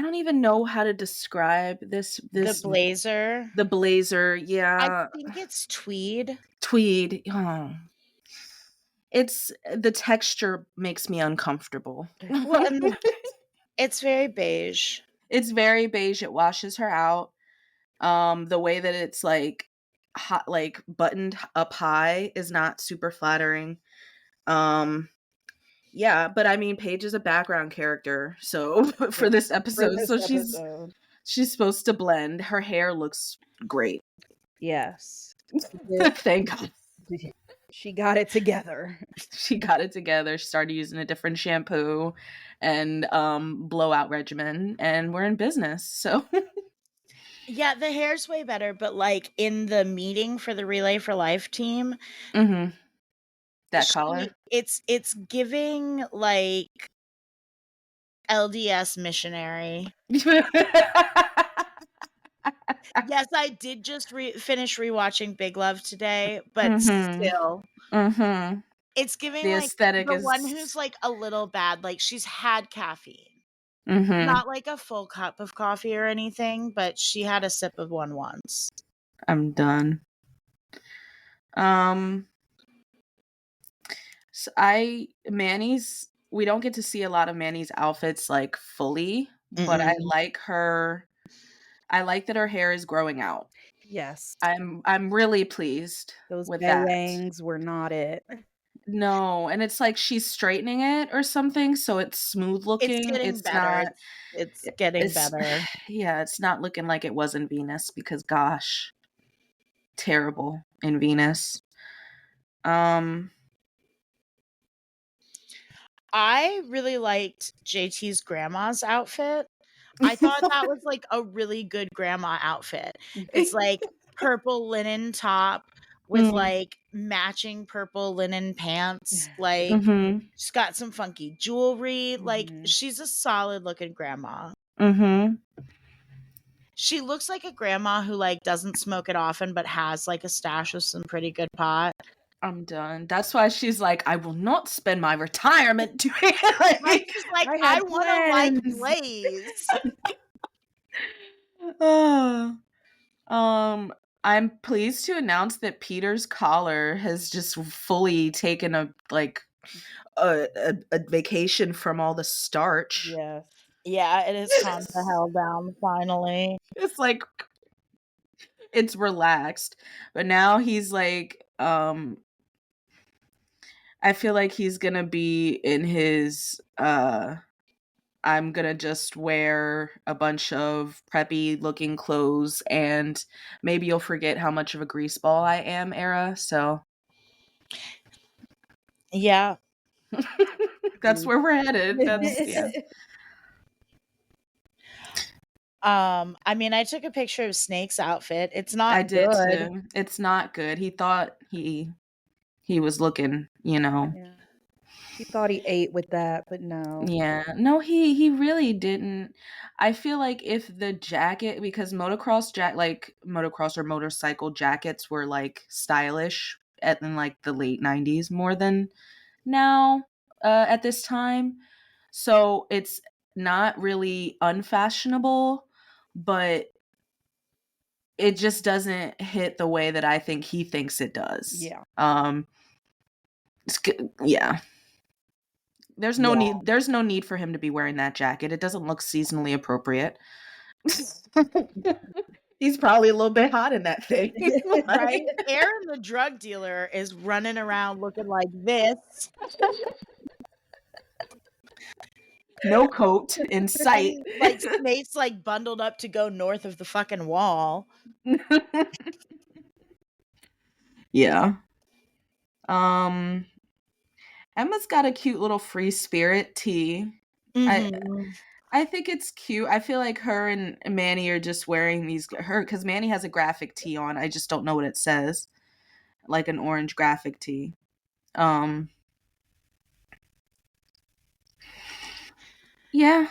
don't even know how to describe this The blazer. the blazer, I yeah. think it's tweed. Tweed. Oh. It's the texture makes me uncomfortable. Well, and it's very beige. It's very beige. It washes her out. The way that it's like hot, like buttoned up high is not super flattering. Yeah, but I mean Paige is a background character, so for this episode, she's supposed to blend. Her hair looks great. Yes. Thank God. She got it together. She got it together. She started using a different shampoo and blowout regimen, and we're in business. So Yeah, the hair's way better, but like in the meeting for the Relay for Life team, that color. It's giving like LDS missionary. Yes, I did just finish rewatching Big Love today, but still, it's giving the like aesthetic the is one who's like a little bad. Like she's had caffeine. Mm-hmm. Not like a full cup of coffee or anything, but she had a sip of one once. I'm done. So Manny's, we don't get to see a lot of Manny's outfits like fully, but I like that her hair is growing out. Yes. I'm really pleased Those with that. bangs were not it. No, and it's like she's straightening it or something, so it's smooth looking. It's getting It's better. not. It's getting It's better. yeah, it's not looking like it was in Venus because gosh, terrible in Venus. I really liked JT's grandma's outfit. I thought that was like a really good grandma outfit. It's like purple linen top with like matching purple linen pants. Like Mhm. she's got some funky jewelry. Like Mhm. she's a solid looking grandma. Mhm. She looks like a grandma who like doesn't smoke it often but has like a stash of some pretty good pot. I'm done. That's why she's like, I will not spend my retirement doing it. Right? She's like, I I had want to like plans." Blaze. Oh. I'm pleased to announce that Peter's collar has just fully taken a vacation from all the starch. Yes. Yeah, it has calmed the hell down finally. It's like it's relaxed. But now he's like, I feel like he's gonna be in his I'm gonna just wear a bunch of preppy looking clothes and maybe you'll forget how much of a greaseball I am era. So Yeah. that's where we're headed. That's yeah. I mean, I took a picture of Snake's outfit. It's not I did good. too. It's not good. He thought he was looking, you know. Yeah. He thought he ate with that, but no. Yeah. No, he really didn't. I feel like if the jacket, because motocross or motorcycle jackets were like stylish in like the late 90s more than now at this time. So it's not really unfashionable, but it just doesn't hit the way that I think he thinks it does. Yeah. Yeah. There's no Yeah. need for him to be wearing that jacket. It doesn't look seasonally appropriate. He's probably a little bit hot in that thing. Right? Aaron the drug dealer is running around looking like this. No coat in sight. And like Snake's like bundled up to go north of the fucking wall. Yeah. Emma's got a cute little free spirit tee. Mhm. I think it's cute. I feel like her and Manny are just wearing because Manny has a graphic tee on. I just don't know what it says. Like an orange graphic tee. Yeah.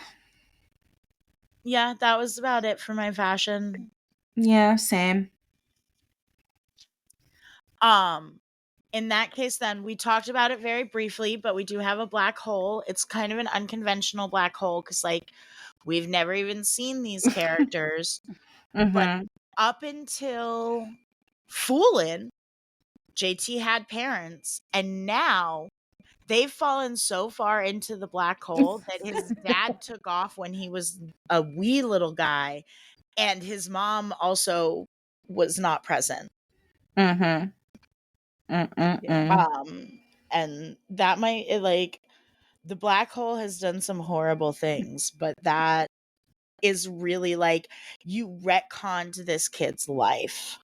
Yeah, that was about it for my fashion. Yeah, same. In that case, then we talked about it very briefly, but we do have a black hole. It's kind of an unconventional black hole because, like, we've never even seen these characters. But Mm-hmm. up until Foolin', JT had parents, and now they've fallen so far into the black hole that his dad took off when he was a wee little guy, and his mom also was not present. Mm-hmm. And that might the black hole has done some horrible things, but that is really like you retconned this kid's life.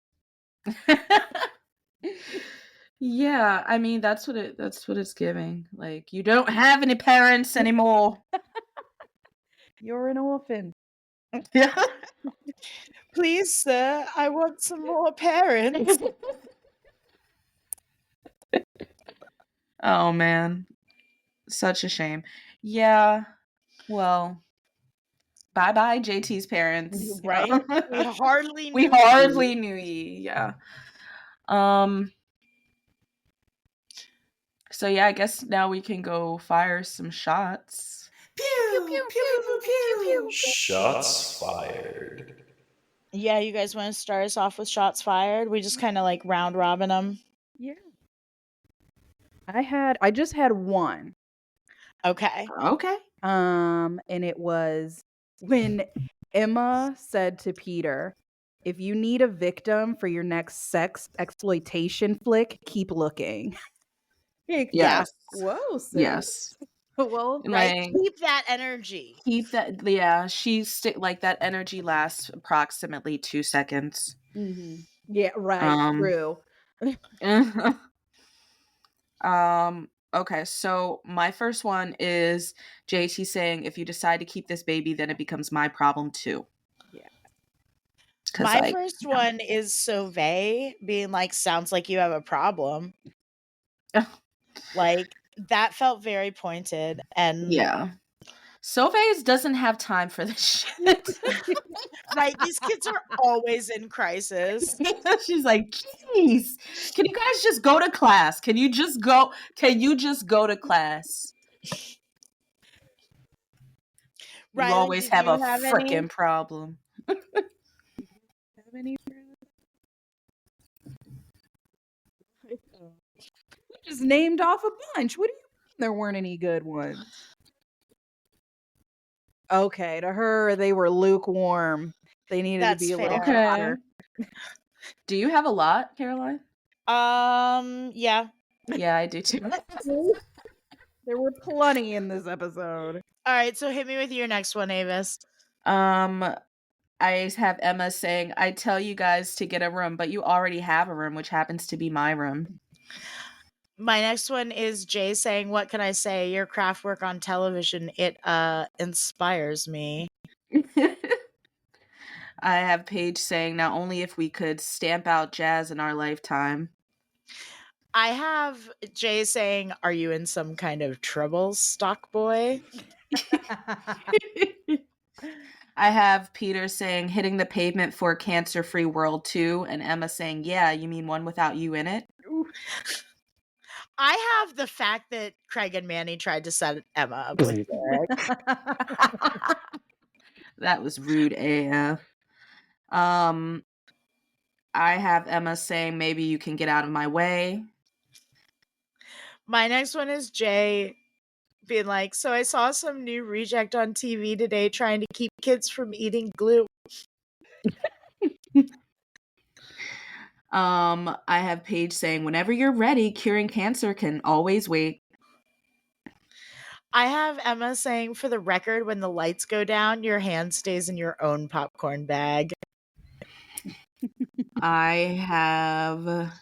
Yeah, I mean that's what it's giving. Like you don't have any parents anymore. You're an orphan. Yeah. Please, sir, I want some more parents. Oh man. Such a shame. Yeah. Well, bye-bye JT's parents. Right? We hardly We knew hardly you. knew ye. Yeah. So yeah, I guess now we can go fire some shots. Pew, pew, pew, pew, pew, pew. Shots fired. Yeah, you guys want to start us off with shots fired? We just kind of like round robin them. Yeah. I just had one. Okay. Okay. And it was when Emma said to Peter, "If you need a victim for your next sex exploitation flick, keep looking." Yeah. Yes. Whoa, sis. Yes. Well, Right. Like, Keep that energy. keep that. Yeah, like that energy lasts approximately 2 seconds. yeah, right. True. Okay, so my first one is JT saying, if you decide to keep this baby, then it becomes my problem too. Yeah. My first one is Sauvé being like, sounds like you have a problem. Like, that felt very pointed. And yeah. Sauvé doesn't have time for this shit. right, these kids are always in crisis. She's like, jeez, can you guys just go to class? Can you just go to class? Riley, You always did have you a have any? freaking problem. Have any? We just named off a bunch. What do you mean there weren't any good ones? Okay, to her they were lukewarm. They needed That's to be a little fair. hotter. Do you have a lot, Caroline? Yeah. Yeah, I do too. There were plenty in this episode. All right, so hit me with your next one, Avis. I have Emma saying, I tell you guys to get a room, but you already have a room, which happens to be my room. My next one is Jay saying, what can I say? Your craft work on television, it inspires me. I have Paige saying, not only if we could stamp out jazz in our lifetime. I have Jay saying, are you in some kind of trouble, stock boy? I have Peter saying, hitting the pavement for a cancer-free world too, and Emma saying, yeah, you mean one without you in it? I have the fact that Craig and Manny tried to set Emma up with Dereck. That was rude AF. I have Emma saying, maybe you can get out of my way. My next one is Jay being like, so I saw some new reject on TV today trying to keep kids from eating glue. I have Paige saying, whenever you're ready, curing cancer can always wait. I have Emma saying, for the record, when the lights go down, your hand stays in your own popcorn bag. I have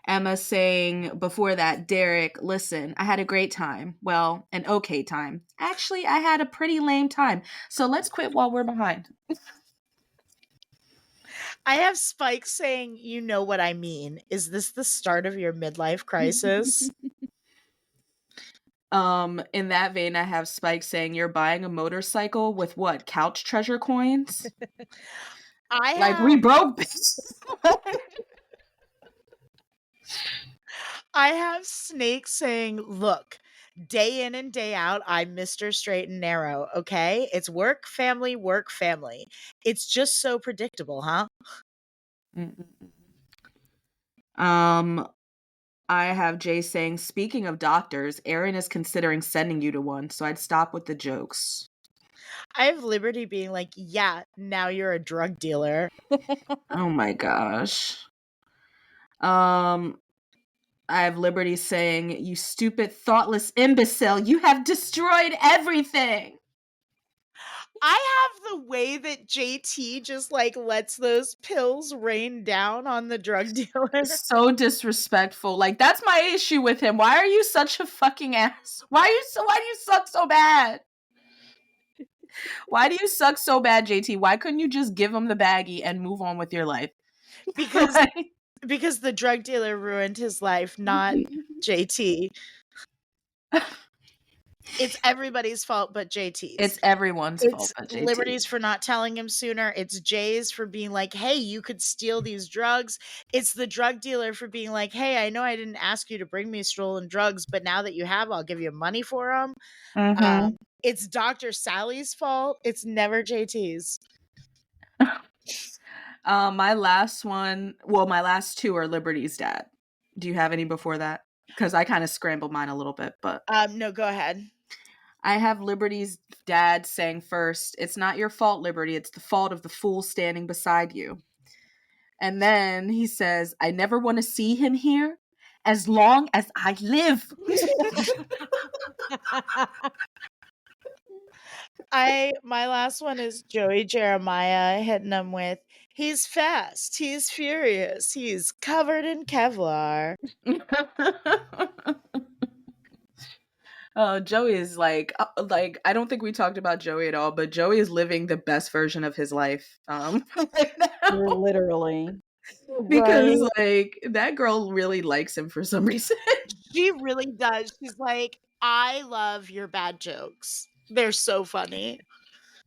Emma saying before that, Dereck, listen, I had a great time. Well, an okay time. Actually, I had a pretty lame time. So let's quit while we're behind. I have Spike saying, you know what I mean. Is this the start of your midlife crisis? In that vein, I have Spike saying, you're buying a motorcycle with what? Couch treasure coins? We broke, bitch. I have Snake saying, look, day in and day out, I'm Mr. Straight and Narrow, okay? It's work, family, work, family. It's just so predictable, huh? I have Jay saying, speaking of doctors, Aaron is considering sending you to one, so I'd stop with the jokes. I have Liberty being like, yeah, now you're a drug dealer. Oh my gosh. I have Liberty saying, you stupid, thoughtless imbecile, you have destroyed everything. I have the way that JT just like lets those pills rain down on the drug dealer. So disrespectful. Like, that's my issue with him. Why are you such a fucking ass? Why do you suck so bad? Why do you suck so bad, JT? Why couldn't you just give him the baggie and move on with your life? Because the drug dealer ruined his life, not JT. It's everybody's fault but JT's. It's everyone's fault but JT. Liberty's for not telling him sooner. It's Jay's for being like, hey, you could steal these drugs. It's the drug dealer for being like, hey, I know I didn't ask you to bring me stolen drugs, but now that you have, I'll give you money for them. it's Dr. Sally's fault. It's never JT's. My last two are Liberty's dad. Do you have any before that? Because I kind of scrambled mine a little bit, but No, go ahead. I have Liberty's dad saying first, "It's not your fault, Liberty. It's the fault of the fool standing beside you." And then he says, "I never want to see him here as long as I live." My last one is Joey Jeremiah hitting him with, "He's fast, he's furious, he's covered in Kevlar." Joey is like I don't think we talked about Joey at all, but Joey is living the best version of his life right now. Literally. Because Right. like that girl really likes him for some reason. She really does. She's like, "I love your bad jokes. They're so funny."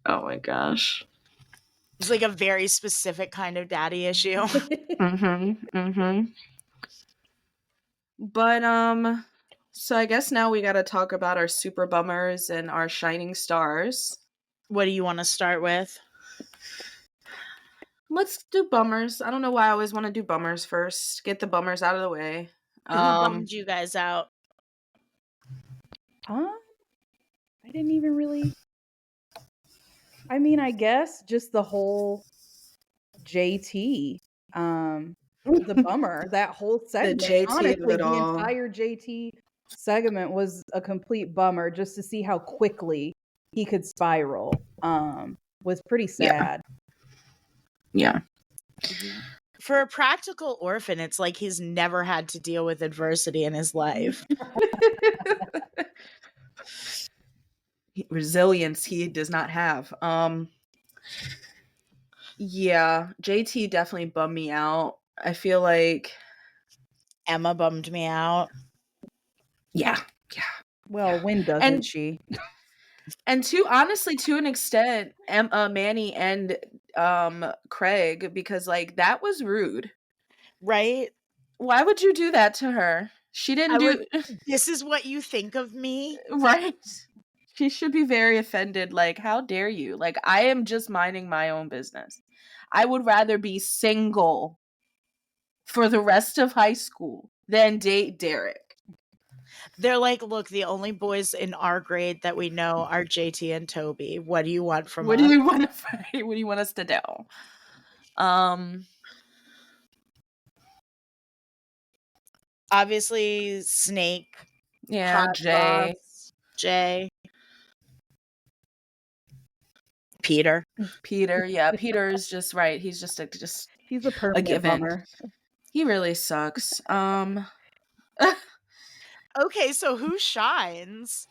Oh my gosh. It's like a very specific kind of daddy issue. But so I guess now we got to talk about our super bummers and our shining stars. What do you want to start with? Let's do bummers. I don't know why I always want to do bummers first. Get the bummers out of the way. Who bummed you guys out? I didn't even really. I mean, I guess just the whole JT, the bummer. That whole segment, JT of honestly, it the all. entire JT segment was a complete bummer. Just to see how quickly he could spiral, was pretty sad. Yeah. For a practical orphan, it's like he's never had to deal with adversity in his life. Resilience he does not have. Yeah, JT definitely bummed me out. I feel like Emma bummed me out. yeah. Well, when doesn't And- she? And honestly, to an extent, Manny and Craig, because like that was rude. Right? Why would you do that to her? She didn't This is what you think of me? right. She should be very offended. Like, how dare you? Like, I am just minding my own business. I would rather be single for the rest of high school than date Dereck. They're like, "Look, the only boys in our grade that we know are JT and Toby. What do you want from What us?" do you want to fight? What do you want us to do? Obviously, Snake. Yeah, Hot Jay. Sauce, Jay. Peter. Yeah, Peter is just right. He's just He's a permanent given. bummer. He really sucks. Okay, so who shines?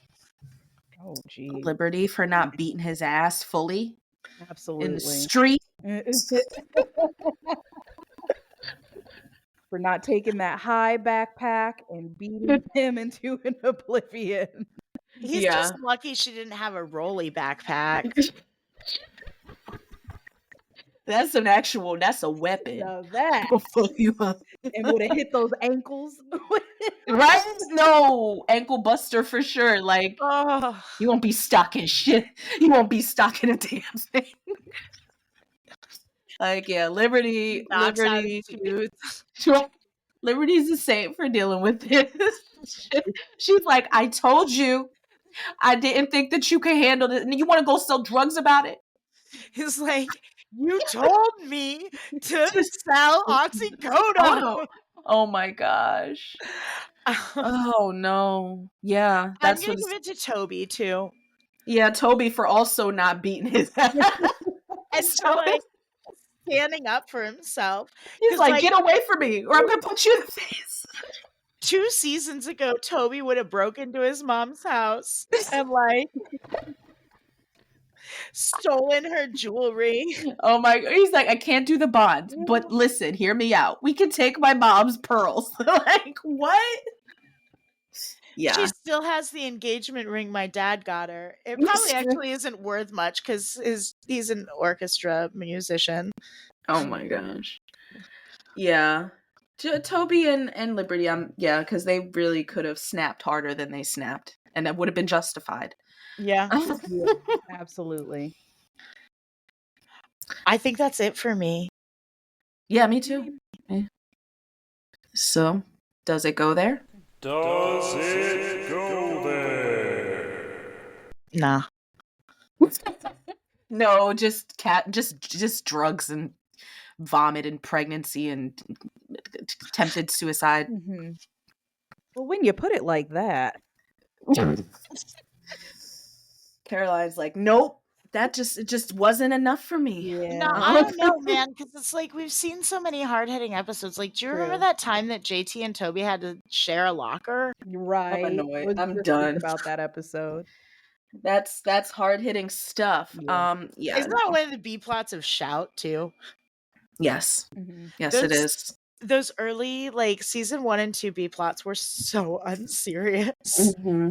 Oh, gee. Liberty for not beating his ass fully Absolutely. in the street. For not taking that high backpack and beating him into an oblivion. He's just lucky she didn't have a rolly backpack. That's a weapon. So that Will fuck you up. and would have hit those ankles. Right? No, ankle buster for sure. Like, Oh, you won't be stuck in shit. You won't be stuck in a damn thing. Like, yeah, Liberty. knocks out his tooth. Liberty's the same for dealing with this. She's like, I told you. I didn't think that you could handle it. And you want to go sell drugs about it? He's like, "You told me to sell oxycodone." Oh my gosh. Oh no. Yeah, I'm gonna give it to Toby too. Yeah, Toby for also not beating his ass. And so like standing up for himself. He's 'Cause, like, get away from me, or I'm gonna punch you in the face. 2 seasons ago, Toby would have broken into his mom's house and like stolen her jewelry. Oh my! He's like, I can't do the bond, but listen, hear me out. We can take my mom's pearls. Like what? Yeah. She still has the engagement ring my dad got her. It probably actually isn't worth much because he's an orchestra musician. Oh my gosh. Yeah. Toby and Liberty, because they really could have snapped harder than they snapped. and it would have been justified. Yeah. Yeah, absolutely. I think that's it for me. Yeah, me too. Yeah. So, does it go there? Does it go there? Nah. No, just drugs and vomit and pregnancy and attempted suicide. Mm-hmm. Well, when you put it like that, Caroline's like, nope, it just wasn't enough for me. No, yeah, I don't know, man, because it's like we've seen so many hard-hitting episodes. Like, do you remember True. that time that JT and Toby had to share a locker? you're right. annoyed. I was I'm just done. thinking about that episode. That's hard hitting stuff. Yeah. Yeah. Isn't that one of the B plots of Shout too? Yes. Mm-hmm. Yes, it Those- is. Those early like season 1 and 2 B plots were so unserious. Mm-hmm.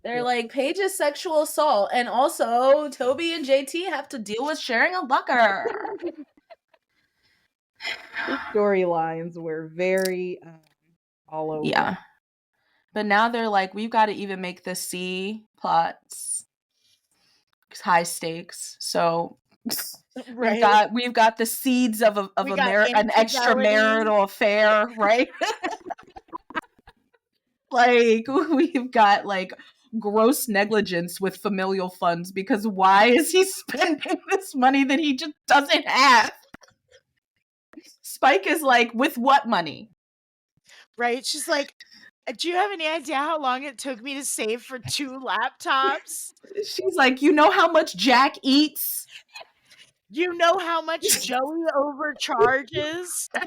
They're like Paige's sexual assault, and also Toby and JT have to deal with sharing a locker. The storylines were very all over. Yeah. But now they're like, we've got to even make the C plots high stakes. So Right. we've got the seeds of We got an infidelity. extramarital affair, right? Like we've got like gross negligence with familial funds, because why is he spending this money that he just doesn't have? Spike is like, with what money? Right? She's like, do you have any idea how long it took me to save for 2 laptops? She's like, you know how much Jack eats? You know how much Joey overcharges? Your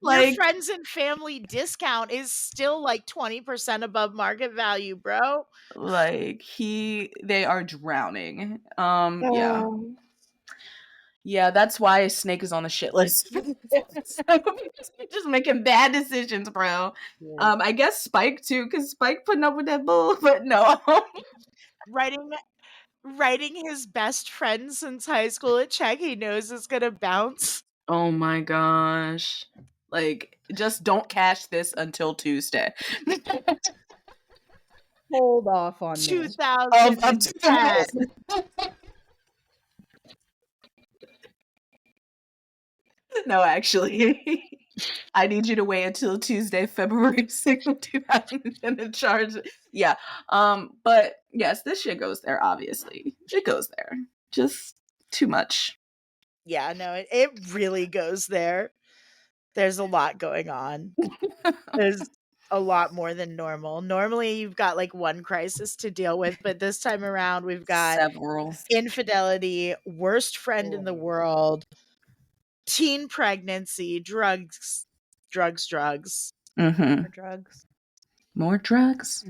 Like, friends and family discount is still like 20% above market value, bro. like they are drowning. Yeah. Yeah, that's why Snake is on the shit list. Just making bad decisions, bro. Yeah. I guess Spike too, because Spike putting up with that bull, but no. Writing his best friend since high school a check he knows is gonna bounce. Oh my gosh. Like, just don't cash this until Tuesday. Hold off on this. 2010. No, actually. I need you to wait until Tuesday, February 6th, 2010 to charge it. Yeah. But yes, this shit goes there, obviously. It goes there. Just too much. Yeah, no, it really goes there. There's a lot going on. There's a lot more than normal. Normally you've got like one crisis to deal with, but this time around we've got Several. infidelity, worst friend in the world, teen pregnancy, drugs. Mm-hmm. For drugs. More drugs.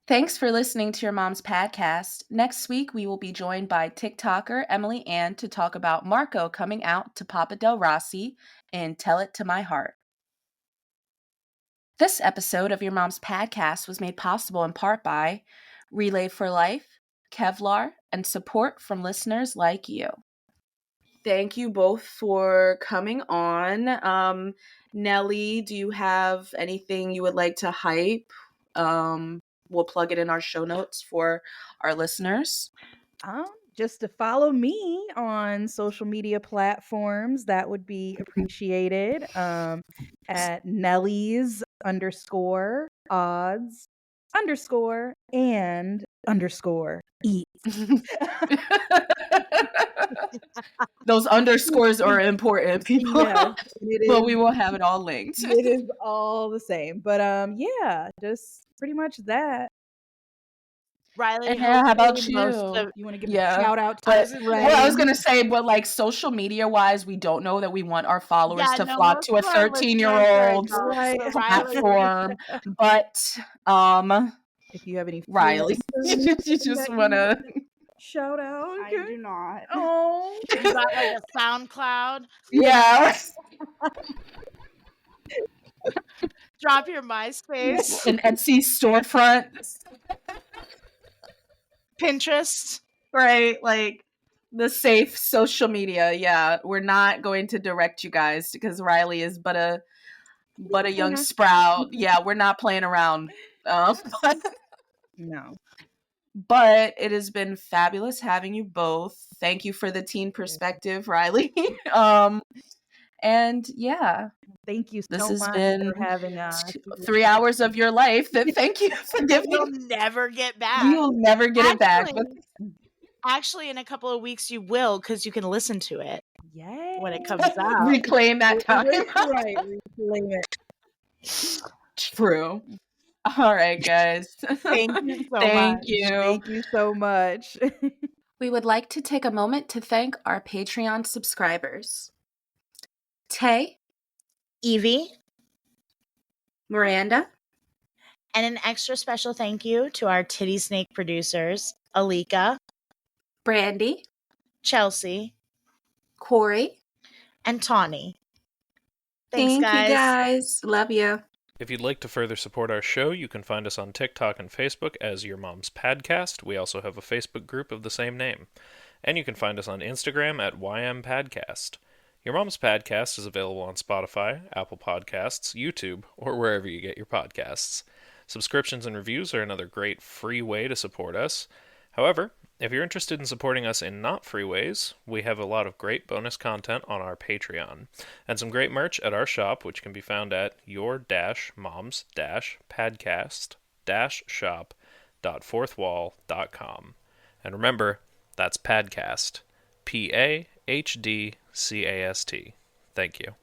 Thanks for listening to your mom's podcast. Next week, we will be joined by TikToker Emily Ann to talk about Marco coming out to Papa Del Rossi in Tell It to My Heart. This episode of Your Mom's Podcast was made possible in part by Relay for Life, Kevlar, and support from listeners like you. Thank you both for coming on. Nellie, do you have anything you would like to hype? We'll plug it in our show notes for our listeners. Just to follow me on social media platforms, that would be appreciated. At Nellie's _odds _and _eat. Those underscores are important, people. Yes, But we will have it all linked. It is all the same. But yeah, just pretty much that. Riley, And how about hopefully you? most of- You want to give Yeah, a shout out to But Ray? I was gonna say, but like social media wise, we don't know that we want our followers Yeah, to no, flock most to a of our listeners 13-year-old are adults, Right. but Riley- platform. But If you have any Riley, you just wanna shout out. I do not. Oh, You got like a SoundCloud. yeah. Drop your MySpace, An Etsy storefront, Pinterest. right? Like the safe social media. Yeah, we're not going to direct you guys because Riley is but but a young sprout. Yeah, we're not playing around. But, No. but it has been fabulous having you both. Thank you for the teen perspective, Rilee. And yeah, Thank you this so has much been for having us. 3 hours of your life that thank you for giving. You'll never get back. You'll never get it back. Actually, in a couple of weeks you will, because you can listen to it Yay. when it comes out. Reclaim that time. Right. Reclaim it. True. All right, guys. Thank you so Thank much. you. Thank you so much. We would like to take a moment to thank our Patreon subscribers. Tay, Evie, Miranda, and an extra special thank you to our TiddySnake producers, Alyka, Brandi, Chelsea, Corrie. and Tawny. Thanks, Thank guys. you guys. Love you. If you'd like to further support our show, you can find us on TikTok and Facebook as Your Mom's Padcast. We also have a Facebook group of the same name. And you can find us on Instagram at YMPadcast. Your Mom's Padcast is available on Spotify, Apple Podcasts, YouTube, or wherever you get your podcasts. Subscriptions and reviews are another great free way to support us. However, if you're interested in supporting us in not free ways, we have a lot of great bonus content on our Patreon, and some great merch at our shop, which can be found at your-moms-padcast-shop.fourthwall.com. And remember, that's Padcast. P-A-H-D-C-A-S-T. Thank you.